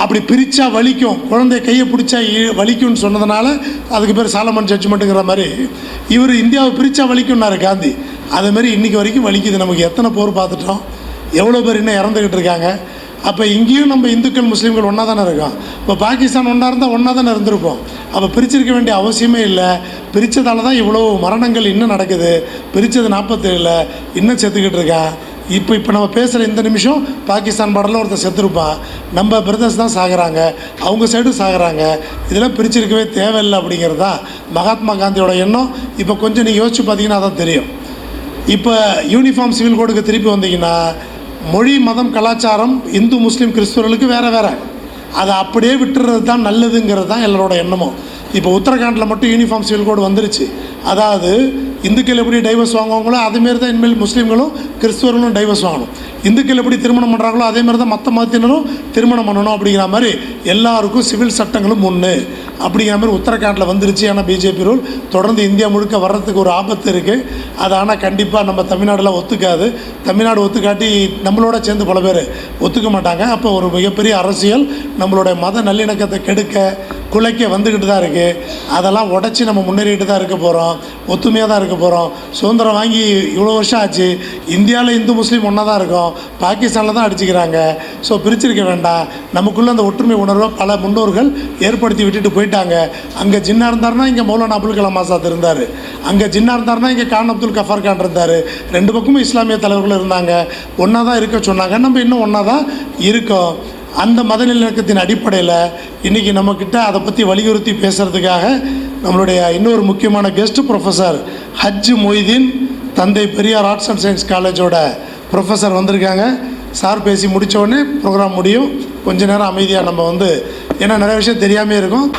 அப்படி பிரித்தா வலிக்கும், குழந்தைய கையை பிடிச்சா வலிக்கும்னு சொன்னதுனால அதுக்கு பேர் சாலமன் ஜட்ஜ்மெண்ட்டுங்கிற மாதிரி. இவர் இந்தியாவை பிரித்தா வலிக்கும்னாரு காந்தி. அதேமாதிரி இன்றைக்கி வரைக்கும் வலிக்குது. நமக்கு எத்தனை போர் பார்த்துட்டோம், எவ்வளோ பேர் இன்னும் இறந்துக்கிட்டு இருக்காங்க. அப்போ இங்கேயும் நம்ம இந்துக்கள் முஸ்லீம்கள் ஒன்றா தானே இருக்கோம். இப்போ பாகிஸ்தான் ஒன்றா இருந்தால் ஒன்றா தானே இருந்திருப்போம். அப்போ பிரிச்சிருக்க வேண்டிய அவசியமே இல்லை. பிரித்ததால தான் இவ்வளோ மரணங்கள் இன்னும் நடக்குது. பிரித்தது 47, இன்னும் செத்துக்கிட்டு இருக்கான். இப்போ நம்ம பேசுகிற இந்த நிமிஷம் பாகிஸ்தான் பார்டரில் ஒருத்தர் செத்துருப்பான். நம்ம பிரதர்ஸ் தான் சாகுறாங்க, அவங்க சைடும் சாகுறாங்க. இதெல்லாம் பிரிச்சிருக்கவே தேவையில்லை அப்படிங்கிறது தான் மகாத்மா காந்தியோட எண்ணம். இப்போ கொஞ்சம் நீங்கள் யோசிச்சு பார்த்தீங்கன்னா அதான் தெரியும். இப்போ யூனிஃபார்ம் சிவில் கோடுக்கு திருப்பி வந்தீங்கன்னா, மொழி, மதம், கலாச்சாரம் இந்து முஸ்லீம் கிறிஸ்துவர்களுக்கு வேறு, அதை அப்படியே விட்டுறது தான் நல்லதுங்கிறது தான் எல்லாரோட எண்ணமும். இப்போ உத்தரகாண்டில் மட்டும் யூனிஃபார்ம் சிவில் கோடு வந்துருச்சு. அதாவது இந்துக்கள் எப்படி டைவர்ஸ் வாங்குவாங்களோ அதேமாரி தான் இனிமேல் முஸ்லீம்களும் கிறிஸ்துவர்களும் டைவர்ஸ் வாங்கணும். இந்துக்கள் எப்படி திருமணம் பண்ணுறாங்களோ அதேமாதிரி தான் மற்ற மதத்தினரும் திருமணம் பண்ணணும். அப்படிங்கிற மாதிரி எல்லாருக்கும் சிவில் சட்டங்களும் ஒன்று அப்படிங்கிற மாதிரி உத்தரகாண்டில் வந்துருச்சு. ஆனால் பிஜேபி ரூல் தொடர்ந்து இந்தியா முழுக்க வர்றதுக்கு ஒரு ஆபத்து இருக்குது. அது ஆனால் கண்டிப்பாக நம்ம தமிழ்நாட்டில் ஒத்துக்காது. தமிழ்நாடு ஒத்துக்காட்டி நம்மளோட சேர்ந்து பல பேர் ஒத்துக்க மாட்டாங்க. அப்போ ஒரு மிகப்பெரிய அரசியல் நம்மளோட மத நல்லிணக்கத்தை கெடுக்க குலைக்க வந்துக்கிட்டு தான் இருக்குது. அதெல்லாம் உடச்சி நம்ம முன்னேறிட்டு தான் இருக்க போகிறோம், ஒத்துமையாக தான் இருக்க போகிறோம். சுதந்திரம் வாங்கி இவ்வளோ வருஷம் ஆச்சு. இந்தியாவில் இந்து முஸ்லீம் ஒன்றா தான் இருக்கும். பாகிஸ்தானில் தான் அடிச்சுக்கிறாங்க. ஸோ பிரிச்சிருக்க வேண்டாம், நமக்குள்ளே அந்த ஒற்றுமை உணர்வை பல முன்னோர்கள் ஏற்படுத்தி விட்டுட்டு போயிட்டாங்க. அங்கே ஜின்னா இருந்தார்னா இங்கே மௌலானா அபுல் கலாம் ஆசாத் இருந்தார், அங்கே ஜின்னா இருந்தார்னா இங்கே கான் அப்துல் கஃபார் கான் இருந்தார். ரெண்டு பக்கமும் இஸ்லாமிய தலைவர்கள் இருந்தாங்க, ஒன்றா தான் இருக்க சொன்னாங்க. நம்ம இன்னும் ஒன்றா தான் இருக்கோம். அந்த மத நல்லிணக்கத்தின் அடிப்படையில் இன்றைக்கி நம்மக்கிட்ட அதை பற்றி வலியுறுத்தி பேசுகிறதுக்காக நம்மளுடைய இன்னொரு முக்கியமான கெஸ்ட் ப்ரொஃபஸர் ஹஜ் மொய்தீன், தந்தை பெரியார் ஆர்ட்ஸ் அண்ட் சயின்ஸ் காலேஜோட ப்ரொஃபஸர் வந்திருக்காங்க. சார் பேசி முடித்தோடனே ப்ரோக்ராம் முடியும். கொஞ்ச நேரம் அமைதியாக நம்ம வந்து, ஏன்னா நிறைய விஷயம் தெரியாமே இருக்கும்.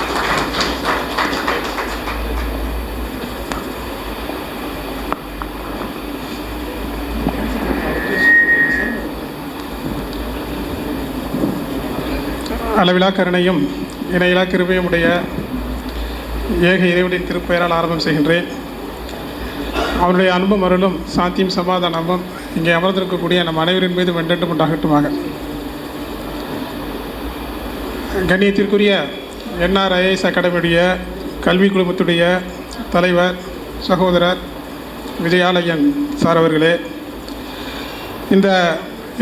அளவிலா கருணையும் இணையிலா கிருபையும் உடைய ஏக இறைவனின் திருப்பெயரால் ஆரம்பம் செய்கின்றேன். அவருடைய அன்பும் அருளும் சாந்தியும் சமாதானமும் இங்கே அமர்ந்திருக்கக்கூடிய நம் அனைவரின் மீது வென்றென்றும் உண்டாகட்டுமாக. கண்ணியத்திற்குரிய NRIS அகாடமியுடைய கல்வி குழுமத்துடைய தலைவர் சகோதரர் விஜயாலயன் சார் அவர்களே, இந்த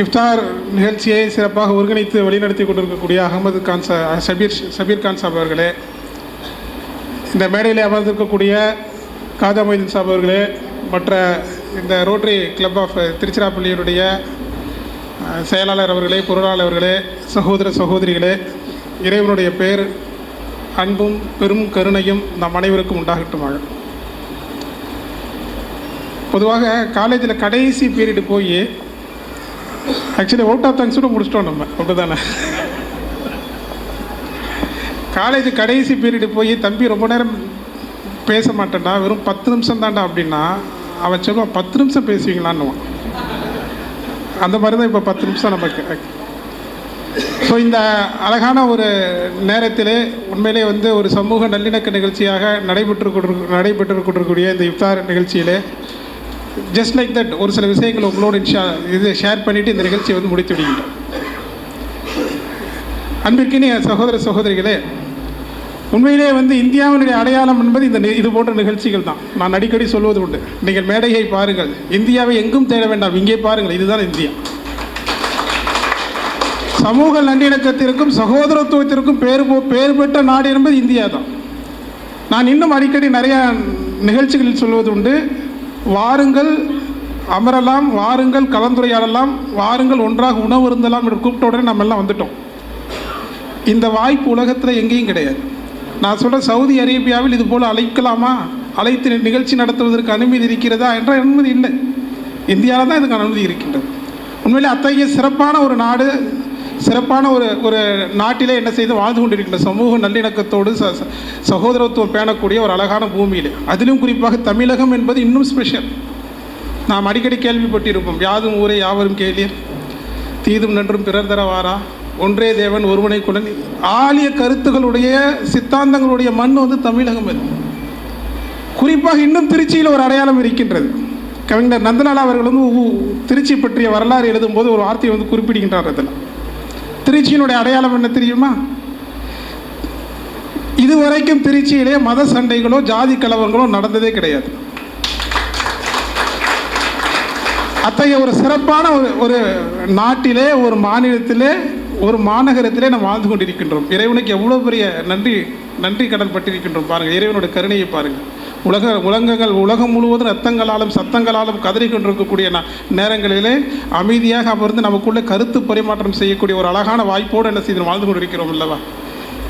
இஃப்தார் நிகழ்ச்சியை சிறப்பாக ஒருங்கிணைத்து வழிநடத்தி கொண்டிருக்கக்கூடிய அகமது கான் சபீர் கான் சாப் அவர்களே, இந்த மேடையில் அமர்ந்திருக்கக்கூடிய காஜா மொய்தீன் சாப் அவர்களே, மற்ற இந்த ரோட்டரி கிளப் ஆஃப் திருச்சிராப்பள்ளியினுடைய செயலாளர் அவர்களே, பொருளாளர் அவர்களே, சகோதர சகோதரிகளே, இறைவனுடைய பெயர் அன்பும் பெரும் கருணையும் நம் அனைவருக்கும் உண்டாகட்டுமாக. பொதுவாக காலேஜில் கடைசி பீரியடு போய் ஆக்சுவலி அவுட் ஆஃப் தேங்க்ஸோட முடிச்சிட்டோம் நம்ம, அப்படி தானே? காலேஜ் கடைசி பீரியடு போய் தம்பி ரொம்ப நேரம் பேச மாட்டேன்டா, வெறும் 10 நிமிஷம் தான்டா அப்படின்னா அவன் சொல்லுவான் 10 நிமிஷம் பேசுவீங்களான்னுவான். அந்த மாதிரி தான் இப்போ 10 நிமிஷம் நமக்கு. ஸோ இந்த அழகான ஒரு நேரத்திலே உண்மையிலே வந்து ஒரு சமூக நல்லிணக்க நிகழ்ச்சியாக நடைபெற்று கொண்டிருக்கக்கூடிய இந்த இஃப்தார் நிகழ்ச்சியிலே ஜஸ்ட் லைக் தட் ஒரு சில விஷயங்கள் உங்களோடு இது ஷேர் பண்ணிவிட்டு இந்த நிகழ்ச்சியை வந்து முடித்து விடுகின்றோம். அன்பிற்கினிய சகோதர சகோதரிகளே, உண்மையிலே வந்து இந்தியாவினுடைய அடையாளம் என்பது இது போன்ற நிகழ்ச்சிகள் தான். நான் அடிக்கடி சொல்வது உண்டு, நீங்கள் மேடையை பாருங்கள், இந்தியாவை எங்கும் தேட வேண்டாம், இங்கே பாருங்கள், இதுதான் இந்தியா. சமூக நல்லிணக்கத்திற்கும் சகோதரத்துவத்திற்கும் பேர் பெற்ற நாடு என்பது இந்தியா தான். நான் இன்னும் அடிக்கடி நிறையா நிகழ்ச்சிகளில் சொல்வது உண்டு, வாருங்கள் அமரலாம், வாருங்கள் கலந்துரையாடலாம், வாருங்கள் ஒன்றாக உணவு இருந்தலாம் என்று கூப்பிட்ட உடனே நம்ம எல்லாம் வந்துட்டோம். இந்த வாய்ப்பு உலகத்தில் எங்கேயும் கிடையாது. நான் சொல்கிறேன், சவுதி அரேபியாவில் இது போல் அழைக்கலாமா, அழைத்து நிகழ்ச்சி நடத்துவதற்கு அனுமதி இருக்கிறதா என்ற அனுமதி இல்லை. இந்தியாவில் தான் இதுக்கு அனுமதி இருக்கின்றது. உண்மையிலே அத்தகைய சிறப்பான ஒரு நாடு, சிறப்பான ஒரு நாட்டிலே என்ன செய்து வாழ்ந்து கொண்டிருக்கின்ற சமூக நல்லிணக்கத்தோடு சகோதரத்துவம் பேணக்கூடிய ஒரு அழகான பூமியில், அதிலும் குறிப்பாக தமிழகம் என்பது இன்னும் ஸ்பெஷல். நாம் அடிக்கடி கேள்விப்பட்டிருப்போம், யாதும் ஊரே யாவரும் கேளீர், தீதும் நன்றும் பிறர் தரவாரா, ஒன்றே தேவன் ஒருவனை குடன், ஆழிய கருத்துகளுடைய சித்தாந்தங்களுடைய மண் வந்து தமிழகம். அது குறிப்பாக இன்னும் திருச்சியில் ஒரு அடையாளம் இருக்கின்றது. கவிஞர் நந்தலால் அவர்கள் வந்து திருச்சி பற்றிய வரலாறு எழுதும்போது ஒரு வார்த்தையை வந்து குறிப்பிடுகின்றார். அதில் திருச்சியினுடைய அடையாளம் என்ன தெரியுமா? இதுவரைக்கும் திருச்சியிலே மத சண்டைகளோ ஜாதி கலவரங்களோ நடந்ததே கிடையாது. அத்தகைய ஒரு சிறப்பான ஒரு நாட்டிலே, ஒரு மாநிலத்திலே, ஒரு மாநகரத்திலே நாம் வாழ்ந்து கொண்டிருக்கின்றோம். இறைவனுக்கு எவ்வளோ பெரிய நன்றி கடன் பட்டிருக்கின்றோம் பாருங்கள். இறைவனுடைய கருணையை பாருங்கள். உலகம் முழுவதும் ரத்தங்களாலும் சத்தங்களாலும் கதறி கொண்டிருக்கக்கூடிய நேரங்களிலே அமைதியாக அமர்ந்து நமக்குள்ளே கருத்து பரிமாற்றம் செய்யக்கூடிய ஒரு அழகான வாய்ப்போடு என்ன செய்து வாழ்ந்து கொண்டிருக்கிறோம் அல்லவா?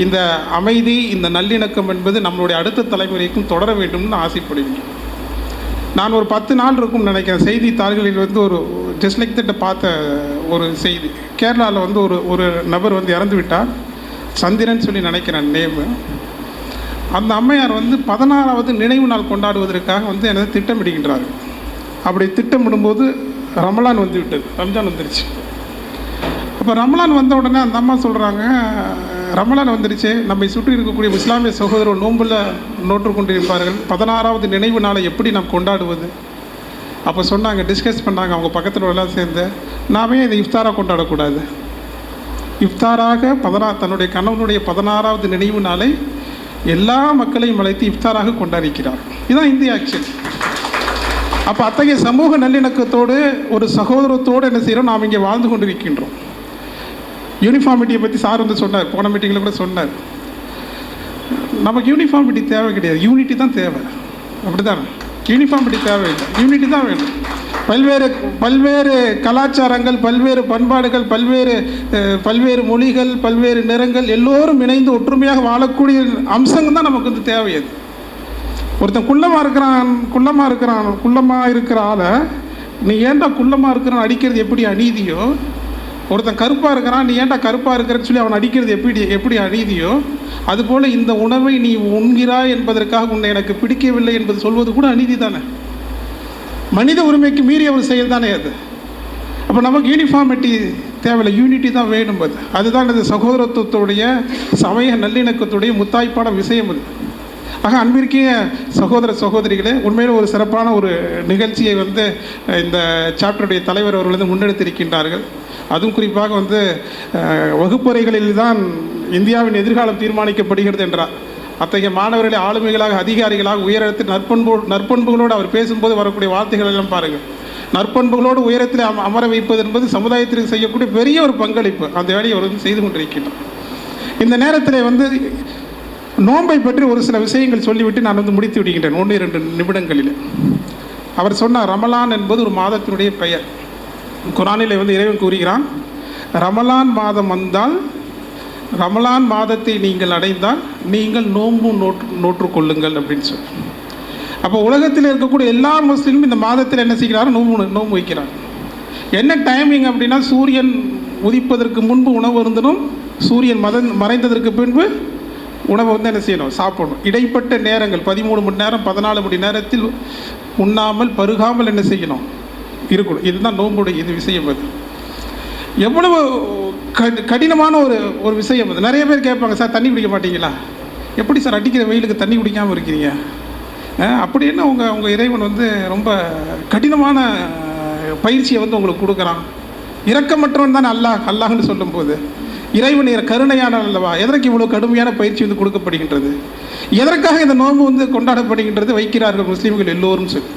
இந்த அமைதி, இந்த நல்லிணக்கம் என்பது நம்மளுடைய அடுத்த தலைமுறைக்கும் தொடர வேண்டும்னு ஆசைப்படுகிறேன். நான் ஒரு 10 நாள் இருக்கும்னு நினைக்கிறேன், செய்தித்தாள்களில் வந்து ஒரு ஜஸ்ட் லைக் தட்டை பார்த்த ஒரு செய்தி. கேரளாவில் வந்து ஒரு நபர் வந்து இறந்து விட்டார், சந்திரன் சொல்லி நினைக்கிறேன் நேமு. அந்த அம்மையார் வந்து 16வது நினைவு நாள் கொண்டாடுவதற்காக வந்து எனது திட்டமிடுகின்றார்கள். அப்படி திட்டமிடும்போது ரமலான் வந்து விட்டது, ரம்ஜான் வந்துருச்சு. அப்போ ரமலான் வந்த உடனே அந்த அம்மா சொல்கிறாங்க, ரமலான் வந்துருச்சு, நம்மை சுற்றி இருக்கக்கூடிய இஸ்லாமிய சகோதரர் நோம்பில் நோற்று கொண்டிருப்பார்கள், 16வது நினைவு நாளை எப்படி நாம் கொண்டாடுவது? அப்போ சொன்னாங்க, டிஸ்கஸ் பண்ணாங்க அவங்க பக்கத்தில் எல்லாம் சேர்ந்து, நாமே இந்த இஃப்தாராக கொண்டாடக்கூடாது, இஃப்தாராக தன்னுடைய கணவனுடைய 16வது நினைவு நாளை எல்லா மக்களையும் அழைத்து இஃப்தாராக கொண்டாடிக்கிறார். இதுதான் இந்திய ஆக்ஷன். அப்போ அத்தகைய சமூக நல்லிணக்கத்தோடு ஒரு சகோதரத்தோடு என்ன செய்கிறோம், நாம் இங்கே வாழ்ந்து கொண்டிருக்கின்றோம். யூனிஃபார்மிட்டியை பற்றி சார் வந்து சொன்னார், போன மீட்டிங்கில் கூட சொன்னார். நமக்கு யூனிஃபார்மிட்டி தேவை கிடையாது, யூனிட்டி தான் தேவை. அப்படி தானே? யூனிஃபார்மிட்டி தேவையில்லை, யூனிட்டி தான் வேணும். பல்வேறு கலாச்சாரங்கள், பல்வேறு பண்பாடுகள், பல்வேறு மொழிகள், பல்வேறு நிறங்கள் எல்லோரும் இணைந்து ஒற்றுமையாக வாழக்கூடிய அம்சங்கள் தான் நமக்கு வந்து தேவையது. ஒருத்தன் குள்ளமாக இருக்கிற ஆளை நீ ஏன்டா குள்ளமாக இருக்கிறான் அடிக்கிறது எப்படி அநீதியோ, ஒருத்தன் கருப்பாக இருக்கிறான் நீ ஏன்டா கருப்பாக இருக்கிறன்னு சொல்லி அவன் அடிக்கிறது எப்படி அநீதியோ, அதுபோல் இந்த உணவை நீ உண்கிறாய் என்பதற்காக உன்னை எனக்கு பிடிக்கவில்லை என்பது சொல்வது கூட அநீதி தானே. மனித உரிமைக்கு மீறிய ஒரு செயல் தானே அது. அப்போ நமக்கு யூனிஃபார்மிட்டி தேவையில்லை, யூனிட்டி தான் வேணும். அதுதான் இந்த சகோதரத்துவத்துடைய சமய நல்லிணக்கத்துடைய முத்தாய்ப்பான விஷயம் அது. ஆக அன்பிற்கிய சகோதர சகோதரிகளே, உண்மையில் ஒரு சிறப்பான ஒரு நிகழ்ச்சியை வந்து இந்த சாப்டருடைய தலைவர் அவர்கள் வந்து முன்னெடுத்திருக்கின்றார்கள். அதுவும் குறிப்பாக வந்து வகுப்பறைகளில் தான் இந்தியாவின் எதிர்காலம் தீர்மானிக்கப்படுகிறது என்றார். அத்தகைய மாணவர்களை ஆளுமைகளாக, அதிகாரிகளாக, உயரத்தில் நற்பண்புகளோடு அவர் பேசும்போது வரக்கூடிய வார்த்தைகள் எல்லாம் பாருங்கள். நற்பண்புகளோடு உயரத்தில் அமர வைப்பது என்பது சமுதாயத்திற்கு செய்யக்கூடிய பெரிய ஒரு பங்களிப்பு. அந்த வேலையை அவர் வந்து செய்து கொண்டிருக்கின்றார். இந்த நேரத்தில் வந்து நோன்பை பற்றி ஒரு சில விஷயங்கள் சொல்லிவிட்டு நான் வந்து முடித்து விடுகின்றேன் 1-2 நிமிடங்களில். அவர் சொன்னார், ரமலான் என்பது ஒரு மாதத்தினுடைய பெயர். குரானிலே வந்து இறைவன் கூறுகிறான், ரமலான் மாதம் வந்தால், ரமலான் மாதத்தை நீங்கள் அடைந்தால் நீங்கள் நோன்பு நோற்றுக்கொள்ளுங்கள் அப்படின்னு சொல்லி. அப்போ உலகத்தில் இருக்கக்கூடிய எல்லா முஸ்லீமும் இந்த மாதத்தில் என்ன செய்கிறார், நோன்பு வைக்கிறார். என்ன டைமிங் அப்படின்னா, சூரியன் உதிப்பதற்கு முன்பு உணவு இருந்தனும், சூரியன் மறைந்ததற்கு பின்பு உணவை வந்து என்ன செய்யணும், சாப்பிடணும். இடைப்பட்ட நேரங்கள் 13 மணி நேரம் 14 மணி நேரத்தில் உண்ணாமல் பருகாமல் என்ன செய்யணும், இருக்கணும். இதுதான் நோன்புடைய இது விஷயம். அது எவ்வளவு கடினமான ஒரு விஷயம் அது. நிறைய பேர் கேட்பாங்க, சார் தண்ணி குடிக்க மாட்டீங்களா, எப்படி சார் அடிக்கிற வெயிலுக்கு தண்ணி குடிக்காமல் இருக்கிறீங்க? அப்படி என்ன உங்கள் இறைவன் வந்து ரொம்ப கடினமான பயிற்சியை வந்து உங்களுக்கு கொடுக்குறான். இரக்கமற்றவன் தானே அல்லாஹ்னு சொல்லும்போது இறைவன் கருணையான அல்லவா, எதற்கு இவ்வளோ கடுமையான பயிற்சி வந்து கொடுக்கப்படுகின்றது, எதற்காக இந்த நோன்பு வந்து கொண்டாடப்படுகின்றது, வைக்கிறார்கள் முஸ்லீம்கள் எல்லோரும் சொல்லி.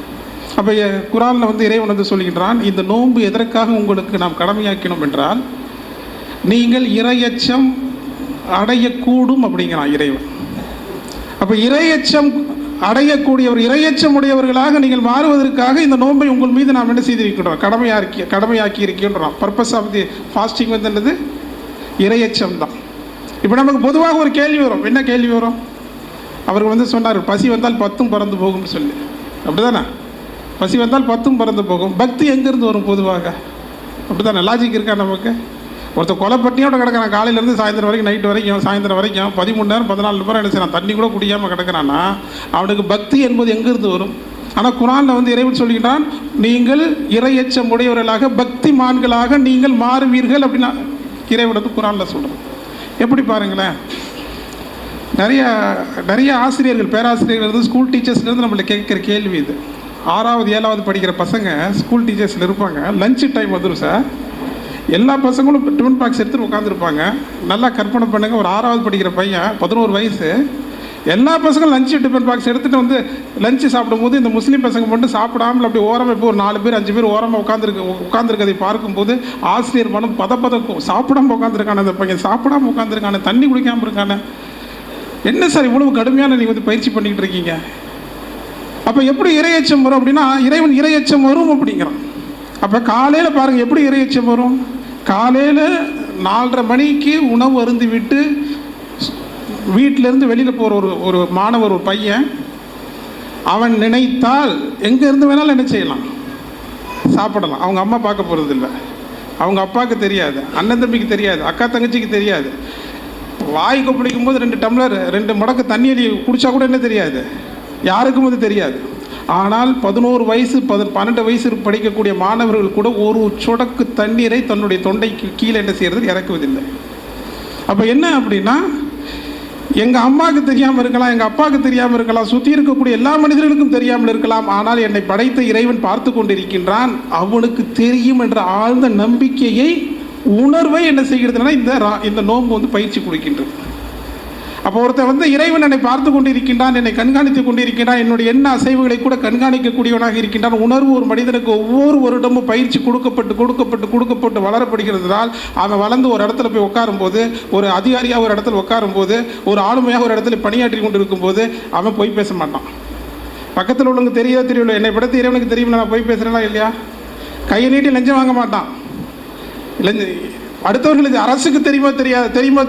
அப்போ குரானில் வந்து இறைவன் வந்து சொல்கின்றான், இந்த நோன்பு எதற்காக உங்களுக்கு நாம் கடமையாக்கினோம் என்றால் நீங்கள் இறையச்சம் அடையக்கூடும் அப்படிங்கிறான் இறைவன். அப்போ இறையச்சம் அடையக்கூடியவர், இறையச்சம் உடையவர்களாக நீங்கள் மாறுவதற்காக இந்த நோன்பை உங்கள் மீது நாம் என்ன செய்திருக்கின்றோம், கடமையாக்கி இருக்கின்றோம். பர்பஸ் ஆஃப் தி ஃபாஸ்டிங் வந்து என்னது, இறையச்சம் தான். இப்போ நமக்கு பொதுவாக ஒரு கேள்வி வரும். என்ன கேள்வி வரும்? அவர்கள் வந்து சொன்னார், பசி வந்தால் 10 பறந்து போகும்னு சொல்லி. அப்படி தானே? பசி வந்தால் 10 பறந்து போகும். பக்தி எங்கேருந்து வரும் பொதுவாக? அப்படி தானே? லாஜிக் இருக்கா நமக்கு? ஒருத்தர் கொலைப்பட்டியோட கிடக்கிறான், காலையிலேருந்து சாயந்தரம் வரைக்கும், நைட்டு வரைக்கும், சாயந்தரம் வரைக்கும் 13 நேரம் 14 நேரம் என்ன செய்யறான், தண்ணி கூட குடிக்காமல் கிடக்கிறான்னா அவனுக்கு பக்தி என்பது எங்கேருந்து வரும்? ஆனால் குரானில் வந்து இறைவன் சொல்கிறான், நீங்கள் இறையச்சம் உடையவர்களாக பக்திமான்களாக நீங்கள் மாறுவீர்கள் அப்படின்னா இறைவன் வந்து குரானில் சொல்கிறோம். எப்படி பாருங்களேன், நிறைய ஆசிரியர்கள், பேராசிரியர்கள் இருந்து, ஸ்கூல் டீச்சர்ஸ்லேருந்து நம்மளை கேட்குற கேள்வி இது. 6வது 7வது படிக்கிற பசங்க ஸ்கூல் டீச்சர்ஸில் இருப்பாங்க. லஞ்சு டைம் வந்துடும் சார், எல்லா பசங்களும் டிஃபன் பாக்ஸ் எடுத்துகிட்டு உட்காந்துருப்பாங்க. நல்லா கற்பனை பண்ணுங்கள், ஒரு 6வது படிக்கிற பையன் 11 வயசு, எல்லா பசங்களும் லஞ்சு டிஃபன் பாக்ஸ் எடுத்துகிட்டு வந்து லஞ்சு சாப்பிடும்போது இந்த முஸ்லீம் பசங்க மட்டும் சாப்பிடாமல் அப்படி ஓரமாக இப்போ ஒரு 4 பேர் 5 பேர் ஓரமாக உட்காந்துருக்கதை பார்க்கும்போது ஆசிரியர் மனம் பதப்பதக்கும். சாப்பிடாமல் உட்காந்துருக்கான அந்த பையன், சாப்பிடாமல் உட்காந்துருக்கான, தண்ணி குடிக்காமல் இருக்கான, என்ன சார் இவ்வளவு கடுமையான நீங்கள் வந்து பயிற்சி பண்ணிக்கிட்டு இருக்கீங்க? அப்போ எப்படி இறையச்சம் வரும் அப்படின்னா, இறைவன் இறையச்சம் வரும் அப்படிங்கிறான். அப்போ காலையில் பாருங்கள் எப்படி இறையச்சம் வரும். காலையில் 4:30 மணிக்கு உணவு அருந்தி விட்டு வீட்டிலேருந்து வெளியில் போகிற ஒரு மாணவர், ஒரு பையன், அவன் நினைத்தால் எங்கேருந்து வேணாலும் என்ன செய்யலாம், சாப்பிடலாம். அவங்க அம்மா பார்க்க போகிறது இல்லை, அவங்க அப்பாவுக்கு தெரியாது, அண்ணன் தம்பிக்கு தெரியாது, அக்கா தங்கச்சிக்கு தெரியாது. வாய் கொப்பளிக்கும் போது 2 டம்ளர் 2 முடக்கு தண்ணி குடித்தா கூட என்ன தெரியாது, யாருக்கும் அது தெரியாது. ஆனால் 11 வயசு 12 வயசு படிக்கக்கூடிய மாணவர்கள் கூட ஒரு சொடக்கு தண்ணீரை தன்னுடைய தொண்டைக்கு கீழே என்ன செய்கிறது, இறக்குவதில்லை. அப்போ என்ன அப்படின்னா, எங்கள் அம்மாவுக்கு தெரியாமல் இருக்கலாம், எங்கள் அப்பாவுக்கு தெரியாமல் இருக்கலாம், சுற்றி இருக்கக்கூடிய எல்லா மனிதர்களுக்கும் தெரியாமல் இருக்கலாம், ஆனால் என்னை படைத்த இறைவன் பார்த்து கொண்டிருக்கின்றான், அவனுக்கு தெரியும் என்ற ஆழ்ந்த நம்பிக்கையை, உணர்வை என்ன செய்கிறதுனா இந்த நோன்பு வந்து பயிற்சி கொடுக்கின்றது. அப்போ ஒருத்தர் வந்து இறைவன் என்னை பார்த்து கொண்டிருக்கின்றான், என்னை கண்காணித்து கொண்டிருக்கின்றான், என்னுடைய எண்ண அசைவுகளை கூட கண்காணிக்கக்கூடியவனாக இருக்கின்றான். உணர்வு ஒரு மனிதனுக்கு ஒவ்வொரு வருடமும் பயிற்சி கொடுக்கப்பட்டு வளரப்படுகிறதுனால் அவன் வளர்ந்து ஒரு இடத்துல போய் உட்காரும்போது, ஒரு அதிகாரியாக ஒரு இடத்துல உட்காரும்போது, ஒரு ஆளுமையாக ஒரு இடத்துல பணியாற்றி கொண்டு இருக்கும்போது அவன் போய் பேச மாட்டான். பக்கத்தில் உள்ளவங்க தெரியல, என்னை படுத்து இறைவனுக்கு தெரியும், நான் போய் பேசுகிறேன்னா இல்லையா? கையை நீட்டி லஞ்சம் வாங்க மாட்டான். அடுத்தவர்களுக்கு அரசுக்கு தெரியுமோ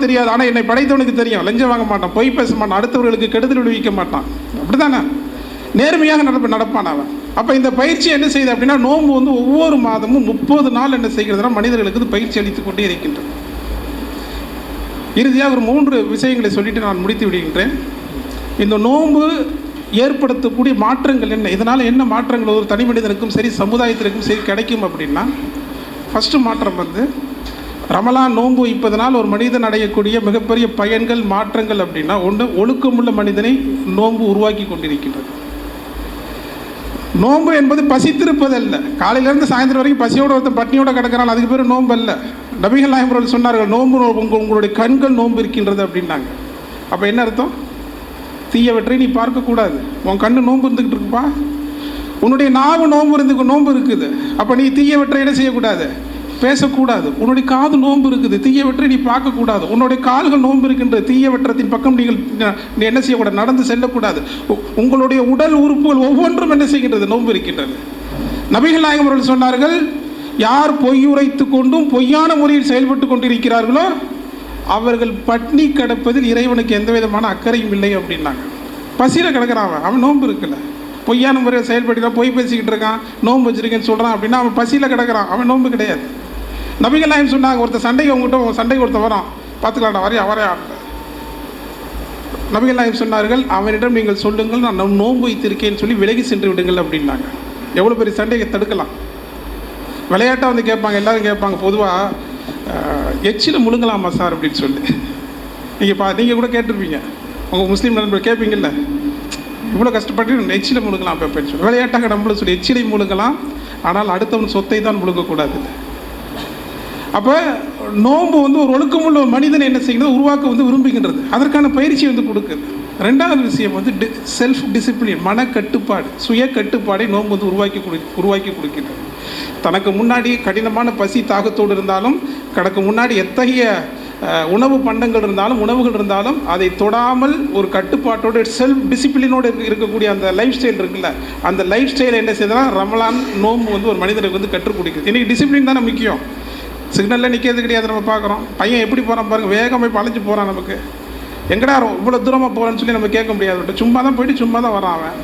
தெரியாது, ஆனால் என்னை படைத்தவனுக்கு தெரியும், லஞ்சம் வாங்க மாட்டான், பொய் பேச மாட்டான், அடுத்தவர்களுக்கு கெடுதல் விளைவிக்க மாட்டான். அப்படி தானே? நேர்மையாக நடப்பான் அவன். அப்போ இந்த பயிற்சி என்ன செய்யுது அப்படின்னா, நோன்பு வந்து ஒவ்வொரு மாதமும் 30 நாள் என்ன செய்கிறதுனா மனிதர்களுக்கு இது பயிற்சி அளித்து கொண்டே இருக்கின்றது. இறுதியாக ஒரு 3 விஷயங்களை சொல்லிட்டு நான் முடித்து விடுகின்றேன். இந்த நோன்பு ஏற்படுத்தக்கூடிய மாற்றங்கள் என்ன, இதனால் என்ன மாற்றங்கள் ஒரு தனி மனிதனுக்கும் சரி சமுதாயத்திற்கும் சரி கிடைக்கும் அப்படின்னா, ஃபஸ்ட்டு மாற்றம் வந்து ரமலான் நோன்பு வைப்பதனால் ஒரு மனிதன் அடையக்கூடிய மிகப்பெரிய பயன்கள் மாற்றங்கள் அப்படின்னா, ஒன்று ஒழுக்கமுள்ள மனிதனை நோன்பு உருவாக்கி கொண்டிருக்கின்றது. நோன்பு என்பது பசித்திருப்பதல்ல. காலையிலேருந்து சாயந்தரம் வரைக்கும் பசியோடு ஒருத்தன் பட்னியோடு கிடக்கிறான், அதுக்கு பேர் நோன்பு அல்ல. நபிகள் நாயகம் அவர்கள் சொன்னார்கள், நோன்பு உங்களுடைய கண்கள் நோன்பு இருக்கின்றது அப்படின்னாங்க. அப்போ என்ன அர்த்தம்? தீயவற்றை நீ பார்க்கக்கூடாது. உன் கண்ணு நோன்பு இருந்துக்கிட்டு இருக்குப்பா, உன்னுடைய நாவு நோன்பு இருக்குது. அப்போ நீ தீயவற்றை என்ன செய்யக்கூடாது? பேசக்கூடாது. உன்னுடைய காது நோன்பு இருக்குது, தீயவற்றை நீ பார்க்கக்கூடாது. உன்னுடைய கால்கள் நோன்பு இருக்கின்றது, தீயவற்றத்தின் பக்கம் நீ என்ன செய்யக்கூடாது? நடந்து செல்லக்கூடாது. உங்களுடைய உடல் உறுப்புகள் ஒவ்வொன்றும் என்ன செய்கின்றது? நோன்பு இருக்கின்றது. நபிகள் நாயகம் அவர்கள் சொன்னார்கள், யார் பொய் உரைத்து கொண்டும் பொய்யான முறையில் செயல்பட்டு கொண்டிருக்கிறார்களோ அவர்கள் பட்னி கிடப்பதில் இறைவனுக்கு எந்த விதமான அக்கறையும் இல்லை அப்படின்னாங்க. பசியில் கிடக்கிறான், அவன் நோன்பு இருக்குல்ல. பொய்யான முறையில் செயல்படுகிறான், பொய் பேசிக்கிட்டு இருக்கான், நோன்பு வச்சிருக்கேன்னு சொல்கிறான் அப்படின்னா அவன் பசியில் கிடக்கிறான், அவன் நோன்பு கிடையாது. நபிகள் நாயகம் சொன்னாங்க, ஒருத்தர் சண்டைக்கு ஒருத்தர் வரான், பார்த்துக்கலாம்டா வரையா. நபிகள் நாயகம் சொன்னார்கள், அவனிடம் நீங்கள் சொல்லுங்கள், நான் நோன்பு வைத்திருக்கேன்னு சொல்லி விலகி சென்று விடுங்கள் அப்படின்னாங்க. எவ்வளோ பெரிய சண்டையை தடுக்கலாம். விளையாட்டாக வந்து கேட்பாங்க, எல்லோரும் கேட்பாங்க, பொதுவாக எச்சில் முழுங்கலாமா சார் அப்படின்னு சொல்லி. நீங்கள் கூட கேட்டிருப்பீங்க, உங்கள் முஸ்லீம் நண்பர்கள் கேட்பீங்கல்ல, இவ்வளோ கஷ்டப்பட்டு எச்சிலை முழுங்கலாம் அப்படின்னு சொல்லி. விளையாட்டாக நம்மளும் சொல்லி எச்சிலை முழுங்கலாம், ஆனால் அடுத்தவன் சொத்தை தான் முழுங்கக்கூடாது. அப்போ நோன்பு வந்து ஒரு ஒழுக்கமுள்ள ஒரு மனிதனை என்ன செய்கிறது? உருவாக்க வந்து விரும்புகின்றது. அதற்கான பயிற்சி வந்து கொடுக்குது. ரெண்டாவது விஷயம் வந்து செல்ஃப் டிசிப்ளின், மனக்கட்டுப்பாடு, சுய கட்டுப்பாடை நோன்பு வந்து உருவாக்கி கொடுக்கின்றது. தனக்கு முன்னாடி கடினமான பசி தாகத்தோடு இருந்தாலும், தனக்கு முன்னாடி எத்தகைய உணவு பண்டங்கள் இருந்தாலும் அதை தொடாமல் ஒரு கட்டுப்பாட்டோடு செல்ஃப் டிசிப்ளினோடு இருக்கக்கூடிய அந்த லைஃப் ஸ்டைல் இருக்குல்ல, அந்த லைஃப் ஸ்டைலை என்ன செய்தனா ரமலான் நோன்பு வந்து ஒரு மனிதனுக்கு வந்து கற்றுக் கொடுக்குது. இன்றைக்கி டிசிப்ளின் தானே முக்கியம். சிக்னலில் நிற்கிறது கிடையாது, நம்ம பார்க்குறோம். பையன் எப்படி போகிறான் பாருங்கள், வேகமாக பழஞ்சு போகிறான். நமக்கு எங்கடா இவ்வளோ தூரமாக போகிறேன்னு சொல்லி நம்ம கேட்க முடியாது. சும்மா தான் போயிட்டு சும்மா தான் வரான் அவன்.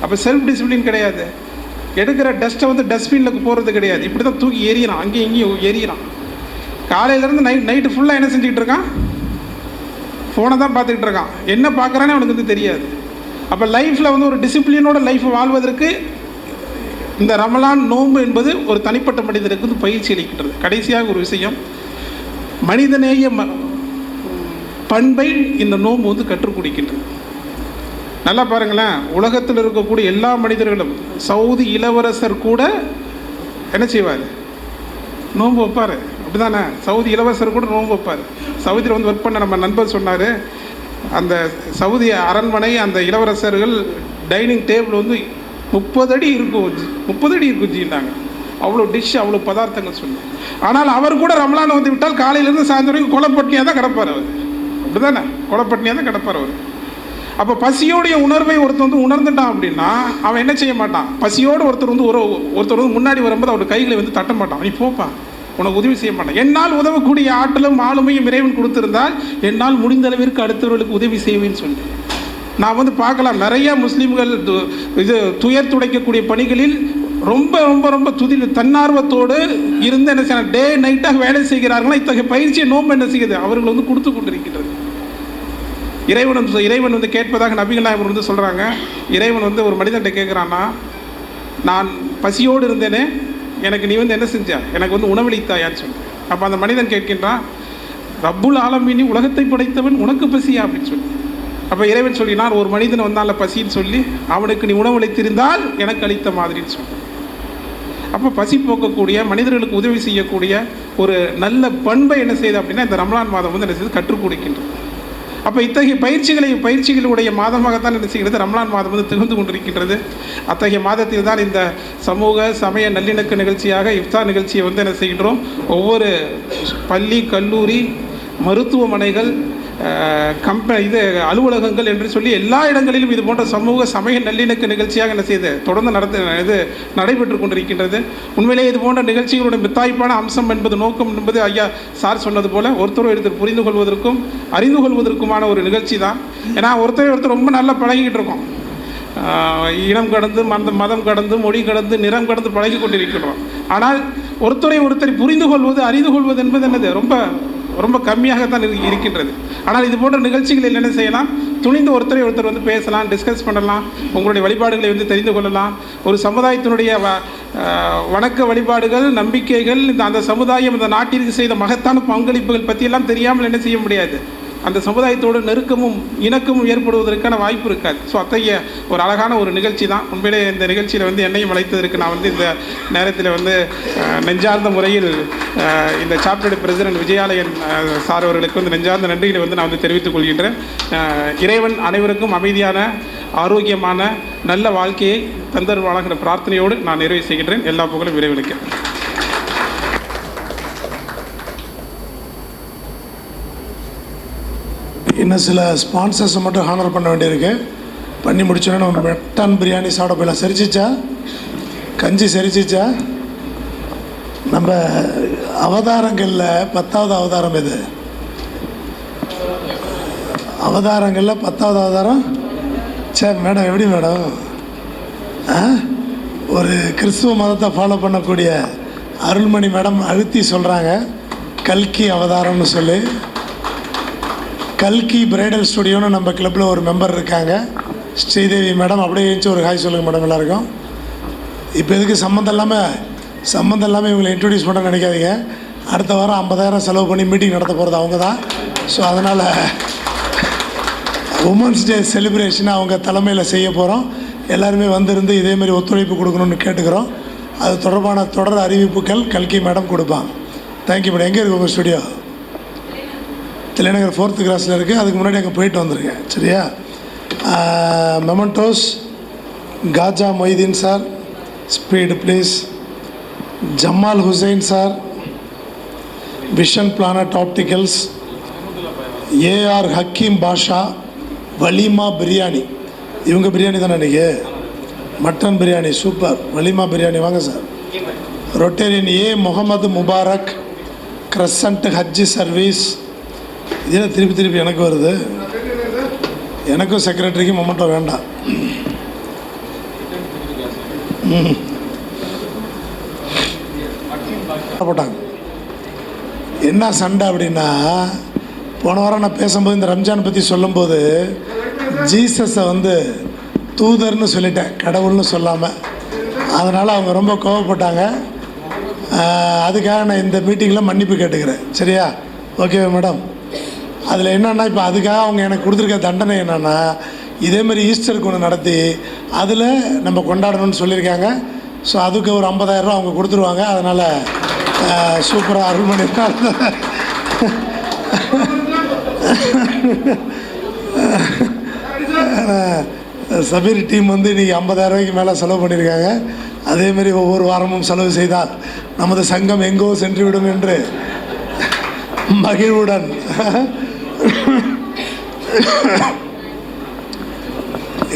அப்போ செல்ஃப் டிசிப்ளின் கிடையாது. எடுக்கிற டஸ்ட்டை வந்து டஸ்ட்பினில் போகிறது கிடையாது, இப்படி தான் தூக்கி எறிகிறான், அங்கேயும் இங்கேயும் எறிகிறான். காலையிலேருந்து நைட்டு ஃபுல்லாக என்ன செஞ்சுக்கிட்டு இருக்கான்? ஃபோனை தான் பார்த்துக்கிட்டு இருக்கான். என்ன பார்க்குறானே அவனுக்கு வந்து தெரியாது. அப்போ லைஃப்பில் வந்து ஒரு டிசிப்ளினோட லைஃப்பை வாழ்வதற்கு இந்த ரமலான் நோன்பு என்பது ஒரு தனிப்பட்ட மனிதனுக்கு வந்து பயிற்சி அளிக்கின்றது. கடைசியாக ஒரு விஷயம், மனிதநேய பண்பை இந்த நோன்பு வந்து கற்றுக் கொடுக்கின்றது. நல்லா பாருங்களேன், உலகத்தில் இருக்கக்கூடிய எல்லா மனிதர்களும், சவுதி இளவரசர் கூட என்ன செய்வார்? நோன்பு வைப்பார். அப்படி தானே? சவுதி இளவரசர் கூட நோன்பு வைப்பார். சவுதியில் வந்து ஒர்க் பண்ண நம்ம நண்பர் சொன்னார், அந்த சவுதி அரண்மனை, அந்த இளவரசர்கள் டைனிங் டேபிள் வந்து 30 அடி இருக்கும் ஜீனாங்க. அவ்வளோ டிஷ், அவ்வளோ பதார்த்தங்கள் சொல்லி. ஆனால் அவர் கூட ரமலான் வந்து விட்டால் காலையிலேருந்து சாயந்தரம் வரைக்கும் கொலைப்பட்டினியாக தான் கிடப்பார் அவர். அப்படி தானே? கொலைப்பட்டினியாக தான் கிடப்பார் அவர். அப்போ பசியோடைய உணர்வை ஒருத்தர் வந்து உணர்ந்துட்டான் அப்படின்னா அவன் என்ன செய்ய மாட்டான்? பசியோடு ஒருத்தர் வந்து முன்னாடி வரும்போது அவருடைய கைகளை வந்து தட்ட மாட்டான். நீ போப்பா, உனக்கு உதவி செய்ய மாட்டான். என்னால் உதவக்கூடிய ஆற்றலும் ஆளுமையும் இறைவன் கொடுத்திருந்தால் என்னால் முடிந்த அளவிற்கு அடுத்தவர்களுக்கு உதவி செய்வேன்னு சொல்லி நான் வந்து பார்க்கலாம். நிறைய முஸ்லீம்கள் இது துயர் துடைக்கக்கூடிய பணிகளில் ரொம்ப ரொம்ப ரொம்ப தன்னார்வத்தோடு இருந்து என்ன செய்யணும், டே நைட்டாக வேலை செய்கிறார்களா. இத்தகைய பயிற்சியை நோன்பு என்ன செய்யுது? அவர்கள் வந்து கொடுத்து கொண்டிருக்கின்றது. இறைவன் வந்து கேட்பதாக நபிகள் நாயகம் வந்து சொல்கிறாங்க. இறைவன் வந்து ஒரு மனிதன்கிட்ட கேட்குறான்னா, நான் பசியோடு இருந்தேனே, எனக்கு நீ வந்து என்ன செஞ்ச? எனக்கு வந்து உணவளித்தாயான்னு சொல்லி. அப்போ அந்த மனிதன் கேட்கின்றான், ரப்புல் ஆலமீன், உலகத்தை படைத்தவன், உனக்கு பசியா அப்படின்னு சொல்லி. அப்போ இறைவன் சொல்லினார், ஒரு மனிதன் வந்தால பசின்னு சொல்லி அவனுக்கு நீ உணவளித்திருந்தால் எனக்கு அளித்த மாதிரின்னு சொல்லி. அப்போ பசி போக்கக்கூடிய, மனிதர்களுக்கு உதவி செய்யக்கூடிய ஒரு நல்ல பண்பை என்ன செய்யுது அப்படின்னா இந்த ரமலான் மாதம் வந்து என்ன செய்யுது? கற்றுக் கொடுக்கின்றது. அப்போ இத்தகைய பயிற்சிகளுடைய மாதமாகத்தான் என்ன செய்கிறது ரமலான் மாதம் வந்து திகழ்ந்து கொண்டிருக்கின்றது. அத்தகைய மாதத்தில் தான் இந்த சமூக சமய நல்லிணக்க நிகழ்ச்சியாக இஃப்தார் நிகழ்ச்சியை வந்து என்ன செய்கின்றோம். ஒவ்வொரு பள்ளி, கல்லூரி, மருத்துவமனைகள், அலுவலகங்கள் என்று சொல்லி எல்லா இடங்களிலும் இது போன்ற சமூக சமய நல்லிணக்க நிகழ்ச்சியாக என்ன செய்து தொடர்ந்து நடைபெற்று கொண்டிருக்கின்றது. உண்மையிலேயே இது போன்ற நிகழ்ச்சிகளுடைய மித்தாய்ப்பான அம்சம் என்பது, நோக்கம் என்பது ஐயா சார் சொன்னது போல ஒருத்தர் புரிந்து கொள்வதற்கும் அறிந்து கொள்வதற்குமான ஒரு நிகழ்ச்சி தான். ஏன்னா ஒருத்தர் ரொம்ப நல்லா பழகிக்கிட்டு இருக்கோம். இனம் கடந்து, மதம் கடந்து, மொழி கடந்து, நிறம் கடந்து பழகி கொண்டிருக்கின்றோம். ஆனால் ஒருத்தரை புரிந்து கொள்வது, அறிந்து கொள்வது என்பது என்னது ரொம்ப கம்மியாகத்தான் இருக்கின்றது. ஆனால் இது போன்ற நிகழ்ச்சிகளில் என்ன செய்யலாம், துணிந்து ஒருத்தர் வந்து பேசலாம், டிஸ்கஸ் பண்ணலாம், உங்களுடைய வழிபாடுகளை வந்து தெரிந்து கொள்ளலாம். ஒரு சமுதாயத்தினுடைய வணக்க வழிபாடுகள், நம்பிக்கைகள், அந்த சமுதாயம் இந்த நாட்டிற்கு செய்த மகத்தான பங்களிப்புகள் பற்றியெல்லாம் தெரியாமல் என்ன செய்ய முடியாது. அந்த சமுதாயத்தோடு நெருக்கமும் இணக்கமும் ஏற்படுவதற்கான வாய்ப்பு இருக்காது. ஸோ அத்தகைய ஒரு அழகான ஒரு நிகழ்ச்சி தான். உண்மையிலே இந்த நிகழ்ச்சியில் வந்து என்னையும் அழைத்ததற்கு நான் வந்து இந்த நேரத்தில் வந்து நெஞ்சார்ந்த முறையில் இந்த சாப்டர் பிரசிடென்ட் விஜயாலயன் சார் அவர்களுக்கு வந்து நெஞ்சார்ந்த நன்றிகளை வந்து நான் வந்து தெரிவித்துக் கொள்கின்றேன். இறைவன் அனைவருக்கும் அமைதியான, ஆரோக்கியமான, நல்ல வாழ்க்கையை தந்தருவாளாகிற பிரார்த்தனையோடு நான் நிறைவு செய்கின்றேன். எல்லா புகழும் இறைவனுக்கு. இன்னும் சில ஸ்பான்சர்ஸை மட்டும் ஹானர் பண்ண வேண்டியிருக்கு. பண்ணி முடிச்சோன்னா நம்ம மட்டன் பிரியாணி சாப்பிட போயிடலாம். செரிச்சிச்சா? கஞ்சி செரிச்சிச்சா? நம்ம அவதாரங்களில் 10வது அவதாரம் இது. அவதாரங்களில் 10வது அவதாரம். சரி மேடம், எப்படி மேடம்? ஒரு கிறிஸ்துவ மதத்தை ஃபாலோ பண்ணக்கூடிய அருள்மணி மேடம் அழுத்தி சொல்கிறாங்க கல்கி அவதாரம்னு சொல்லி. கல்கி பிரைடல் ஸ்டுடியோன்னு நம்ம கிளப்பில் ஒரு மெம்பர் இருக்காங்க, ஸ்ரீதேவி மேடம். அப்படியே எழுந்துச்சு ஒரு ஹாய் சொல்லுங்கள் மேடம் எல்லாருக்கும். இப்போ எதுக்கு சம்மந்தம் இல்லாமல் இவங்களை இன்ட்ரடியூஸ் பண்ண நினைக்காதீங்க. அடுத்த வாரம் 50,000 செலவு பண்ணி மீட்டிங் நடத்த போகிறது அவங்க தான். ஸோ அதனால் உமன்ஸ் டே செலிப்ரேஷனை அவங்க தலைமையில் செய்ய போகிறோம். எல்லாருமே வந்திருந்து இதேமாரி ஒத்துழைப்பு கொடுக்கணும்னு கேட்டுக்கிறோம். அது தொடர்பான தொடர் அறிவிப்புகள் கல்கி மேடம் கொடுப்பாங்க. Thank you madam. எங்கே இருக்குது உங்கள் ஸ்டுடியோ? தில்லைநகர் 4th கிராஸில் இருக்குது. அதுக்கு முன்னாடி அங்கே போயிட்டு வந்துருங்க, சரியா? Mementos, Khaja Moideen sir, speed please. Jamal Hussain sir, vision planet opticals. AR Hakeem Basha, வலிமா பிரியாணி. இவங்க பிரியாணி தானே இன்றைக்கி? Mutton biryani super. வலிமா பிரியாணி வாங்க sir. Rotarian A Mohamed Mubarak, crescent Hajji service. இதெல்லாம் திருப்பி எனக்கு வருது. எனக்கும் செக்ரட்டரிக்கும் மொமெண்டோ வேண்டாம். போட்டாங்க. என்ன சண்டை அப்படின்னா, போன வாரம் நான் பேசும்போது இந்த ரம்ஜான் பற்றி சொல்லும்போது ஜீசஸை வந்து தூதர்னு சொல்லிட்டேன், கடவுள்னு சொல்லாமல். அதனால் அவங்க ரொம்ப கோவப்பட்டாங்க. அதுக்காக நான் இந்த மீட்டிங்கில் மன்னிப்பு கேட்டுக்கிறேன், சரியா? Okay madam. அதில் என்னென்னா, இப்போ அதுக்காக அவங்க எனக்கு கொடுத்துருக்க தண்டனை என்னென்னா, இதேமாரி ஈஸ்டருக்கு ஒன்று நடத்தி அதில் நம்ம கொண்டாடணும்னு சொல்லியிருக்காங்க. ஸோ அதுக்கு ஒரு 50,000 ரூபா அவங்க கொடுத்துருவாங்க. அதனால் சூப்பராக அருள்மணி சபீர் டீம் வந்து இன்றைக்கி 50,000 ரூபாய்க்கு மேலே செலவு பண்ணியிருக்காங்க. அதேமாரி ஒவ்வொரு வாரமும் செலவு செய்தால் நமது சங்கம் எங்கோ சென்றுவிடும் என்று மகிழ்வுடன்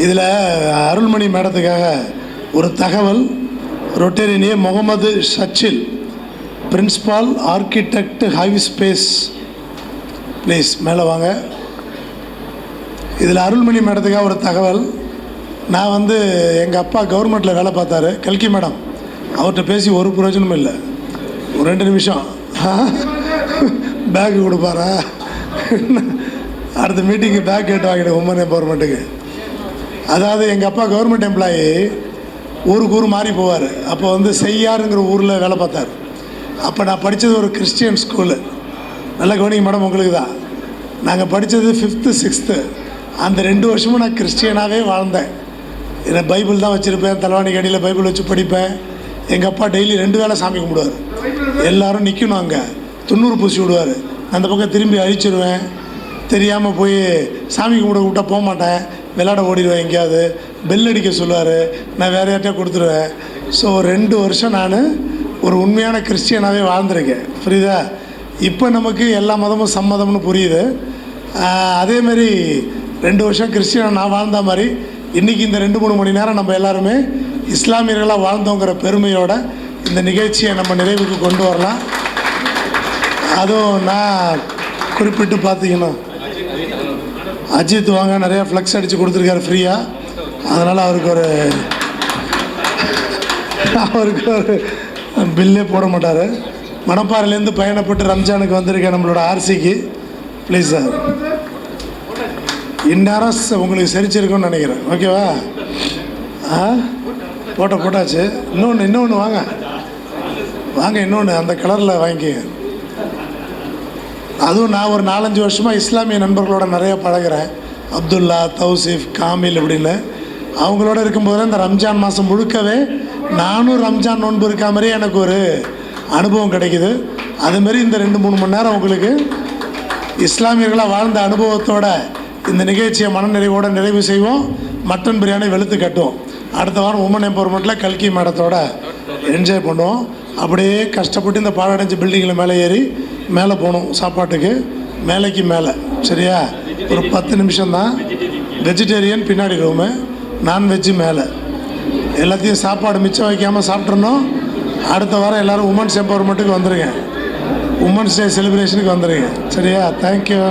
இதில் அருள்மணி மேடத்துக்காக ஒரு தகவல். ரொட்டேரியனியே முகமது ஷச்சில், பிரின்ஸ்பால் ஆர்கிடெக்ட் ஹைவி ஸ்பேஸ். ப்ளீஸ் மேலே வாங்க. இதில் அருள்மணி மேடத்துக்காக ஒரு தகவல். நான் வந்து எங்கள் அப்பா கவர்மெண்ட்டில் வேலை பார்த்தாரு, கல்கி மேடம். அவர்கிட்ட பேசி ஒரு பிரயோஜனமும் இல்லை. ஒரு 2 நிமிஷம் பேக்கு கொடுப்பாரா? அடுத்த மீட்டிங்கு பேக் கேட்டு வாங்கிட்டு உமன் எம்பவர்மெண்ட்டுக்கு. அதாவது எங்கள் அப்பா கவர்மெண்ட் எம்ப்ளாயி, ஊருக்கு ஊர் மாறி போவார். அப்போ வந்து செய்யாருங்கிற ஊரில் வேலை பார்த்தார். அப்போ நான் படித்தது ஒரு கிறிஸ்டியன் ஸ்கூலு. நல்லா கவனிங்க மேடம், உங்களுக்கு தான். நாங்கள் படித்தது 5th 6th. அந்த 2 வருஷமும் நான் கிறிஸ்டியனாகவே வாழ்ந்தேன். என்னை பைபிள் தான் வச்சுருப்பேன், தலைவாணிக்கு அடியில் பைபிள் வச்சு படிப்பேன். எங்கள் அப்பா டெய்லி 2 வேளை சாமி கும்பிடுவார். எல்லோரும் நிற்கணும், அங்கே 90 பூசி விடுவார். அந்த பக்கம் திரும்பி அழிச்சிடுவேன், தெரியாமல் போய் சாமி கும்பிட கூப்பிட்டா போக மாட்டேன், விளையாட ஓடிடுவேன், எங்கேயாவது பெல் அடிக்க சொல்லுவார், நான் வேறு யார்ட்டையா கொடுத்துருவேன். ஸோ 2 வருஷம் நான் ஒரு உண்மையான கிறிஸ்டியனாகவே வாழ்ந்திருக்கேன், புரியுதா? இப்போ நமக்கு எல்லா மதமும் சம்மதம்னு புரியுது. அதேமாரி 2 வருஷம் கிறிஸ்டியனாக நான் வாழ்ந்த மாதிரி இன்றைக்கி இந்த 2-3 மணி நேரம் நம்ம எல்லாருமே இஸ்லாமியர்களாக வாழ்ந்தோங்கிற பெருமையோட இந்த நிகழ்ச்சியை நம்ம நிறைவுக்கு கொண்டு வரலாம். அதுவும் நான் குறிப்பிட்டு பார்த்தீங்கன்னா அஜித் வாங்க நிறையா ஃப்ளெக்ஸ் அடித்து கொடுத்துருக்காரு ஃப்ரீயாக. அதனால் அவருக்கு ஒரு பில்லே போட மாட்டார். மணப்பாறையிலேருந்து பயணப்பட்டு ரம்ஜானுக்கு வந்திருக்கேன் நம்மளோட ஆர்சிக்கு. ப்ளீஸ் சார், இந்நேரம் உங்களுக்கு சரிச்சிருக்குன்னு நினைக்கிறேன். ஓகேவா? போட்டாச்சு. இன்னொன்று வாங்க இன்னொன்று அந்த கலரில் வாங்கிக்கங்க. அதுவும் நான் ஒரு 4-5 வருஷமாக இஸ்லாமிய நண்பர்களோட நிறையா பழகிறேன். அப்துல்லா, தௌசிஃப், காமில் அப்படின்னு. அவங்களோட இருக்கும்போது இந்த ரம்ஜான் மாதம் முழுக்கவே நானும் ரம்ஜான் நோன்பு இருக்கா மாதிரியே எனக்கு ஒரு அனுபவம் கிடைக்குது. அதுமாரி இந்த 2-3 மணி நேரம் உங்களுக்கு இஸ்லாமியர்களாக வாழ்ந்த அனுபவத்தோட இந்த நிகழ்ச்சியை மனநிறைவோடு நிறைவு செய்வோம். மட்டன் பிரியாணி வெளுத்து கட்டுவோம். அடுத்த வாரம் உமன் எம்பவர்மெண்ட்டில் கல்கி மேடத்தோட என்ஜாய் பண்ணுவோம். அப்படியே கஷ்டப்பட்டு இந்த பாழடைஞ்ச பில்டிங்கில் மேலே ஏறி மேலே போகணும் சாப்பாட்டுக்கு, மேலைக்கு மேலே. சரியா? ஒரு 10 நிமிஷம் தான். வெஜிடேரியன் பின்னாடி ரூமு, நான்வெஜ்ஜு மேலே. எல்லாத்தையும் சாப்பாடு மிச்சம் வைக்காமல் சாப்பிட்றணும். அடுத்த வாரம் எல்லோரும் உமன்ஸ் எம்பவர்மெண்ட்டுக்கு வந்துடுங்க, உமன்ஸ் டே செலிப்ரேஷனுக்கு வந்துடுங்க. சரியா? தேங்க்யூ.